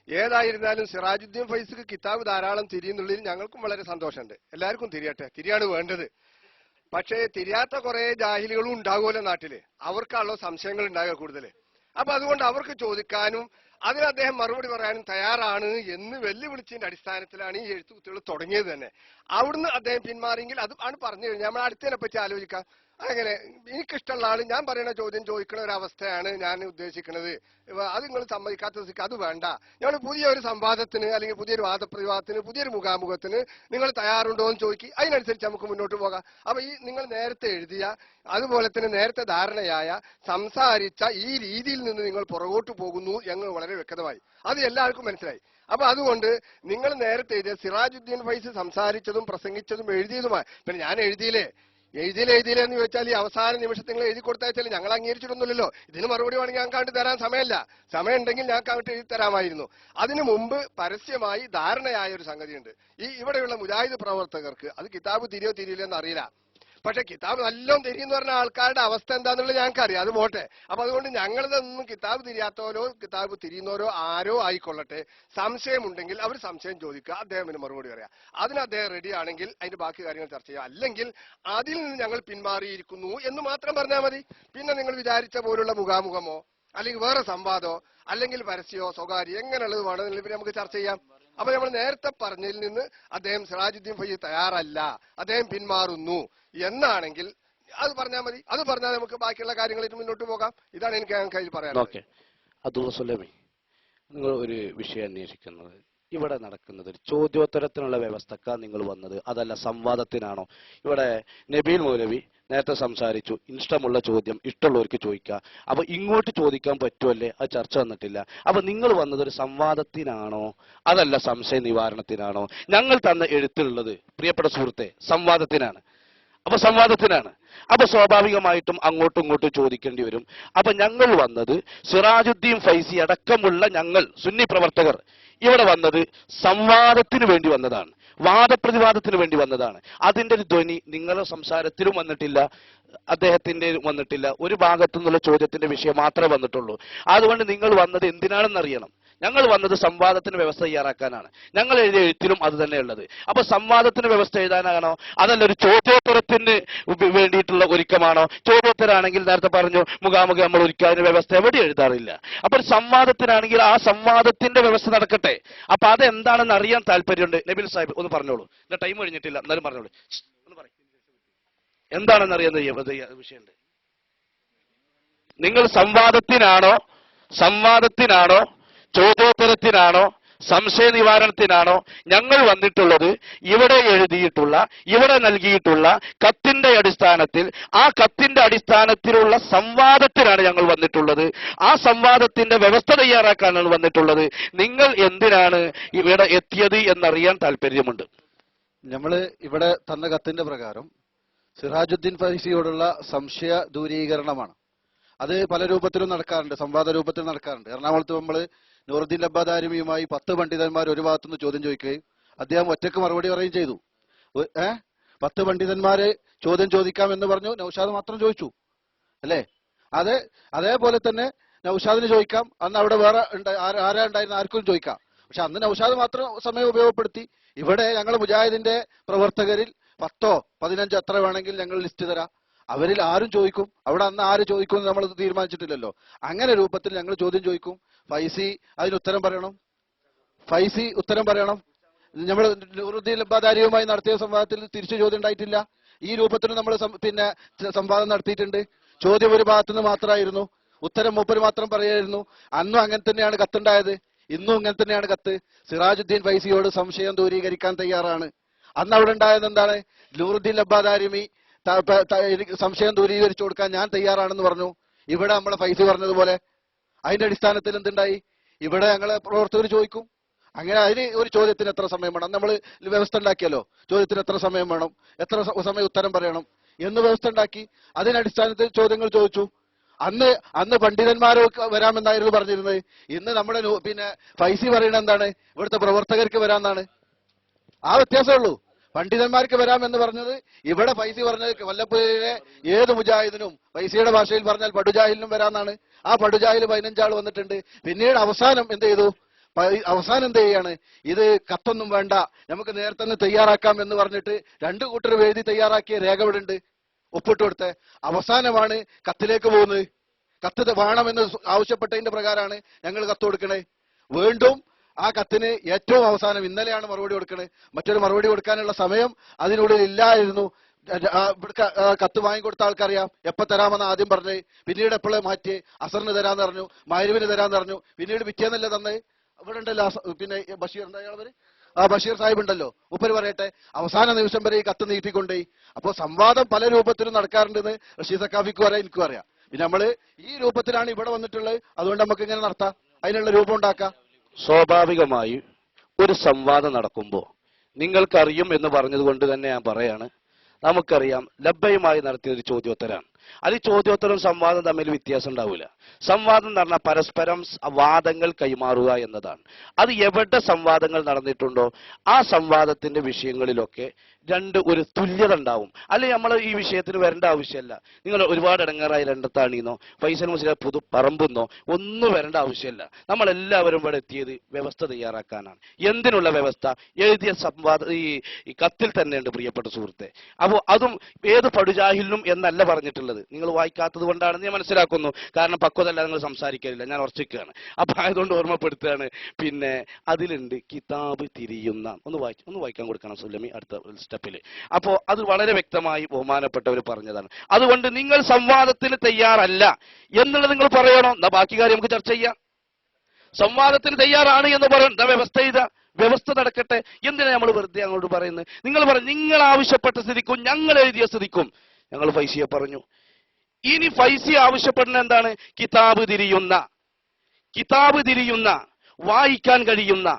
ഏതായിരുന്നാലും സിറാജുദ്ദീൻ ഫൈസിക്ക് കിതാബ് ധാരാളം തിരിയുന്നുള്ളതിൽ ഞങ്ങൾക്കും വളരെ സന്തോഷമുണ്ട്. എല്ലാവർക്കും തിരിയട്ടെ, തിരിയാണ് വേണ്ടത്. പക്ഷേ തിരിയാത്ത കുറെ ജാഹിലുകളും ഉണ്ടാകുമല്ലോ നാട്ടില്, അവർക്കാണല്ലോ സംശയങ്ങൾ ഉണ്ടാകുക കൂടുതൽ. അപ്പൊ അതുകൊണ്ട് അവർക്ക് ചോദിക്കാനും അതിന് അദ്ദേഹം മറുപടി പറയാനും തയ്യാറാണ് എന്ന് വെല്ലുവിളിച്ചതിന്റെ അടിസ്ഥാനത്തിലാണ് ഈ എഴുത്തുകുത്തുകൾ തുടങ്ങിയത് തന്നെ. അവിടുന്ന് അദ്ദേഹം പിന്മാറിയെങ്കിൽ അത് ആണ് പറഞ്ഞു കഴിഞ്ഞാൽ നമ്മൾ അടുത്തതിനെ പറ്റി ആലോചിക്കാം. അങ്ങനെ എനിക്കിഷ്ടമുള്ള ആള് ഞാൻ പറയുന്ന ചോദ്യം ചോദിക്കുന്ന ഒരു അവസ്ഥയാണ് ഞാൻ ഉദ്ദേശിക്കുന്നത്. അത് നിങ്ങൾ സമ്മതിക്കാത്ത അത് വേണ്ട. ഞങ്ങൾ പുതിയ ഒരു സംവാദത്തിന് അല്ലെങ്കിൽ പുതിയൊരു വാദപ്രതിവാദത്തിന് പുതിയൊരു മുഖാമുഖത്തിന് നിങ്ങൾ തയ്യാറുണ്ടോ എന്ന് ചോദിക്കും. അതിനനുസരിച്ച് നമുക്ക് മുന്നോട്ട് പോകാം. അപ്പൊ ഈ നിങ്ങൾ നേരത്തെ എഴുതിയ അതുപോലെ തന്നെ നേരത്തെ ധാരണയായ സംസാരിച്ച ഈ രീതിയിൽ നിന്ന് നിങ്ങൾ പുറകോട്ട് പോകുന്നു എന്ന് വളരെ വ്യക്തമായി, അത് എല്ലാവർക്കും മനസ്സിലായി. അപ്പൊ അതുകൊണ്ട് നിങ്ങൾ നേരത്തെ എഴുതിയ സിറാജുദ്ദീൻ ഫൈസ് സംസാരിച്ചതും പ്രസംഗിച്ചതും എഴുതിയതുമായി, പിന്നെ ഞാൻ എഴുതിയില്ലേ എന്ന് ചോദിച്ചാൽ ഈ അവസാന നിമിഷത്തിൽ നിങ്ങൾ എഴുതി കൊടുത്താൽ ഞങ്ങൾ അംഗീകരിച്ചിട്ടൊന്നുമില്ലല്ലോ. ഇതിന് മറുപടി വേണമെങ്കിൽ ഞാൻ കണ്ടു തരാൻ സമയമില്ല. സമയം ഉണ്ടെങ്കിൽ ഞാൻ കണ്ടിട്ട് എഴുതി തരാമായിരുന്നു. അതിനു മുമ്പ് പരസ്യമായി ധാരണയായ ഒരു സംഗതിയുണ്ട്. ഇവിടെയുള്ള മുജാഹിദ് പ്രവർത്തകർക്ക് അത് കിതാബ് തിരിയില്ല എന്ന് അറിയില്ല. പക്ഷെ കിതാബ് നല്ലോണം തിരിയെന്ന് പറഞ്ഞ ആൾക്കാരുടെ അവസ്ഥ എന്താന്നുള്ളത് ഞങ്ങൾക്കറിയാം. അത് പോട്ടെ. അപ്പൊ അതുകൊണ്ട് ഞങ്ങളിതൊന്നും കിതാബ് തിരിയാത്തവരോ കിതാബ് തിരിയുന്നവരോ ആരോ ആയിക്കൊള്ളട്ടെ, സംശയമുണ്ടെങ്കിൽ അവർ സംശയം ചോദിക്കുക, അദ്ദേഹത്തിന് മറുപടി പറയാം. അതിന് അദ്ദേഹം റെഡി ആണെങ്കിൽ അതിന്റെ ബാക്കി കാര്യങ്ങൾ ചർച്ച ചെയ്യാം. അല്ലെങ്കിൽ അതിൽ നിന്ന് ഞങ്ങൾ പിന്മാറിയിരിക്കുന്നു എന്ന് മാത്രം പറഞ്ഞാൽ മതി. പിന്നെ നിങ്ങൾ വിചാരിച്ച പോലുള്ള മുഖാമുഖമോ അല്ലെങ്കിൽ വേറെ സംവാദമോ അല്ലെങ്കിൽ പരസ്യമോ സ്വകാര്യ എങ്ങനെയുള്ളത് വേണമെന്നില്ല പിന്നെ നമുക്ക് ചർച്ച ചെയ്യാം. അപ്പൊ നമ്മൾ നേരത്തെ പറഞ്ഞതിൽ നിന്ന് അദ്ദേഹം സിറാജുദ്ദീൻ ഫൈസ് തയ്യാറല്ല, അദ്ദേഹം പിന്മാറുന്നു എന്നാണെങ്കിൽ അത് പറഞ്ഞാൽ മതി. അത് പറഞ്ഞാൽ നമുക്ക് ബാക്കിയുള്ള കാര്യങ്ങളായിട്ട് മുന്നോട്ട് പോകാം. ഇതാണ് എനിക്ക് കയ്യിൽ പറയാനുള്ളത്. അബ്ദുള്ള സുലൈമി, നിങ്ങൾ ഒരു വിഷയം അന്വേഷിക്കുന്നത് ഇവിടെ നടക്കുന്നത് ചോദ്യോത്തരത്തിനുള്ള വ്യവസ്ഥക്ക നിങ്ങൾ വന്നത്, അതല്ല സംവാദത്തിനാണോ? ഇവിടെ നബീൽ മൗലവി നേരത്തെ സംസാരിച്ചു, ഇഷ്ടമുള്ള ചോദ്യം ഇഷ്ടമുള്ളവർക്ക് ചോദിക്കുക. അപ്പൊ ഇങ്ങോട്ട് ചോദിക്കാൻ പറ്റുമല്ലേ? അത് ചർച്ച വന്നിട്ടില്ല. അപ്പൊ നിങ്ങൾ വന്നത് ഒരു സംവാദത്തിനാണോ അതല്ല സംശയ നിവാരണത്തിനാണോ? ഞങ്ങൾ തന്ന എഴുത്തിലുള്ളത് പ്രിയപ്പെട്ട സുഹൃത്തെ സംവാദത്തിനാണ്. അപ്പൊ സംവാദത്തിനാണ്. അപ്പൊ സ്വാഭാവികമായിട്ടും അങ്ങോട്ടും ഇങ്ങോട്ടും ചോദിക്കേണ്ടി വരും. അപ്പൊ ഞങ്ങൾ വന്നത് സിറാജുദ്ദീൻ ഫൈസി അടക്കമുള്ള ഞങ്ങൾ സുന്നി പ്രവർത്തകർ ഇവിടെ വന്നത് സംവാദത്തിന് വേണ്ടി വന്നതാണ്, വാദപ്രതിവാദത്തിന് വേണ്ടി വന്നതാണ്. അതിന്റെ ഒരു ധ്വനി നിങ്ങളുടെ സംസാരത്തിലും വന്നിട്ടില്ല, അദ്ദേഹത്തിന്റെ വന്നിട്ടില്ല. ഒരു ഭാഗത്തു നിന്നുള്ള ചോദ്യത്തിന്റെ വിഷയം മാത്രമേ വന്നിട്ടുള്ളൂ. അതുകൊണ്ട് നിങ്ങൾ വന്നത് എന്തിനാണെന്നറിയണം. ഞങ്ങൾ വന്നത് സംവാദത്തിന് വ്യവസ്ഥ തയ്യാറാക്കാനാണ്. ഞങ്ങൾ എഴുതിയ എഴുത്തിലും അത് തന്നെയുള്ളത്. അപ്പൊ സംവാദത്തിന് വ്യവസ്ഥ എഴുതാനാണോ അതല്ല ഒരു ചോദ്യോത്തരത്തിന് വേണ്ടിയിട്ടുള്ള ഒരുക്കമാണോ? ചോദ്യോത്തരാണെങ്കിൽ നേരത്തെ പറഞ്ഞു മുഖാമുഖം നമ്മൾ ഒരുക്കുക, അതിന് വ്യവസ്ഥ എവിടെ എഴുതാറില്ല. അപ്പൊ ഒരു സംവാദത്തിനാണെങ്കിൽ ആ സംവാദത്തിന്റെ വ്യവസ്ഥ നടക്കട്ടെ. അപ്പൊ അതെന്താണെന്ന് അറിയാൻ താല്പര്യമുണ്ട്. നബീൽ സാഹിബ് ഒന്ന് പറഞ്ഞോളൂ. എന്റെ ടൈം കഴിഞ്ഞിട്ടില്ല, എന്നാലും പറഞ്ഞോളൂ. ഒന്ന് പറയും എന്താണെന്ന് അറിയാൻ വിഷയമുണ്ട്. നിങ്ങൾ സംവാദത്തിനാണോ ചോദ്യോത്തരത്തിനാണോ സംശയ നിവാരണത്തിനാണോ ഞങ്ങൾ വന്നിട്ടുള്ളത്? ഇവിടെ എഴുതിയിട്ടുള്ള ഇവിടെ നൽകിയിട്ടുള്ള കത്തിന്റെ അടിസ്ഥാനത്തിൽ ആ കത്തിന്റെ അടിസ്ഥാനത്തിലുള്ള സംവാദത്തിനാണ് ഞങ്ങൾ വന്നിട്ടുള്ളത്. ആ സംവാദത്തിന്റെ വ്യവസ്ഥ തയ്യാറാക്കാനാണ് വന്നിട്ടുള്ളത്. നിങ്ങൾ എന്തിനാണ് ഇവിടെ എത്തിയത് എന്നറിയാൻ താല്പര്യമുണ്ട്. നമ്മള് ഇവിടെ തന്ന കത്തിന്റെ പ്രകാരം സിറാജുദ്ദീൻ ഫൈസിയോടുള്ള സംശയ ദൂരീകരണമാണ്. അത് പല രൂപത്തിലും നടക്കാറുണ്ട്, സംവാദ രൂപത്തിൽ നടക്കാറുണ്ട്. എറണാകുളത്ത് നമ്മൾ നൂറുദ്ദീൻ അബ്ബാദാരിമിയുമായി 10 പണ്ഡിതന്മാർ ഒരു ഭാഗത്തുനിന്ന് ചോദ്യം ചോദിക്കുകയും അദ്ദേഹം ഒറ്റക്ക് മറുപടി പറയുകയും ചെയ്തു. 10 പണ്ഡിതന്മാരെ ചോദ്യം ചോദിക്കാം എന്ന് പറഞ്ഞു, നൗഷാദ് മാത്രം ചോദിച്ചു അല്ലേ? അതേപോലെ തന്നെ നൗഷാദിന് ചോദിക്കാം, അന്ന് അവിടെ വേറെ ആരാ ഉണ്ടായിരുന്ന ആർക്കും ചോദിക്കാം. പക്ഷെ അന്ന് നൗഷാദ് മാത്രം സമയം ഉപയോഗപ്പെടുത്തി. ഇവിടെ ഞങ്ങൾ മുജാഹിദിന്റെ പ്രവർത്തകരിൽ 10 15 എത്ര വേണമെങ്കിൽ ഞങ്ങൾ ലിസ്റ്റ് തരാം. അവരിൽ ആരും ചോദിക്കും. അവിടെ അന്ന് ആര് ചോദിക്കും നമ്മൾ തീരുമാനിച്ചിട്ടില്ലല്ലോ. അങ്ങനെ രൂപത്തിൽ ഞങ്ങൾ ചോദ്യം ചോദിക്കും. ഫൈസി അതിന് ഉത്തരം പറയണം. നമ്മൾ നൂറുദ്ദീൻ അബ്ബാദാരിയുമായി നടത്തിയ സംവാദത്തിൽ തിരിച്ചു ചോദ്യം ഉണ്ടായിട്ടില്ല. ഈ രൂപത്തിൽ നമ്മൾ പിന്നെ സംവാദം നടത്തിയിട്ടുണ്ട്. ചോദ്യം ഒരു ഭാഗത്തുനിന്ന് മാത്രമായിരുന്നു, ഉത്തരം മൂപ്പര് മാത്രം പറയായിരുന്നു. അന്നും അങ്ങനെ തന്നെയാണ് കത്തുണ്ടായത്, ഇന്നും അങ്ങനെ തന്നെയാണ് കത്ത്. സിറാജുദ്ദീൻ ഫൈസിയോട് സംശയം ദൂരീകരിക്കാൻ തയ്യാറാണ്. അന്ന് അവിടെ ഉണ്ടായത് എന്താണ്? നൂറുദ്ദീൻ അബ്ബാദാരിമി സംശയം ദൂരീകരിച്ചു കൊടുക്കാൻ ഞാൻ തയ്യാറാണെന്ന് പറഞ്ഞു. ഇവിടെ നമ്മളെ ഫൈസി പറഞ്ഞതുപോലെ അതിന്റെ അടിസ്ഥാനത്തിൽ എന്തുണ്ടായി? ഇവിടെ ഞങ്ങളെ പ്രവർത്തകർ ചോദിക്കും. അങ്ങനെ അതിന് ഒരു ചോദ്യത്തിന് എത്ര സമയം വേണം? നമ്മൾ വ്യവസ്ഥ ഉണ്ടാക്കിയല്ലോ, ചോദ്യത്തിന് എത്ര സമയം വേണം, എത്ര സമയം ഉത്തരം പറയണം. എന്ന് വ്യവസ്ഥ ഉണ്ടാക്കി. അതിനടിസ്ഥാനത്തിൽ ചോദ്യങ്ങൾ ചോദിച്ചു. അന്ന് പണ്ഡിതന്മാരൊക്കെ വരാമെന്നായിരുന്നു പറഞ്ഞിരുന്നത്. ഇന്ന് നമ്മുടെ പിന്നെ ഫൈസി പറയുന്നത് എന്താണ്? ഇവിടുത്തെ പ്രവർത്തകർക്ക് വരാമെന്നാണ്. ആ വ്യത്യാസമേ ഉള്ളൂ. പണ്ഡിതന്മാർക്ക് വരാമെന്ന് പറഞ്ഞത് ഇവിടെ ഫൈസി പറഞ്ഞത് വല്ലപ്പുഴയിലെ ഏത് മുജാഹിദിനും ഫൈസിയുടെ ഭാഷയിൽ പറഞ്ഞാൽ പടുജാഹിലിനും വരാമെന്നാണ്. ആ പടുജാഹിൽ 15 ആൾ വന്നിട്ടുണ്ട്. പിന്നീട് അവസാനം എന്ത് ചെയ്തു? അവസാനം എന്ത് ചെയ്യാണ്? ഇത് കത്തൊന്നും വേണ്ട, നമുക്ക് നേരത്തെ തന്നെ തയ്യാറാക്കാം എന്ന് പറഞ്ഞിട്ട് 2 കൂട്ടർ എഴുതി തയ്യാറാക്കിയ രേഖ ഇവിടെ ഉണ്ട്, ഒപ്പിട്ട് കൊടുത്ത. അവസാനമാണ് കത്തിലേക്ക് പോകുന്നത്. കത്ത് വേണമെന്ന് ആവശ്യപ്പെട്ടതിന്റെ പ്രകാരമാണ് ഞങ്ങൾ കത്ത് കൊടുക്കണേ. വീണ്ടും ആ കത്തിന് ഏറ്റവും അവസാനം ഇന്നലെയാണ് മറുപടി കൊടുക്കണേ. മറ്റൊരു മറുപടി കൊടുക്കാനുള്ള സമയം അതിനുള്ളിൽ ഇല്ലായിരുന്നു. കത്ത് വാങ്ങിക്കൊടുത്ത ആൾക്കറിയാം എപ്പോ തരാമെന്ന് ആദ്യം പറഞ്ഞേ. പിന്നീട് എപ്പോഴും മാറ്റി അസറിന് തരാന്ന് പറഞ്ഞു, മഗ്‌രിബിന് തരാന്ന് പറഞ്ഞു. പിന്നീട് പിറ്റേന്നല്ലേ തന്നെ ഇവിടെ ഉണ്ടല്ലോ പിന്നെ ബഷീർ അയാളവര് ബഷീർ സാഹിബ് ഉണ്ടല്ലോ, മുപ്പര് പറയട്ടെ. അവസാന നിമിഷം വരെ ഈ കത്ത് നീട്ടിക്കൊണ്ടേ. അപ്പോൾ സംവാദം പല രൂപത്തിലും നടക്കാറുണ്ടെന്ന് റഷീദ് സക്കാഫിക്കും അറിയാം, എനിക്കും അറിയാം. പിന്നെ നമ്മള് ഈ രൂപത്തിലാണ് ഇവിടെ വന്നിട്ടുള്ളത്. അതുകൊണ്ട് നമുക്ക് ഇങ്ങനെ നടത്താം, അതിനുള്ള രൂപം ഉണ്ടാക്കാം. സ്വാഭാവികമായി ഒരു സംവാദം നടക്കുമ്പോൾ നിങ്ങൾക്കറിയും എന്ന് പറഞ്ഞതുകൊണ്ട് തന്നെ ഞാൻ പറയാണ്, നമുക്കറിയാം ലഭ്യമായി നടത്തിയ ഒരു ചോദ്യോത്തരാണ്. അത് ഈ ചോദ്യോത്തരവും സംവാദം തമ്മിൽ വ്യത്യാസം ഉണ്ടാവില്ല. സംവാദം എന്ന് പറഞ്ഞാൽ പരസ്പരം വാദങ്ങൾ കൈമാറുക എന്നതാണ്. അത് എവിടെ സംവാദങ്ങൾ നടന്നിട്ടുണ്ടോ ആ സംവാദത്തിന്റെ വിഷയങ്ങളിലൊക്കെ ഒരു തുല്യത ഉണ്ടാവും. അല്ലെങ്കിൽ നമ്മൾ ഈ വിഷയത്തിന് വരേണ്ട ആവശ്യമല്ല. നിങ്ങൾ ഒരുപാട് ഇടങ്ങാറായി രണ്ടത്താണിന്നോ ഫൈസൽ മുസ്ലിയാർ പുതു പറമ്പെന്നോ ഒന്നും വരേണ്ട ആവശ്യമല്ല. നമ്മളെല്ലാവരും ഇവിടെ എത്തിയത് വ്യവസ്ഥ തയ്യാറാക്കാനാണ്. എന്തിനുള്ള വ്യവസ്ഥ? എഴുതിയ ഈ കത്തിൽ തന്നെ ഉണ്ട് പ്രിയപ്പെട്ട സുഹൃത്തെ. അപ്പോൾ അതും ഏത് പടുജാഹിലിനും എന്നല്ല പറഞ്ഞിട്ടുള്ളത്. നിങ്ങൾ വായിക്കാത്തത് കൊണ്ടാണെന്ന് ഞാൻ മനസ്സിലാക്കുന്നു. കാരണം പക്വതല്ല, നിങ്ങൾ സംസാരിക്കാറില്ല, ഞാൻ ഉറച്ചിക്കുകയാണ്. അപ്പൊ ആയതുകൊണ്ട് ഓർമ്മപ്പെടുത്തുകയാണ്. പിന്നെ അതിലുണ്ട് കിതാബ് തിരിയുന്ന, ഒന്ന് വായിക്കാൻ കൊടുക്കണം സുല്ലമി അടുത്ത സ്റ്റെപ്പില്. അപ്പോ അത് വളരെ വ്യക്തമായി ബഹുമാനപ്പെട്ടവർ പറഞ്ഞതാണ്. അതുകൊണ്ട് നിങ്ങൾ സംവാദത്തിന് തയ്യാറല്ല എന്നുള്ളത് നിങ്ങൾ പറയണോ? എന്നാ ബാക്കി കാര്യം നമുക്ക് ചർച്ച ചെയ്യാം. സംവാദത്തിന് തയ്യാറാണ് എന്ന് പറയുന്ന വ്യവസ്ഥ വ്യവസ്ഥ നടക്കട്ടെ. എന്തിനാ നമ്മൾ വെറുതെ അങ്ങോട്ട് പറയുന്നത്? നിങ്ങൾ ആവശ്യപ്പെട്ട സ്ഥിതിക്കും ഞങ്ങൾ എഴുതിയ സ്ഥിതിക്കും ഞങ്ങൾ ഫൈസിയെ പറഞ്ഞു. ഇനി ഫൈസി ആവശ്യപ്പെടുന്ന എന്താണ്? കിതാബ് തിരിയുന്ന വായിക്കാൻ കഴിയുന്ന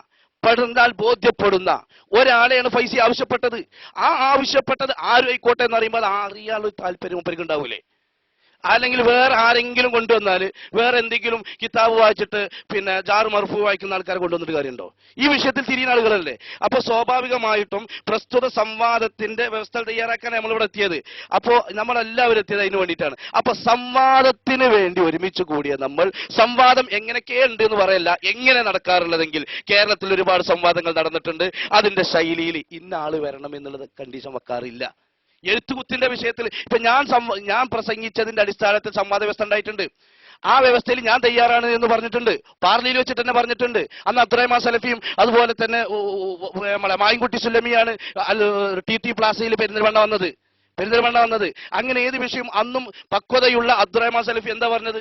പഠിച്ചാൽ ബോധ്യപ്പെടുന്ന ഒരാളെയാണ് ഫൈസി ആവശ്യപ്പെട്ടത്. ആ ആവശ്യപ്പെട്ടത് ആരും ആയിക്കോട്ടെ എന്ന് പറയുമ്പോൾ അത് അറിയാനുള്ള താല്പര്യം ഉണ്ടാവൂലേ? അല്ലെങ്കിൽ വേറെ ആരെങ്കിലും കൊണ്ടുവന്നാൽ വേറെ എന്തെങ്കിലും കിതാബ് വായിച്ചിട്ട് പിന്നെ ജാറ് മർഫു വായിക്കുന്ന ആൾക്കാരെ കൊണ്ടുവന്നിട്ട് കാര്യമുണ്ടോ? ഈ വിഷയത്തിൽ തിരിയുന്ന ആളുകളല്ലേ? അപ്പൊ സ്വാഭാവികമായിട്ടും പ്രസ്തുത സംവാദത്തിന്റെ വ്യവസ്ഥ തയ്യാറാക്കാൻ നമ്മളിവിടെ എത്തിയത്. അപ്പോ നമ്മളെല്ലാവരും എത്തിയത് അതിന് വേണ്ടിയിട്ടാണ്. അപ്പൊ സംവാദത്തിന് വേണ്ടി ഒരുമിച്ച് കൂടിയ നമ്മൾ സംവാദം എങ്ങനെയൊക്കെ ഉണ്ട് എന്ന് പറയല്ല, എങ്ങനെ നടക്കാറുള്ളതെങ്കിൽ കേരളത്തിൽ ഒരുപാട് സംവാദങ്ങൾ നടന്നിട്ടുണ്ട്. അതിന്റെ ശൈലിയിൽ ഇന്ന ആള് വരണം എന്നുള്ളത് കണ്ടീഷൻ വെക്കാറില്ല. എഴുത്തുകുത്തിന്റെ വിഷയത്തിൽ ഇപ്പൊ ഞാൻ പ്രസംഗിച്ചതിന്റെ അടിസ്ഥാനത്തിൽ സംവാദ വ്യവസ്ഥ ഉണ്ടായിട്ടുണ്ട്. ആ വ്യവസ്ഥയിൽ ഞാൻ തയ്യാറാണ് എന്ന് പറഞ്ഞിട്ടുണ്ട്. പാർലിയിൽ വെച്ചിട്ട് തന്നെ പറഞ്ഞിട്ടുണ്ട്. അന്ന് അബ്ദുറഹ്മാൻ സലഫിയും അതുപോലെ തന്നെ മായിൻകുട്ടി സുല്ലമിയാണ് TT പ്ലാസയിൽ പെരിന്തൽമണ്ണ വന്നത്. അങ്ങനെ ഏത് വിഷയം അന്നും പക്വതയുള്ള അബ്ദുറഹ്മാൻ സലഫി എന്താ പറഞ്ഞത്?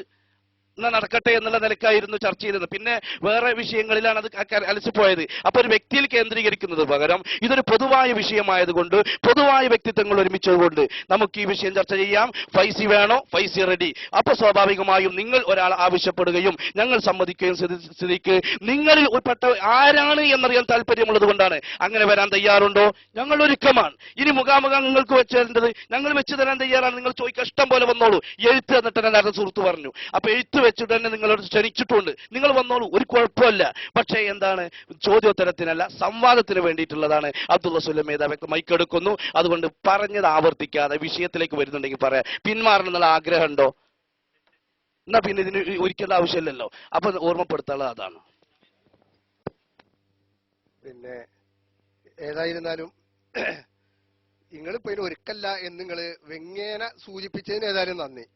എന്നാ നടക്കട്ടെ എന്നുള്ള നിലക്കായിരുന്നു ചർച്ച ചെയ്തത്. പിന്നെ വേറെ വിഷയങ്ങളിലാണ് അത് അലസിപ്പോയത്. അപ്പൊ ഒരു വ്യക്തിയിൽ കേന്ദ്രീകരിക്കുന്നത് പകരം ഇതൊരു പൊതുവായ വിഷയമായതുകൊണ്ട് പൊതുവായ വ്യക്തിത്വങ്ങൾ ഒരുമിച്ചതുകൊണ്ട് നമുക്ക് ഈ വിഷയം ചർച്ച ചെയ്യാം. ഫൈസി വേണോ? ഫൈസി റെഡി. അപ്പൊ സ്വാഭാവികമായും നിങ്ങൾ ഒരാൾ ആവശ്യപ്പെടുകയും ഞങ്ങൾ സമ്മതിക്കുകയും സ്ഥിതിക്ക് നിങ്ങളിൽ ഉൾപ്പെട്ട ആരാണ് എന്നറിയാൻ താല്പര്യമുള്ളത് കൊണ്ടാണ്. അങ്ങനെ വരാൻ തയ്യാറുണ്ടോ? ഞങ്ങൾ ഒരുക്കമാണ്. ഇനി മുഖാമുഖം നിങ്ങൾക്ക് വെച്ച് തരേണ്ടത് ഞങ്ങൾ വെച്ച് തരാൻ തയ്യാറാണ്. നിങ്ങൾ ചോദിക്കാൻ ഇഷ്ടം പോലെ വന്നോളൂ. എഴുത്ത് എന്നിട്ട് നേരത്തെ സുഹൃത്ത് പറഞ്ഞു. അപ്പൊ എഴുത്ത് വെച്ചിട്ട് തന്നെ നിങ്ങളോട് ക്ഷണിച്ചിട്ടുണ്ട്. നിങ്ങൾ വന്നോളൂ, ഒരു കുഴപ്പമില്ല. പക്ഷേ എന്താണ്? ചോദ്യോത്തരത്തിനല്ല, സംവാദത്തിന് വേണ്ടിയിട്ടുള്ളതാണ്. അബ്ദുള്ള സുല്ലമി മൈക്കെടുക്കുന്നു. അതുകൊണ്ട് പറഞ്ഞത് ആവർത്തിക്കാതെ വിഷയത്തിലേക്ക് വരുന്നുണ്ടെങ്കിൽ പറയാം. പിന്മാറണം എന്നുള്ള ആഗ്രഹം ഉണ്ടോ? എന്നാ പിന്നെ ഇതിന് ഒരിക്കലും ആവശ്യമില്ലല്ലോ. അപ്പൊ ഓർമ്മപ്പെടുത്താനുള്ളത് അതാണ്. പിന്നെ ഏതായിരുന്നാലും നിങ്ങളിപ്പോ ഇതിന് ഒരുക്കല്ല എന്ന് നിങ്ങൾ വെങ്ങേന സൂചിപ്പിച്ചതിന് ഏതായാലും നന്ദി.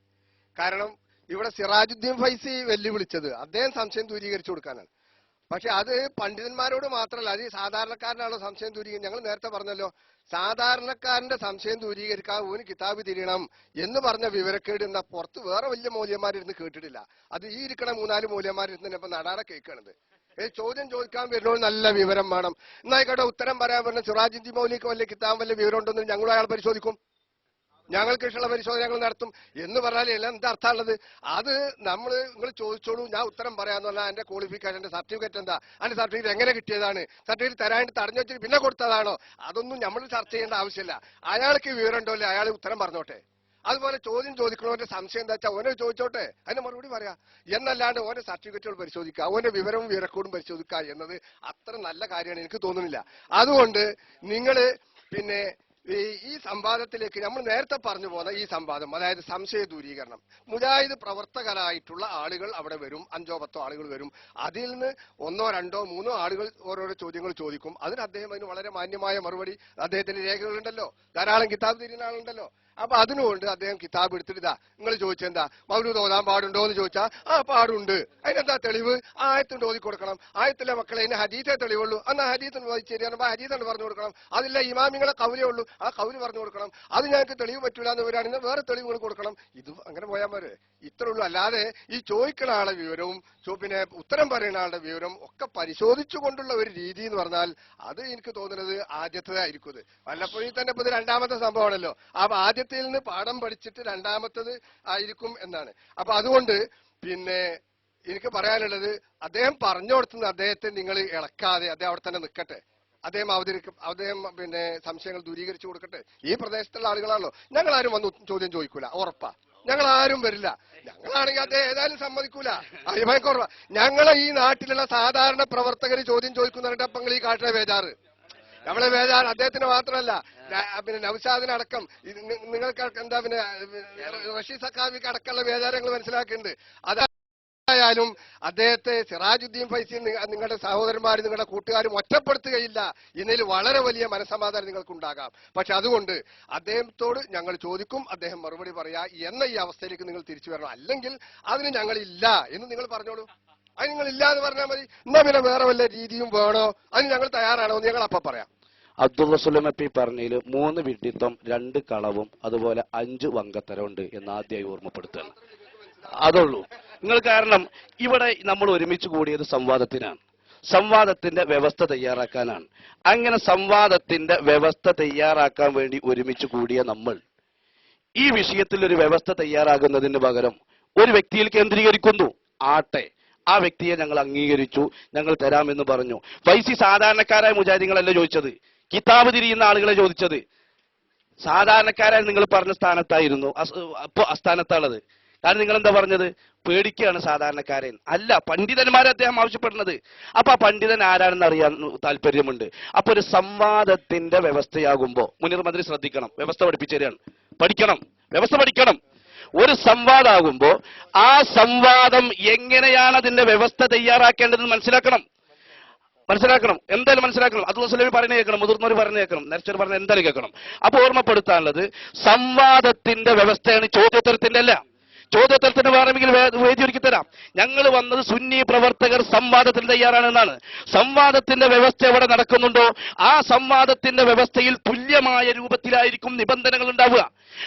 കാരണം ഇവിടെ സിറാജുദ്ദീൻ ഫൈസി വെല്ലുവിളിച്ചത് അദ്ദേഹം സംശയം ദൂരീകരിച്ചു കൊടുക്കാനാണ്. പക്ഷെ അത് പണ്ഡിതന്മാരോട് മാത്രമല്ല, അത് സാധാരണക്കാരനാണോ സംശയം ദൂരീകരിക്കും? ഞങ്ങൾ നേരത്തെ പറഞ്ഞല്ലോ, സാധാരണക്കാരന്റെ സംശയം ദൂരീകരിക്കാൻ ഒരു കിതാബ് തിരിയണം എന്ന് പറഞ്ഞ വിവരക്കേട് എന്നാ പുറത്ത് വേറെ വലിയ മൂല്യന്മാരിരുന്ന് കേട്ടിട്ടില്ല. അത് ഈ ഇരിക്കണ 3-4 മൂല്യന്മാരിരുന്ന് ഇപ്പൊ നടാടെ കേൾക്കണത്. ചോദ്യം ചോദിക്കാൻ വരുന്നോൾ നല്ല വിവരം വേണം. എന്നായിക്കോട്ടെ, ഉത്തരം പറയാൻ പറഞ്ഞ സിറാജുദ്ദീൻ മൗലിക്ക് വല്ല കിതാബ് വല്ല വിവരം ഉണ്ടെന്ന് ഞങ്ങൾ അയാൾ പരിശോധിക്കും. ഞങ്ങൾക്ക് ഇഷ്ടമുള്ള പരിശോധന ഞങ്ങൾ നടത്തും എന്ന് പറഞ്ഞാൽ എല്ലാം എന്താ അർത്ഥമുള്ളത്? അത് നിങ്ങൾ ചോദിച്ചോളൂ, ഞാൻ ഉത്തരം പറയാന്ന് പറഞ്ഞാൽ എന്റെ ക്വാളിഫിക്കേഷൻ, എന്റെ സർട്ടിഫിക്കറ്റ് എന്താ, അതിന്റെ സർട്ടിഫിക്കറ്റ് എങ്ങനെ കിട്ടിയതാണ്, സർട്ടിഫിക്കറ്റ് തരാനായിട്ട് തടഞ്ഞു വെച്ചിട്ട് പിന്നെ കൊടുത്തതാണോ, അതൊന്നും നമ്മൾ ചർച്ച ചെയ്യേണ്ട ആവശ്യമില്ല. അയാൾക്ക് വിവരം ഉണ്ടോ അല്ലേ, അയാൾ ഉത്തരം പറഞ്ഞോട്ടെ. അതുപോലെ ചോദ്യം ചോദിക്കണവന്റെ സംശയം എന്താ വെച്ചാൽ ഓനെ ചോദിച്ചോട്ടെ, അതിന് മറുപടി പറയാ. എന്നല്ലാണ്ട് ഓന്റെ സർട്ടിഫിക്കറ്റുകൾ പരിശോധിക്കുക, ഓന്റെ വിവരവും വിവരക്കോടും പരിശോധിക്കുക എന്നത് അത്ര നല്ല കാര്യമാണ് എനിക്ക് തോന്നുന്നില്ല. അതുകൊണ്ട് നിങ്ങള് പിന്നെ ഈ സംവാദത്തിലേക്ക് നമ്മൾ നേരത്തെ പറഞ്ഞു പോകുന്ന ഈ സംവാദം, അതായത് സംശയ ദൂരീകരണം, മുജാഹിദ് പ്രവർത്തകരായിട്ടുള്ള ആളുകൾ അവിടെ വരും, 5 or 10 ആളുകൾ വരും. അതിൽ നിന്ന് 1 or 2 or 3 ആളുകൾ ഓരോരോ ചോദ്യങ്ങൾ ചോദിക്കും. അതിന് അദ്ദേഹം അതിന് വളരെ മാന്യമായ മറുപടി, അദ്ദേഹത്തിന്റെ രേഖകളുണ്ടല്ലോ, ധാരാളം കിതാബ് തിരിയുന്ന ആളുണ്ടല്ലോ. അപ്പൊ അതിനുകൊണ്ട് അദ്ദേഹം കിതാബ് എടുത്തിട്ട് ഇതാ നിങ്ങൾ ചോദിച്ചെന്താ മൗലൂദ് ഓതാൻ പാടുണ്ടോ എന്ന് ചോദിച്ചാൽ ആ പാടുണ്ട്, അതിനെന്താ തെളിവ്, ആയത്തുണ്ട് ഓതി കൊടുക്കണം. ആയത്തിലെ മക്കളെ അതിന് ഹദീസേ തെളിവുള്ളൂ, എന്നാൽ ഹദീസ് വായിച്ചേരിയാണ് ഹദീസാണ് പറഞ്ഞു കൊടുക്കണം. അതില്ല ഇമാമിങ്ങളെ കൗലേ ഉള്ളൂ, ആ കൗല് പറഞ്ഞു കൊടുക്കണം. അത് ഞങ്ങൾക്ക് തെളിവ് പറ്റൂല എന്ന് വരികയാണെങ്കിൽ വേറെ തെളിവുകൾ കൊടുക്കണം. ഇത് അങ്ങനെ പോയാൽ പോരെ, ഇത്രേ ഉള്ളൂ. അല്ലാതെ ഈ ചോദിക്കുന്ന ആളുടെ വിവരവും പിന്നെ ഉത്തരം പറയുന്ന ആളുടെ വിവരം ഒക്കെ പരിശോധിച്ചുകൊണ്ടുള്ള ഒരു രീതി എന്ന് പറഞ്ഞാൽ അത് എനിക്ക് തോന്നുന്നത് ആദ്യത്തേതായിരിക്കും. വല്ലപ്പോഴും തന്നെ ഇപ്പൊ ഇത് 2ാമത്തെ സംഭവമാണല്ലോ. അപ്പൊ ആദ്യത്തിൽ നിന്ന് പാഠം പഠിച്ചിട്ട് 2ാമത്തത് ആയിരിക്കും എന്നാണ്. അപ്പൊ അതുകൊണ്ട് പിന്നെ എനിക്ക് പറയാനുള്ളത്, അദ്ദേഹം പറഞ്ഞു കൊടുത്തുന്ന അദ്ദേഹത്തെ നിങ്ങൾ ഇളക്കാതെ അദ്ദേഹം അവിടെ തന്നെ നിൽക്കട്ടെ. അദ്ദേഹം പിന്നെ സംശയങ്ങൾ ദൂരീകരിച്ചു കൊടുക്കട്ടെ. ഈ പ്രദേശത്തുള്ള ആളുകളാണല്ലോ. ഞങ്ങളാരും വന്ന് ചോദ്യം ചോദിക്കൂല, ഉറപ്പാ. ഞങ്ങളാരും വരില്ല. ഞങ്ങളാണെങ്കിൽ അദ്ദേഹം ഏതായാലും സമ്മതിക്കൂല, അഭിപ്രായം കുറവാ. ഞങ്ങളെ ഈ നാട്ടിലുള്ള സാധാരണ പ്രവർത്തകർ ചോദ്യം ചോദിക്കുന്നവരുടെ അപ്പം ഈ കാട്ടിലെ ബേജാറ്, നമ്മളെ ബേജാറ് അദ്ദേഹത്തിന് മാത്രമല്ല, പിന്നെ നൗഷാദിനടക്കം നിങ്ങൾക്ക് എന്താ പിന്നെ റഷീദ് സഖാവിക്ക് അടക്കമുള്ള ബേജാരങ്ങൾ മനസ്സിലാക്കുന്നുണ്ട്. അതായാലും അദ്ദേഹത്തെ സിറാജുദ്ദീൻ ഫൈസി നിങ്ങളുടെ സഹോദരന്മാരും നിങ്ങളുടെ കൂട്ടുകാരും ഒറ്റപ്പെടുത്തുകയില്ല എന്നതിൽ വളരെ വലിയ മനസ്സമാധാനം നിങ്ങൾക്കുണ്ടാകാം. പക്ഷെ അതുകൊണ്ട് അദ്ദേഹത്തോട് ഞങ്ങൾ ചോദിക്കും, അദ്ദേഹം മറുപടി പറയാ എന്ന ഈ അവസ്ഥയിലേക്ക് നിങ്ങൾ തിരിച്ചു വരണം. അല്ലെങ്കിൽ അതിന് ഞങ്ങളില്ല എന്ന് നിങ്ങൾ പറഞ്ഞോളൂ. അതിന് നിങ്ങൾ ഇല്ല എന്ന് പറഞ്ഞാൽ മതി. എന്നാ പിന്നെ വേറെ വല്ല രീതിയും വേണോ, അതിന് ഞങ്ങൾ തയ്യാറാണോ എന്ന് ഞങ്ങൾ അപ്പം പറയാം. അബ്ദുൾ റസൂൽ എം.പി പറഞ്ഞതിൽ 3 വിഡ്ഢിത്തം, 2 കളവും അതുപോലെ 5 വങ്കത്തരം ഉണ്ട് എന്ന് ആദ്യമായി ഓർമ്മപ്പെടുത്തുകയാണ്. അതുള്ളൂ നിങ്ങൾ. കാരണം ഇവിടെ നമ്മൾ ഒരുമിച്ച് കൂടിയത് സംവാദത്തിനാണ്, സംവാദത്തിന്റെ വ്യവസ്ഥ തയ്യാറാക്കാനാണ്. അങ്ങനെ സംവാദത്തിന്റെ വ്യവസ്ഥ തയ്യാറാക്കാൻ വേണ്ടി ഒരുമിച്ച് കൂടിയ നമ്മൾ ഈ വിഷയത്തിൽ ഒരു വ്യവസ്ഥ തയ്യാറാകുന്നതിന് പകരം ഒരു വ്യക്തിയിൽ കേന്ദ്രീകരിക്കുന്നു. ആട്ടെ, ആ വ്യക്തിയെ ഞങ്ങൾ അംഗീകരിച്ചു, ഞങ്ങൾ തരാമെന്ന് പറഞ്ഞു. ഫൈസി സാധാരണക്കാരായ മുജാഹിദീങ്ങളല്ല ചോദിച്ചത്, കിതാബ് തിരിയുന്ന ആളുകളെ ചോദിച്ചത്. സാധാരണക്കാരായ നിങ്ങൾ പറഞ്ഞ സ്ഥാനത്തായിരുന്നു, അപ്പോ അസ്ഥാനത്താണത്. കാരണം നിങ്ങൾ എന്താ പറഞ്ഞത്, പേടിക്കുകയാണ് സാധാരണക്കാരൻ. അല്ല, പണ്ഡിതന്മാരെ അദ്ദേഹം ആവശ്യപ്പെടുന്നത്. അപ്പൊ ആ പണ്ഡിതൻ ആരാണെന്ന് അറിയാൻ താല്പര്യമുണ്ട്. അപ്പൊ ഒരു സംവാദത്തിന്റെ വ്യവസ്ഥയാകുമ്പോ മുനീർ മന്ത്രി ശ്രദ്ധിക്കണം, വ്യവസ്ഥ പഠിപ്പിച്ചു തരികയാണ്, പഠിക്കണം, വ്യവസ്ഥ പഠിക്കണം. ഒരു സംവാദമാകുമ്പോ ആ സംവാദം എങ്ങനെയാണ് അതിന്റെ വ്യവസ്ഥ തയ്യാറാക്കേണ്ടതെന്ന് മനസ്സിലാക്കണം. എന്തായാലും മനസ്സിലാക്കണം. അത് മുസ്ലിം പറഞ്ഞു കേൾക്കണം, മുതിർന്നവർ പറഞ്ഞു കേൾക്കണം, നേരത്തെ പറഞ്ഞ എന്തായാലും കേൾക്കണം. അപ്പൊ ഓർമ്മപ്പെടുത്താനുള്ളത്, സംവാദത്തിന്റെ വ്യവസ്ഥയാണ്, ചോദ്യോത്തരത്തിന്റെ അല്ല. ചോദ്യോത്തരത്തിന് വേണമെങ്കിൽ വേദി ഒരുക്കി തരാം. ഞങ്ങൾ വന്നത് സുന്നി പ്രവർത്തകർ സംവാദത്തിന് തയ്യാറാണെന്നാണ്. സംവാദത്തിന്റെ വ്യവസ്ഥ എവിടെ നടക്കുന്നുണ്ടോ ആ സംവാദത്തിന്റെ വ്യവസ്ഥയിൽ തുല്യമായ രൂപത്തിലായിരിക്കും നിബന്ധനകൾ ഉണ്ടാവുക.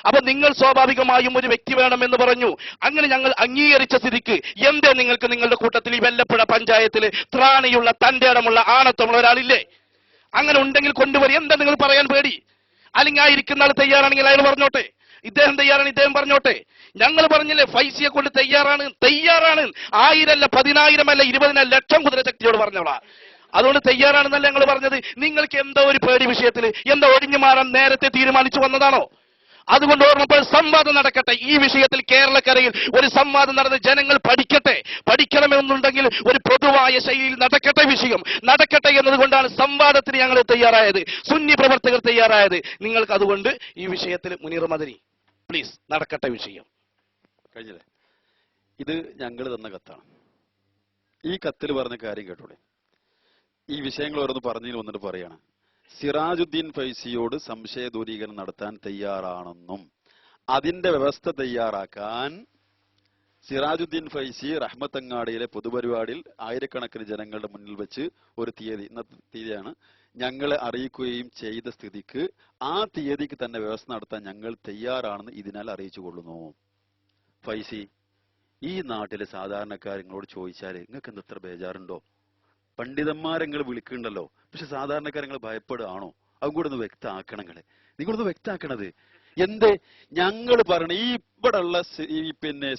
അപ്പൊ നിങ്ങൾ സ്വാഭാവികമായും ഒരു വ്യക്തി വേണമെന്ന് പറഞ്ഞു. അങ്ങനെ ഞങ്ങൾ അംഗീകരിച്ച സ്ഥിതിക്ക് എന്തേ നിങ്ങൾക്ക് നിങ്ങളുടെ കൂട്ടത്തിൽ ഈ വെല്ലപ്പുഴ പഞ്ചായത്തിൽ ത്രാണിയുള്ള തന്റെ ഇടമുള്ള ആണത്തമുള്ള ഒരാളില്ലേ? അങ്ങനെ ഉണ്ടെങ്കിൽ കൊണ്ടുവരും. എന്താ നിങ്ങൾ പറയാൻ പേടി? അല്ലെങ്കിൽ ആ ഇരിക്കുന്ന ആൾ തയ്യാറാണെങ്കിൽ അയാൾ പറഞ്ഞോട്ടെ, ഇദ്ദേഹം തയ്യാറാണ്, ഇദ്ദേഹം പറഞ്ഞോട്ടെ. ഞങ്ങൾ പറഞ്ഞില്ലേ ഫൈസിയെ കൊണ്ട് തയ്യാറാണ്. 1000 അല്ല, 10000 അല്ല, 20 ലക്ഷം കുതിരശക്തിയോട് പറഞ്ഞോളാം. അതുകൊണ്ട് തയ്യാറാണെന്നല്ല ഞങ്ങൾ പറഞ്ഞത്. നിങ്ങൾക്ക് എന്തോ ഒരു പേടി വിഷയത്തിൽ എന്താ ഒഴിഞ്ഞു മാറാൻ നേരത്തെ തീരുമാനിച്ചു വന്നതാണോ? അതുകൊണ്ട് ഓർമ്മപ്പോൾ സംവാദം നടക്കട്ടെ. ഈ വിഷയത്തിൽ കേരളക്കരയിൽ ഒരു സംവാദം നടന്ന് ജനങ്ങൾ പഠിക്കട്ടെ. പഠിക്കണമെന്നുണ്ടെങ്കിൽ ഒരു പൊതുവായ ശൈലിയിൽ നടക്കട്ടെ, വിഷയം നടക്കട്ടെ എന്നതുകൊണ്ടാണ് സംവാദത്തിന് ഞങ്ങൾ തയ്യാറായത്, സുന്നി പ്രവർത്തകർ തയ്യാറായത്. നിങ്ങൾക്ക് അതുകൊണ്ട് ഈ വിഷയത്തിൽ മുനീർ മദനി പ്ലീസ് നടക്കട്ടെ വിഷയം. കഴിഞ്ഞില്ലേ? ഇത് ഞങ്ങൾ തന്ന കത്താണ്. ഈ കത്തിൽ പറഞ്ഞ കാര്യം കേട്ടോളെ. ഈ വിഷയങ്ങൾ ഓരോന്ന് പറഞ്ഞതിൽ വന്നിട്ട് പറയാണ്, സിറാജുദ്ദീൻ ഫൈസിയോട് സംശയ ദൂരീകരണം നടത്താൻ തയ്യാറാണെന്നും അതിന്റെ വ്യവസ്ഥ തയ്യാറാക്കാൻ സിറാജുദ്ദീൻ ഫൈസി റഹ്മത്തങ്ങാടിയിലെ പൊതുപരിപാടിയിൽ 1000കണക്കിന് ജനങ്ങളുടെ മുന്നിൽ വെച്ച് ഒരു തീയതി, ഇന്നത്തെ തീയതിയാണ്, ഞങ്ങളെ അറിയിക്കുകയും ചെയ്ത സ്ഥിതിക്ക് ആ തീയതിക്ക് തന്നെ വ്യവസ്ഥ നടത്താൻ ഞങ്ങൾ തയ്യാറാണെന്ന് ഇതിനാൽ അറിയിച്ചു കൊള്ളുന്നു. ഫൈസി, ഈ നാട്ടിലെ സാധാരണക്കാർ നിങ്ങളോട് ചോദിച്ചാൽ നിങ്ങൾക്ക് എന്തത്ര ബേജാറുണ്ടോ? പണ്ഡിതന്മാരെങ്ങൾ വിളിക്കുന്നുണ്ടല്ലോ, പക്ഷെ സാധാരണക്കാർ നിങ്ങൾ ഭയപ്പെടുകയാണോ? അതും കൂടെ ഒന്ന് വ്യക്തമാക്കണം. നിങ്ങളൊന്ന് വ്യക്തമാക്കണത് എന്ത് ഞങ്ങൾ പറയണ ഈ ഇവിടെ ഉള്ള ഈ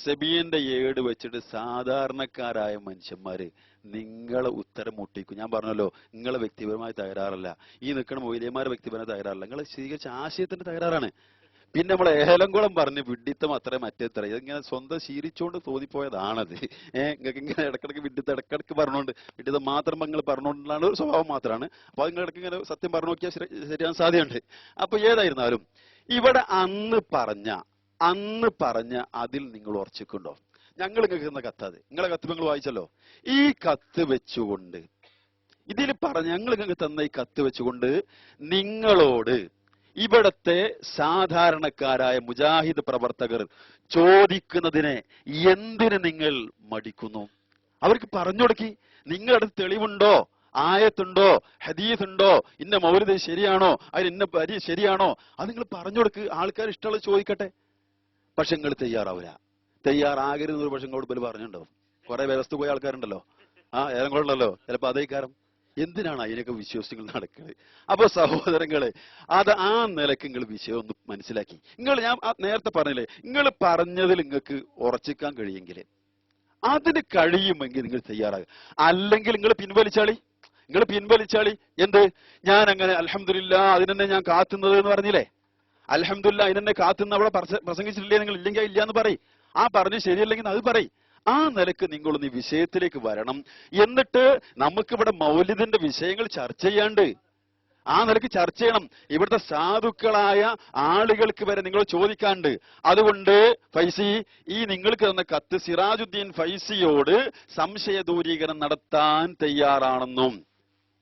സെബീന്റെ ഏട് വെച്ചിട്ട് സാധാരണക്കാരായ മനുഷ്യന്മാര് നിങ്ങളെ ഉത്തരം മുട്ടിക്കും. ഞാൻ പറഞ്ഞല്ലോ, നിങ്ങളെ വ്യക്തിപരമായ തകരാറല്ല, ഈ നിൽക്കുന്ന മൊയ്ലിയന്മാരെ വ്യക്തിപരമായ തകരാറല്ല, നിങ്ങൾ സ്വീകരിച്ച ആശയത്തിന്റെ തകരാറാണ്. പിന്നെ നമ്മളെ ഏലംകുളം പറഞ്ഞ് വിഡിത്തം അത്ര മറ്റേത്ര, ഇതിങ്ങനെ സ്വന്തം ശീലിച്ചുകൊണ്ട് തോന്നിപ്പോയതാണത്. നിങ്ങൾക്ക് ഇങ്ങനെ ഇടക്കിടക്ക് വിഡിത്തം ഇടക്കിടക്ക് പറഞ്ഞുകൊണ്ട് വിഡിത്തം മാത്രം നിങ്ങൾ പറഞ്ഞുകൊണ്ടുള്ള ഒരു സ്വഭാവം മാത്രമാണ്. അപ്പൊ അത് ഇടയ്ക്ക് ഇങ്ങനെ സത്യം പറഞ്ഞു നോക്കിയാൽ ശരിയാൻ സാധ്യതയുണ്ട്. അപ്പൊ ഏതായിരുന്നാലും ഇവിടെ അന്ന് പറഞ്ഞ അതിൽ നിങ്ങൾ ഉറച്ചിട്ടുണ്ടോ? ഞങ്ങൾ നിങ്ങൾക്ക് തന്ന കത്തത്, നിങ്ങളെ കത്ത് നിങ്ങൾ വായിച്ചല്ലോ. ഈ കത്ത് വെച്ചുകൊണ്ട് ഇതിൽ പറഞ്ഞ ഞങ്ങൾ നിങ്ങൾക്ക് തന്ന ഈ കത്ത് വെച്ചുകൊണ്ട് നിങ്ങളോട് ഇവിടത്തെ സാധാരണക്കാരായ മുജാഹിദ് പ്രവർത്തകർ ചോദിക്കുന്നതിനെ എന്തിന് നിങ്ങൾ മടിക്കുന്നു? അവർക്ക് പറഞ്ഞു കൊടുക്കി. നിങ്ങളുടെ തെളിവുണ്ടോ, ആയത്തുണ്ടോ, ഹദീസ് ഉണ്ടോ, ഇന്ന മൗലിദ് ശരിയാണോ, അതിന് ഇന്ന വരി ശരിയാണോ, അത് നിങ്ങൾ പറഞ്ഞു കൊടുക്ക്. ആൾക്കാർ ഇഷ്ടമുള്ളത് ചോദിക്കട്ടെ. പക്ഷെ നിങ്ങൾ തയ്യാറാകരുത്. പക്ഷെ നിങ്ങളോട് ബല് പറഞ്ഞിട്ടുണ്ടാവും. കുറെ വ്യവസ്ഥ പോയ ആൾക്കാരുണ്ടല്ലോ, ഏതെങ്കിലും ഉണ്ടല്ലോ, ചിലപ്പോ അതേ കാരണം എന്തിനാണ് അതിനൊക്കെ വിശ്വസിങ്ങൾ നടക്കുന്നത്? അപ്പൊ സഹോദരങ്ങളെ, അത് ആ നിലക്ക് നിങ്ങൾ വിഷയം ഒന്ന് മനസ്സിലാക്കി. ഞാൻ നേരത്തെ പറഞ്ഞില്ലേ, നിങ്ങൾ പറഞ്ഞതിൽ നിങ്ങൾക്ക് ഉറച്ചിക്കാൻ കഴിയെങ്കിൽ, അതിന് കഴിയുമെങ്കിൽ നിങ്ങൾ തയ്യാറാകുക. അല്ലെങ്കിൽ നിങ്ങൾ പിൻവലിച്ചാളി. എന്ത്? ഞാൻ അങ്ങനെ അൽഹംദുലില്ലാ അതിനെന്നെ ഞാൻ കാത്തുന്നത് എന്ന് പറഞ്ഞില്ലേ? അൽഹംദുലില്ലാ അതിനെന്നെ കാത്തുന്ന അവിടെ പ്രസംഗിച്ചിട്ടില്ലേ? നിങ്ങൾ ഇല്ലെങ്കിൽ ഇല്ല എന്ന് പറയും. ആ പറഞ്ഞ് ശരിയല്ലെങ്കിൽ അത് പറയും. ആ നിലക്ക് നിങ്ങളൊന്ന് ഈ വിഷയത്തിലേക്ക് വരണം. എന്നിട്ട് നമുക്കിവിടെ മൗലിദിന്റെ വിഷയങ്ങൾ ചർച്ച ചെയ്യാണ്ട്, ആ നിലക്ക് ചർച്ച ചെയ്യണം. ഇവിടുത്തെ സാധുക്കളായ ആളുകൾക്ക് വരെ നിങ്ങൾ ചോദിക്കാണ്ട്. അതുകൊണ്ട് ഫൈസി, ഈ നിങ്ങൾക്ക് തന്ന കത്ത് സിറാജുദ്ദീൻ ഫൈസിയോട് സംശയ ദൂരീകരണം നടത്താൻ തയ്യാറാണെന്നും,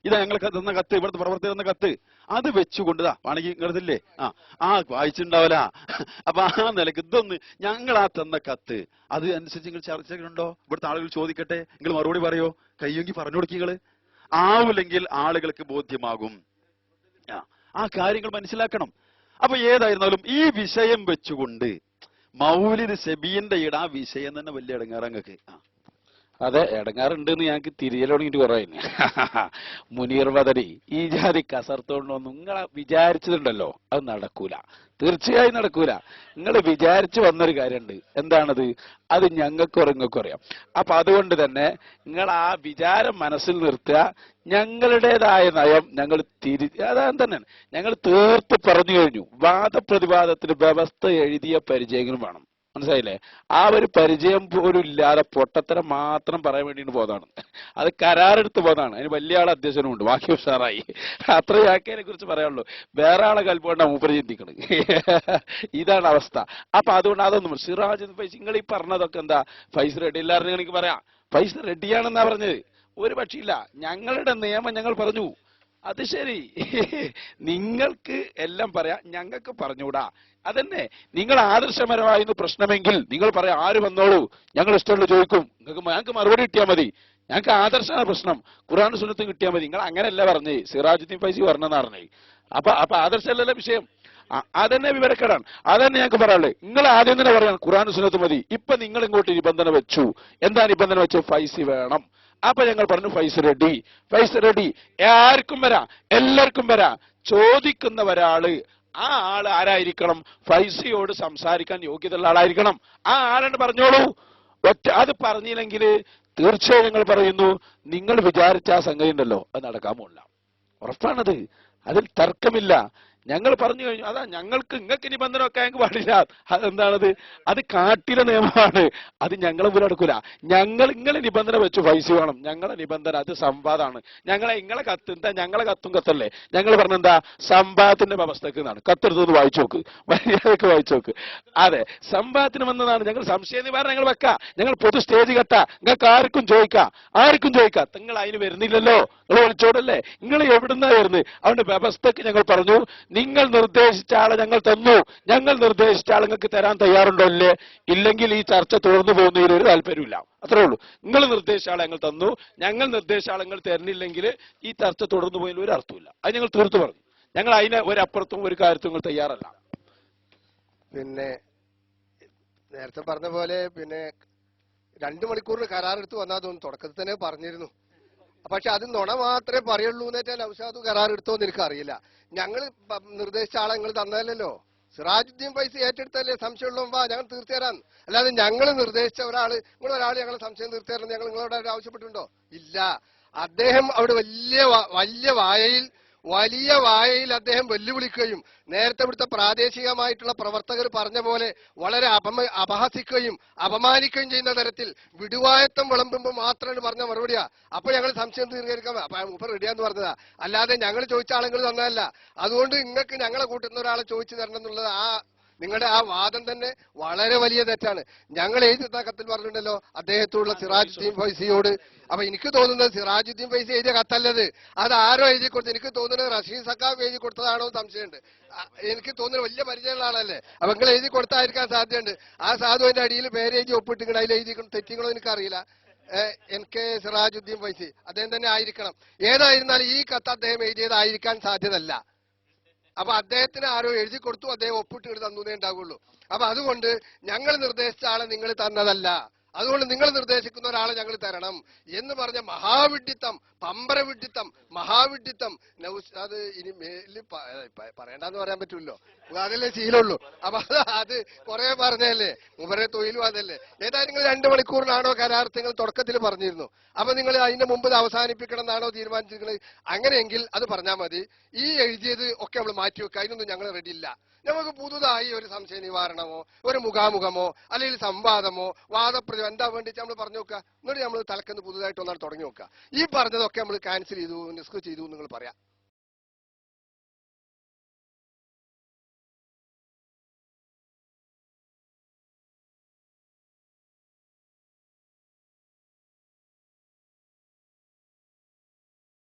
ഇതാ ഞങ്ങൾക്ക് തന്ന കത്ത്, ഇവിടുത്തെ പ്രവർത്തകർ തന്ന കത്ത്, അത് വെച്ചുകൊണ്ടതാ വേണമെങ്കിൽ നിങ്ങളിതില്ലേ വായിച്ചിട്ടുണ്ടാവില്ല. അപ്പൊ ആ നിലക്ക് ഇതൊന്ന് ഞങ്ങൾ ആ തന്ന കത്ത് അത് അനുസരിച്ച് നിങ്ങൾ ചർച്ചകളുണ്ടോ? ഇവിടുത്തെ ആളുകൾ ചോദിക്കട്ടെ, നിങ്ങൾ മറുപടി പറയോ? കഴിയുമെങ്കിൽ പറഞ്ഞു കൊടുക്കുക. ആവില്ലെങ്കിൽ ആളുകൾക്ക് ബോധ്യമാകും. ആ കാര്യങ്ങൾ മനസ്സിലാക്കണം. അപ്പൊ ഏതായിരുന്നാലും ഈ വിഷയം വെച്ചുകൊണ്ട് മൗലിദ് സെബീന്റെ ആ വിഷയം തന്നെ വലിയ ഇടങ്ങാറങ്ങൾക്ക്. അതെ, ഇടങ്ങാറുണ്ട് എന്ന് ഞങ്ങൾക്ക് തിരിയൽ തുടങ്ങിയിട്ട് കുറെ. മുനീർ മദനി ഈ ജാതി കസർത്തോണ്ടൊന്നും നിങ്ങളെ വിചാരിച്ചതുണ്ടല്ലോ, അത് നടക്കൂല, തീർച്ചയായും നടക്കൂല. നിങ്ങൾ വിചാരിച്ചു വന്നൊരു കാര്യമുണ്ട്. എന്താണത്? അത് ഞങ്ങൾക്കും നിങ്ങൾക്കും അറിയാം. അപ്പൊ അതുകൊണ്ട് തന്നെ നിങ്ങൾ ആ വിചാരം മനസ്സിൽ നിർത്തുക. ഞങ്ങളുടേതായ നയം ഞങ്ങൾ അതാണ് തന്നെയാണ് ഞങ്ങൾ തീർത്ത് പറഞ്ഞു കഴിഞ്ഞു. വാദപ്രതിവാദത്തിന് വ്യവസ്ഥ എഴുതിയ പരിചയങ്ങളും വേണം. മനസ്സിലായില്ലേ? ആ ഒരു പരിചയം പോലും ഇല്ലാതെ പൊട്ടത്തരം മാത്രം പറയാൻ വേണ്ടിയിട്ട് പോയതാണ്. അത് കരാറെടുത്ത് പോയതാണ്. അതിന് വലിയ ആളെ അധ്യക്ഷനുമുണ്ട്, ബാക്കി ഉഷാറായി. അത്രയും ആക്കിയതിനെ കുറിച്ച് പറയാനുള്ളൂ. വേറെ ആളെ കൽപ്പണ്ട മൂപ്പര് ചിന്തിക്കണം. ഇതാണ് അവസ്ഥ. അപ്പൊ അതുകൊണ്ട് അതൊന്നും സിറാജ് ഫൈസ് നിങ്ങൾ ഈ പറഞ്ഞതൊക്കെ എന്താ? ഫൈസ് റെഡി ഇല്ലായിരുന്നു എനിക്ക് പറയാം. ഫൈസ് റെഡിയാണെന്നാ പറഞ്ഞത്. ഒരു പക്ഷിയില്ല. ഞങ്ങളുടെ നിയമം ഞങ്ങൾ പറഞ്ഞു. അത് ശരി, നിങ്ങൾക്ക് എല്ലാം പറയാം, ഞങ്ങൾക്ക് പറഞ്ഞുകൂടാ. അതന്നെ നിങ്ങൾ ആദർശപരമായിരുന്നു പ്രശ്നമെങ്കിൽ നിങ്ങൾ പറയാം, ആര് വന്നോളൂ, ഞങ്ങൾ ഇഷ്ടമുള്ള ചോദിക്കും, ഞങ്ങൾക്ക് മറുപടി കിട്ടിയാൽ മതി. ഞങ്ങൾക്ക് ആദർശമാണ് പ്രശ്നം, ഖുർആൻ സുന്നത്തും കിട്ടിയാൽ മതി. നിങ്ങൾ അങ്ങനെയല്ല പറഞ്ഞേ, സിറാജുദ്ദീൻ ഫൈസി പറഞ്ഞെന്ന് പറഞ്ഞേ. അപ്പൊ ആദർശമല്ലല്ലോ വിഷയം. അതന്നെ വിവരക്കേടാണ്. അതന്നെ ഞങ്ങൾക്ക് പറയാനുള്ളത്. നിങ്ങൾ ആദ്യം തന്നെ പറയാം ഖുർആൻ സുന്നത്ത് മതി. ഇപ്പൊ നിങ്ങൾ ഇങ്ങോട്ട് നിബന്ധന വെച്ചു. എന്താ നിബന്ധന വെച്ചു? ഫൈസി വേണം. അപ്പൊ ഞങ്ങൾ പറഞ്ഞു ഫൈസ് റെഡി. ആർക്കും വരാം, എല്ലാവർക്കും വരാം. ചോദിക്കുന്ന ഒരാള്, ആ ആള് ആരായിരിക്കണം? ഫൈസിയോട് സംസാരിക്കാൻ യോഗ്യതയുള്ള ആളായിരിക്കണം. ആ ആളെന്ന് പറഞ്ഞോളൂ. അത് പറഞ്ഞില്ലെങ്കിൽ തീർച്ചയായും ഞങ്ങൾ പറയുന്നു, നിങ്ങൾ വിചാരിച്ച ആ സംഗതി ഉണ്ടല്ലോ, അത് നടക്കാൻ പോകില്ല. ഉറപ്പാണത്, അതിൽ തർക്കമില്ല. ഞങ്ങൾ പറഞ്ഞു കഴിഞ്ഞു. അതാ ഞങ്ങൾക്ക് നിങ്ങൾക്ക് നിബന്ധന ഒക്കെ ഞങ്ങൾക്ക് പാടില്ല. അതെന്താണത്? അത് കാട്ടിലെ നിയമമാണ്. അത് ഞങ്ങളെ പോലും നടക്കൂല. നിങ്ങളെ നിബന്ധന വെച്ച് ഫൈസി വേണം. ഞങ്ങളെ നിബന്ധന അത് സംവാദമാണ്. നിങ്ങളെ കത്ത് എന്താ? ഞങ്ങളെ കത്തല്ലേ. ഞങ്ങൾ പറഞ്ഞെന്താ? സംവാദത്തിന്റെ വ്യവസ്ഥക്ക് എന്നാണ്. കത്തെടുത്തൊന്ന് വായിച്ചു നോക്ക്, മര്യാദക്ക് വായിച്ചു നോക്ക്. അതെ, സംവാദത്തിന് വന്നതാണ്. ഞങ്ങൾ സംശയ നിവാരണം ഞങ്ങൾ വെക്കാം. ഞങ്ങൾ പൊതു സ്റ്റേജ് കെട്ടാ. നിങ്ങൾക്ക് ആർക്കും ചോദിക്കാം. നിങ്ങൾ അതിന് വരുന്നില്ലല്ലോ. നിങ്ങൾ വിളിച്ചോടല്ലേ? നിങ്ങൾ എവിടുന്നാ വരുന്നത്? അതുകൊണ്ട് വ്യവസ്ഥക്ക് ഞങ്ങൾ പറഞ്ഞു, നിങ്ങൾ നിർദ്ദേശിച്ച ആളെ ഞങ്ങൾ തന്നു. ഞങ്ങൾ നിർദ്ദേശിച്ച ആൾ നിങ്ങൾക്ക് തരാൻ തയ്യാറുണ്ടോ? ഇല്ലേ? ഇല്ലെങ്കിൽ ഈ ചർച്ച തുടർന്നു പോകുന്നതിൽ ഒരു താല്പര്യമില്ല. അത്രേ ഉള്ളൂ. നിങ്ങൾ നിർദ്ദേശിച്ച ആളെ ഞങ്ങൾ തന്നു. ഞങ്ങൾ നിർദ്ദേശിച്ച ആൾ നിങ്ങൾ തരുന്നില്ലെങ്കിൽ ഈ ചർച്ച തുടർന്നു പോയതിൽ ഒരു അർത്ഥമില്ല. അത് ഞങ്ങൾ തീർത്തു പറഞ്ഞു. ഞങ്ങൾ അതിനെ ഒരപ്പുറത്തും ഒരു കാര്യത്തും നിങ്ങൾ തയ്യാറല്ല. പിന്നെ നേരത്തെ പറഞ്ഞ പോലെ 2 മണിക്കൂറിന് കരാറെടുത്ത് വന്നാൽ തോന്നുന്നു. തുടക്കത്തിൽ തന്നെ പറഞ്ഞിരുന്നു. പക്ഷെ അത് നുണ മാത്രമേ പറയുള്ളൂ എന്ന് വെച്ചാൽ ഔഷാദ് കരാറെടുത്തോന്ന് എനിക്ക് അറിയില്ല. ഞങ്ങൾ നിർദ്ദേശിച്ച ആളെ നിങ്ങൾ തന്നതല്ലോ. സിറാജുദ്ദീൻ ഫൈസി ഏറ്റെടുത്തല്ലേ സംശയമുള്ള വാ ഞങ്ങൾ തീർത്തുതരാം. അല്ലാതെ ഞങ്ങൾ നിർദ്ദേശിച്ച നിങ്ങളൊരാൾ ഞങ്ങൾ സംശയം തീർത്തുതരണം ഞങ്ങൾ നിങ്ങളോട് ആവശ്യപ്പെട്ടിട്ടുണ്ടോ? ഇല്ല. അദ്ദേഹം അവിടെ വലിയ വായയിൽ അദ്ദേഹം വെല്ലുവിളിക്കുകയും നേരത്തെ ഇവിടുത്തെ പ്രാദേശികമായിട്ടുള്ള പ്രവർത്തകർ പറഞ്ഞ പോലെ വളരെ അപഹസിക്കുകയും അപമാനിക്കുകയും ചെയ്യുന്ന തരത്തിൽ വിടുവായത്വം വിളമ്പുമ്പോൾ മാത്രമാണ് പറഞ്ഞ മറുപടിയാ. അപ്പൊ ഞങ്ങൾ സംശയം തീർക്കാൻ ഇപ്പൊ റെഡിയാന്ന് പറഞ്ഞതാ, അല്ലാതെ ഞങ്ങൾ ചോദിച്ച ആളുകൾ തന്നതല്ല. അതുകൊണ്ട് നിങ്ങൾക്ക് ഞങ്ങളെ കൂട്ടുന്ന ഒരാളെ ചോദിച്ചു തരണം എന്നുള്ളത് നിങ്ങളുടെ ആ വാദം തന്നെ വളരെ വലിയ തെറ്റാണ്. ഞങ്ങൾ എഴുതി കത്തിൽ പറഞ്ഞിട്ടുണ്ടല്ലോ അദ്ദേഹത്തോടുള്ള സിറാജുദ്ദീൻ ഫൈസിയോട്. അപ്പൊ എനിക്ക് തോന്നുന്നത് സിറാജുദ്ദീൻ ഫൈസി എഴുതിയ കത്തല്ലത്, അത് ആരോ എഴുതി കൊടുത്തു. എനിക്ക് തോന്നുന്നത് റഷീദ് സഖാഫ് എഴുതി കൊടുത്തതാണോ എന്ന് സംശയമുണ്ട്. എനിക്ക് തോന്നുന്നത് വലിയ പരിചയമുള്ള ആളല്ലേ, അപ്പൊ നിങ്ങൾ എഴുതി കൊടുത്തായിരിക്കാൻ സാധ്യതയുണ്ട്. ആ സാധുവിന്റെ അടിയിൽ പേരെഴുതി ഒപ്പിട്ടിങ്ങനെ അതിൽ എഴുതി തെറ്റിങ്ങളോ എനിക്കറിയില്ല. എനിക്ക് സിറാജുദ്ദീൻ ഫൈസി അദ്ദേഹം തന്നെ ആയിരിക്കണം. ഏതായിരുന്നാലും ഈ കത്ത് അദ്ദേഹം എഴുതിയതായിരിക്കാൻ സാധ്യതയല്ല. അപ്പൊ അദ്ദേഹത്തിന് ആരോ എഴുതി കൊടുത്തു, അദ്ദേഹം ഒപ്പിട്ട് തന്നേ ഉണ്ടാവുള്ളൂ. അപ്പൊ അതുകൊണ്ട് ഞങ്ങൾ നിർദ്ദേശിച്ച ആളെ നിങ്ങൾ തന്നതല്ല, അതുകൊണ്ട് നിങ്ങൾ നിർദ്ദേശിക്കുന്ന ഒരാളെ ഞങ്ങൾ തരണം എന്ന് പറഞ്ഞ മഹാവിഡ്ഢിത്തം, പമ്പരവിഡ്ഢിത്തം, മഹാവിഡ്ഢിത്തം അത് ഇനി മേലിൽ പറയണ്ടെന്ന് പറയാൻ പറ്റൂല്ലോ, അതല്ലേ ശീലമുള്ളൂ. അപ്പൊ അത് കുറെ പറഞ്ഞല്ലേ, മുമ്പേ തൊഴിലും അതല്ലേ. ഏതായാലും നിങ്ങൾ 2 മണിക്കൂറിനാണോ കരാർ നിങ്ങൾ തുടക്കത്തിൽ പറഞ്ഞിരുന്നു. അപ്പൊ നിങ്ങൾ അതിന്റെ മുമ്പ് അവസാനിപ്പിക്കണം എന്നാണോ തീരുമാനിച്ചിരിക്കുന്നത്? അങ്ങനെയെങ്കിൽ അത് പറഞ്ഞാൽ മതി. ഈ എഴുതിയത് ഒക്കെ നമ്മൾ മാറ്റിവെക്കുക, അതിനൊന്നും ഞങ്ങൾ റെഡിയില്ല. നമുക്ക് പുതുതായി ഒരു സംശയ നിവാരണമോ ഒരു മുഖാമുഖമോ അല്ലെങ്കിൽ സംവാദമോ വാദപ്രതിഭ എന്താ വേണ്ടിയിട്ട് നമ്മൾ പറഞ്ഞു നോക്കുക. എന്നിട്ട് നമ്മൾ തലക്കെന്ന് പുതുതായിട്ട് ഒന്നാണ് തുടങ്ങി നോക്കുക. ഈ പറഞ്ഞതൊക്കെ നമ്മൾ ക്യാൻസൽ ചെയ്തു, ഡിസ്കസ് ചെയ്തു നിങ്ങൾ പറയാം.